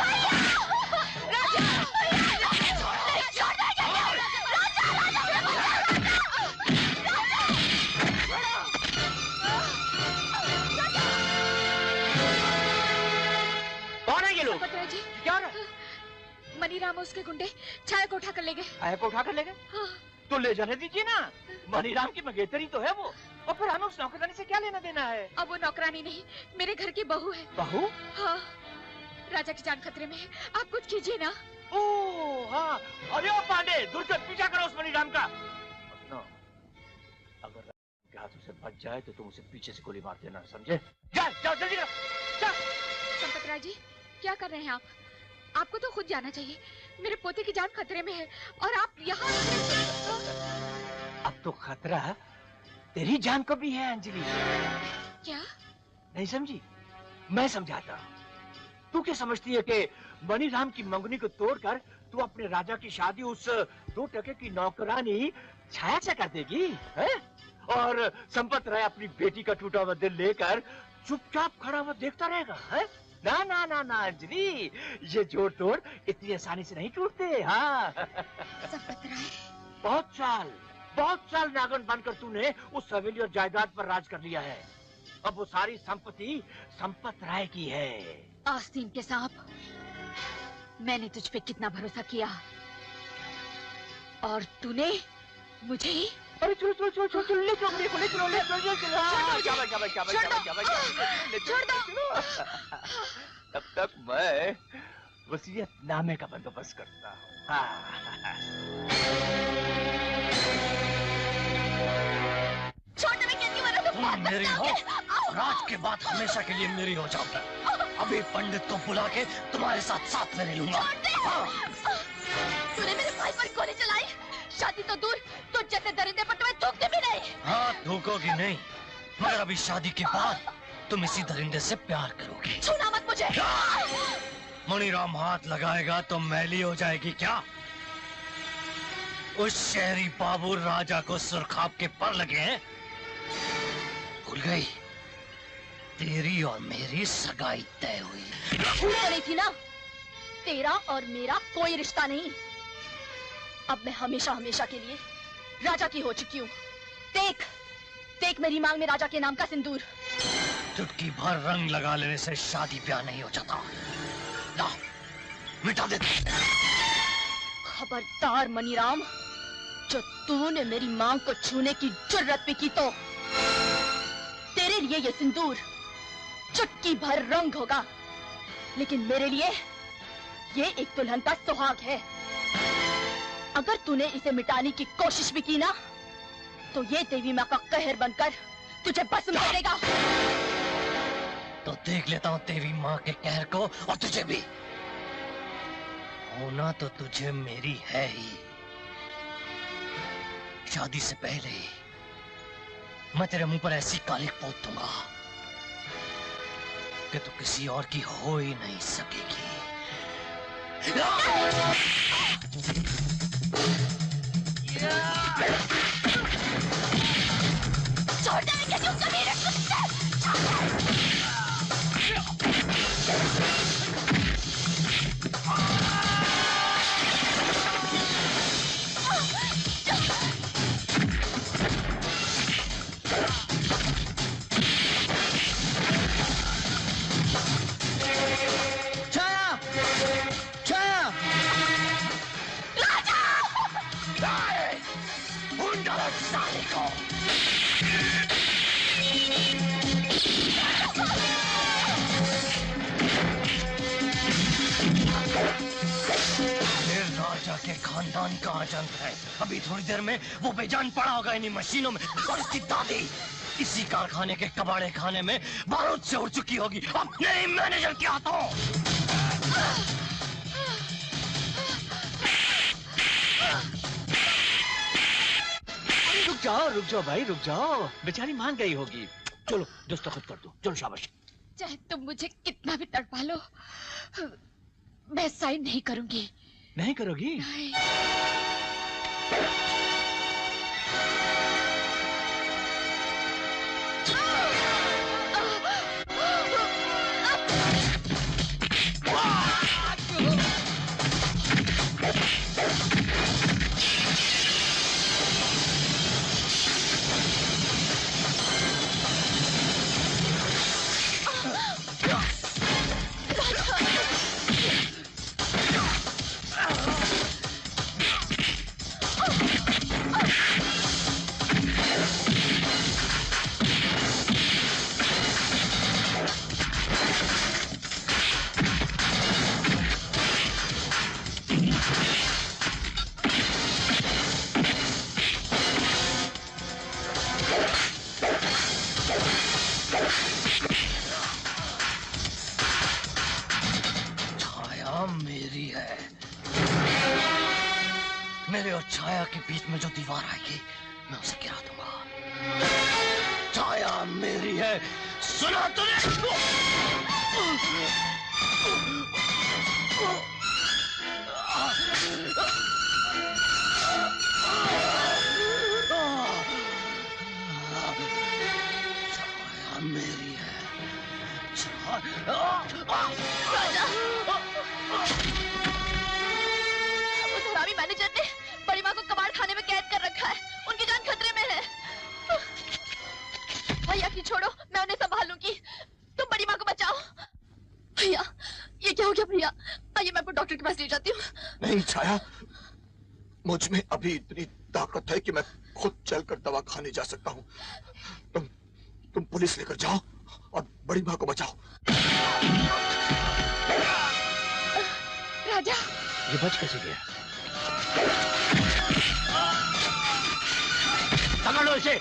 कौन है ये लोग? जी क्या हो रहा है? मणिराम और उसके गुंडे छाया को उठा कर ले गए। छाया को उठा कर ले गए? हाँ। तो ले जाने दीजिए ना, मणिराम की मंगेतरी तो है वो, और फिर हमें उस नौकरानी से क्या लेना देना है? अब वो नौकरानी नहीं, मेरे घर की बहू है। बहू? हाँ, राजा की जान खतरे में है, आप कुछ कीजिए ना। ओह हाँ, अरे ओ पांडे, दूर से पीछा करो उस मणिराम का। सुनो, अगर के हाथों से बच जाए तो तुम उसे पीछे से गोली मार देना, समझे? जाओ जाओ जल्दी करो, जाओ। संपतराय जी, क्या कर रहे हैं आप? आपको तो खुद जाना चाहिए, मेरे पोते की जान खतरे में है और आप यहाँ। अब तो खतरा तेरी जान को भी है अंजलि। क्या? नहीं समझी? मैं समझाता हूँ। तू क्या समझती है कि मणिराम की मंगनी को तोड़कर तू अपने राजा की शादी उस 2 टके की नौकरानी छाया से कर देगी, है? और संपत राय अपनी बेटी का टूटा हुआ दिल लेकर चुपचाप खड़ा हुआ देखता रहेगा, है? ना ना ना ना अंजलि, ये जोड़ तोड़ इतनी आसानी से नहीं टूटते। हाँ संपत राय, बहुत साल नागन बनकर तूने उस हवेली और जायदाद पर राज कर लिया है। अब वो सारी संपत्ति संपत राय की है। आस्तीन के सांप, मैंने तुझ पे कितना भरोसा किया और तूने मुझे ही। अरे चलो चलो चलो चलो चलो ले चलो मेरे को, ले चलो ले चलो छोड़ दो। तब तक मैं वसीयतनामे का बंदोबस्त करता हूँ। हाँ तुम मेरी हो, राज के बाद हमेशा के लिए मेरी हो जाओगी। अभी पंडित को बुला के तुम्हारे साथ साथ में लूंगा। तूने मेरे भाई पर गोली चलाई, शादी तो दूर, तुझ जैसे दरिंदे पर तुम्हें थूकते भी नहीं। हाँ थूकोगी नहीं, मगर अभी शादी के बाद तुम इसी दरिंदे से प्यार करोगी। छूना मत मुझे। मणिराम हाथ लगाएगा तो मैली हो जाएगी क्या? उस शहरी बाबू राजा को सुरखाब के पर लगे हैं, भूल गई? तेरी और मेरी सगाई तय हुई। भूल तो नहीं थी ना, तेरा और मेरा कोई रिश्ता नहीं। अब मैं हमेशा हमेशा के लिए राजा की हो चुकी हूँ। देख देख मेरी मांग में राजा के नाम का सिंदूर। चुटकी भर रंग लगा लेने से शादी ब्याह नहीं हो जाता। ला मिटा दे। खबरदार मणिराम, जो तूने मेरी मांग को छूने की जुर्रत भी की तो तेरे लिए ये सिंदूर चुटकी भर रंग होगा, लेकिन मेरे लिए ये एक दुल्हन का सुहाग है। अगर तूने इसे मिटाने की कोशिश भी की ना, तो ये देवी माँ का कहर बनकर तुझे भस्म कर देगा। तो देख लेता हूँ देवी माँ के कहर को, और तुझे भी। होना तो तुझे मेरी है ही। शादी से पहले ही मैं तेरे मुंह पर ऐसी कालिक पोत दूंगा कि तू किसी और की हो ही नहीं सकेगी। छोड़ देंगे क्यों कमीने कुत्ते? खानदान का आजंत है। अभी थोड़ी देर में वो बेजान पड़ा होगा इन्हीं मशीनों में, और इसकी दादी इसी कारखाने के कबाड़े खाने में बारूद से उड़ चुकी होगी। अब नहीं मैनेजर के हाथों। रुक जाओ भाई, रुक जाओ। बेचारी मान गई होगी। चलो दस्तखत कर दो, चलो शाबाश। चाहे तुम मुझे कितना भी तड़पा लो, मैं साइन नहीं करूंगी। नहीं करोगी? मेरे और छाया के बीच में जो दीवार आएगी मैं उसे गिरा दूंगा। छाया मेरी है, सुना तूने? छाया मेरी है। उस हरामी मैनेजर ने बड़ी माँ को कबाड़ खाने में कैद कर रखा है। उनकी जान खतरे में है। भैया की छोड़ो, मैं उन्हें संभाल लूंगी। तुम बड़ी माँ को बचाओ। भैया, ये क्या हो गया भैया? आइए मैं आपको डॉक्टर के पास ले जाती हूँ। नहीं छाया, मुझ में अभी इतनी ताकत है कि मैं खुद चलकर दवा खाने जा सकता हूँ। तुम पुलिस लेकर जाओ और बड़ी माँ को बचाओ। राजा, ये बच कैसे गया? पकड़ो इसे।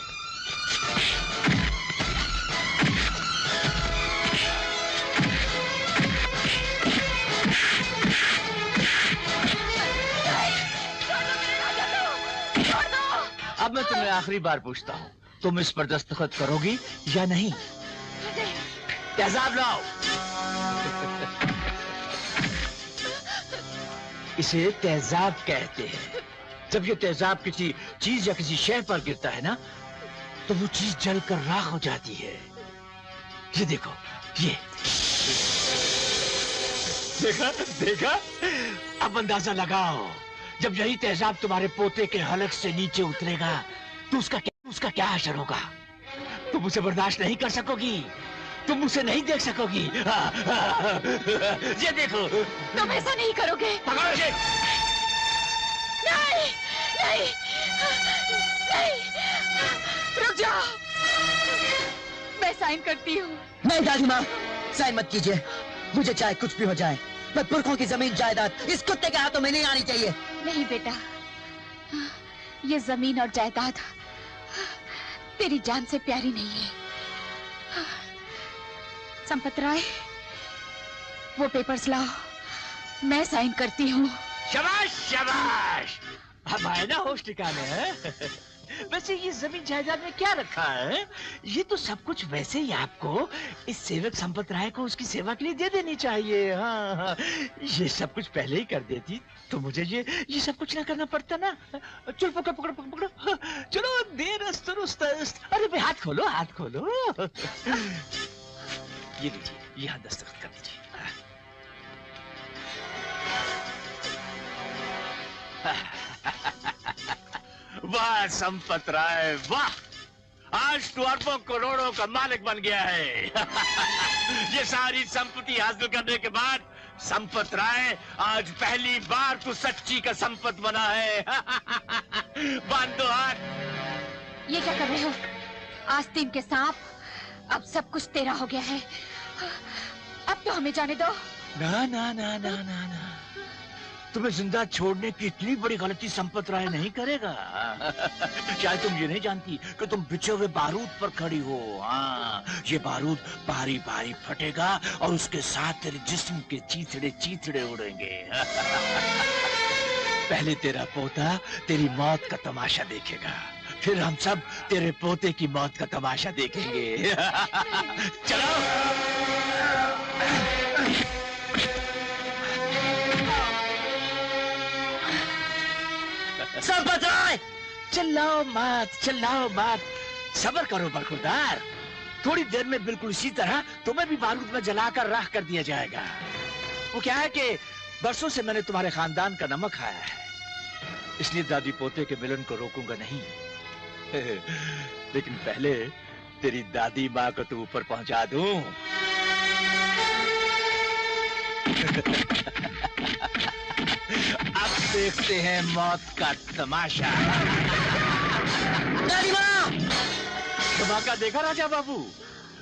अब मैं तुम्हें आखिरी बार पूछता हूँ, तुम इस पर दस्तखत करोगी या नहीं? तेजाब लाओ। इसे तेजाब कहते हैं। जब ये तेजाब किसी चीज या किसी शय पर गिरता है ना, तो वो चीज जलकर राख हो जाती है। ये देखो, ये देखा देखा? अब अंदाजा लगाओ, जब यही तेजाब तुम्हारे पोते के हलक से नीचे उतरेगा तो उसका क्या असर होगा? तुम उसे बर्दाश्त नहीं कर सकोगी, तुम उसे नहीं देख सकोगी। ये देखो। तुम ऐसा नहीं करोगे। पकड़ो इसे। नहीं, नहीं, नहीं, रुक जाओ। मैं साइन करती हूँ। नहीं दादी माँ, साइन मत कीजिए। मुझे चाहे कुछ भी हो जाए, पर पुरखों की जमीन जायदाद इस कुत्ते के हाथों में नहीं आनी चाहिए। नहीं बेटा, ये जमीन और जायदाद तेरी जान से प्यारी नहीं है। संपत राय, वो पेपर्स लाओ, मैं साइन करती हूँ। शाबाश शाबाश, अब आए ना होश ठिकाने हैं। वैसे ये जमीन जायदाद में क्या रखा है? ये तो सब कुछ वैसे ही आपको, इस सेवक संपत राय को उसकी सेवा के लिए दे देनी चाहिए। हाँ हाँ, ये सब कुछ पहले ही कर देती तो मुझे ये सब कुछ ना करना पड़ता ना। चल पकड़ पकड़ पकड़ पकड़ो, चलो देर अस्त रुस्त। अरे भाई हाथ खोलो, हाथ खोलो। ये लीजिए, यहाँ दस्तखत कर दीजिए। वाह संपत राय, वाह! आज तू अरबों करोड़ों का मालिक बन गया है। ये सारी संपत्ति हासिल करने के बाद संपत राय, आज पहली बार तू सच्ची का संपत बना है। बांधो हाथ। ये क्या कर रहे हो? आस्तीन के सांप, अब सब कुछ तेरा हो गया है। अब तो हमें जाने दो। ना ना ना ना ना ना, तुम्हें जिंदा छोड़ने की इतनी बड़ी गलती संपत राय नहीं करेगा। शायद तुम ये नहीं जानती कि तुम बिछे हुए बारूद पर खड़ी हो। हाँ, ये बारूद भारी भारी फटेगा और उसके साथ तेरे जिस्म के चीथड़े चीथड़े उड़ेंगे। पहले तेरा पोता तेरी मौत का तमाशा देखेगा, फिर हम सब तेरे पोते की मौत का तमाशा देखेंगे। चलो। संपत राय! चिल्लाओ मत, सब्र करो बरखुरदार। थोड़ी देर में बिल्कुल इसी तरह तुम्हें भी बारूद में जलाकर राख कर दिया जाएगा। वो क्या है कि बरसों से मैंने तुम्हारे खानदान का नमक खाया है, इसलिए दादी पोते के मिलन को रोकूंगा नहीं। लेकिन पहले तेरी दादी माँ को तू ऊपर पहुंचा दूं। अब देखते हैं मौत का तमाशा। दादी माँ! धमाका देखा राजा बाबू?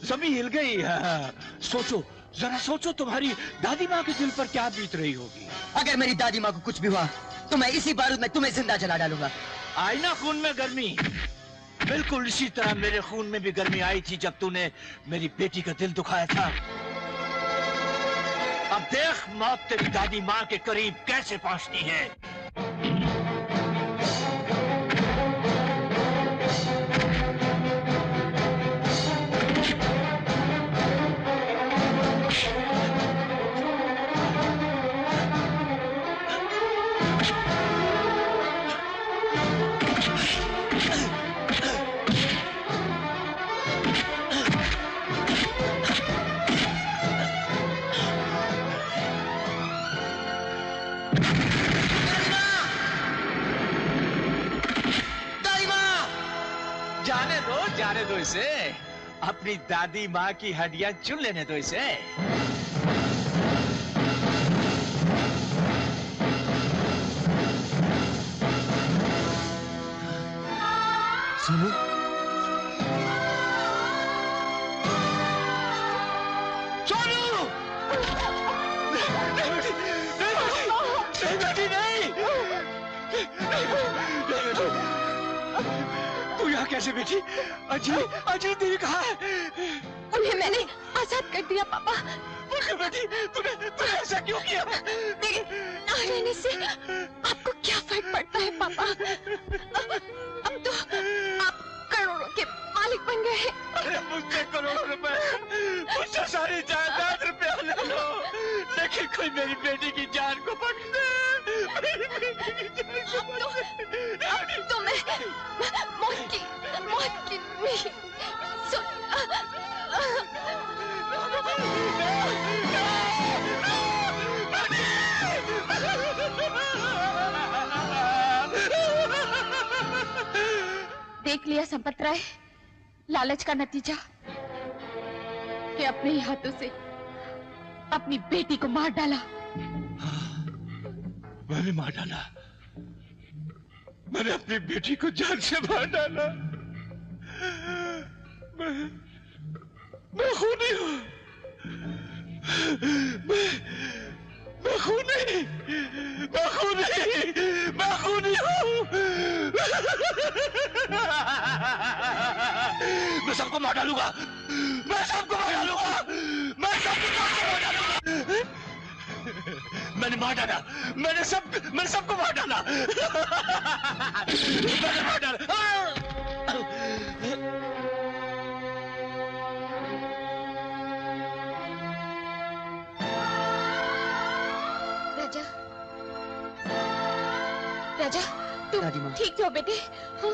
जमीन हिल गई। सोचो, जरा सोचो, तुम्हारी दादी माँ के दिल पर क्या बीत रही होगी। अगर मेरी दादी माँ को कुछ भी हुआ तो मैं इसी बारूद में तुम्हें जिंदा जला डालूंगा। आई ना खून में गर्मी? बिल्कुल इसी तरह मेरे खून में भी गर्मी आई थी जब तूने मेरी बेटी का दिल दुखाया था। अब देख मौत तेरी दादी माँ के करीब कैसे पहुंचती है। जाने दो इसे, अपनी दादी माँ की हड्डियां चुन लेने दो इसे। सोनू, सोनू! तू यहाँ कैसे बैठी? अजी देवी कहाँ है? उन्हें मैंने आजाद कर दिया पापा। बेटी, तूने ऐसा क्यों किया? लेकिन ना रहने से आपको क्या फर्क पड़ता है पापा? अब तो आप करोड़ों के मालिक बन गए हैं। अरे मुझसे करोड़ों रुपए, मुझसे सारी जायदाद रुपया ले लो, लेकिन कोई मेरी बेटी की जान को बख्श दे। अब तो मैं मौत की नहीं देख लिया संपत राय, लालच का नतीजा कि अपने ही हाथों से अपनी बेटी को मार डाला। मैंने मार डाला, मैंने अपनी बेटी को जान से मार डाला। मैं खूनी हूँ, मैं खूनी हूँ। मैं सबको मार डालूंगा, मैं सबको मार डालूंगा। मैंने मार डाला, मैंने सबको मार डाला। मैंने मार डाला। राजा, तुम ठीक हो बेटे? हाँ?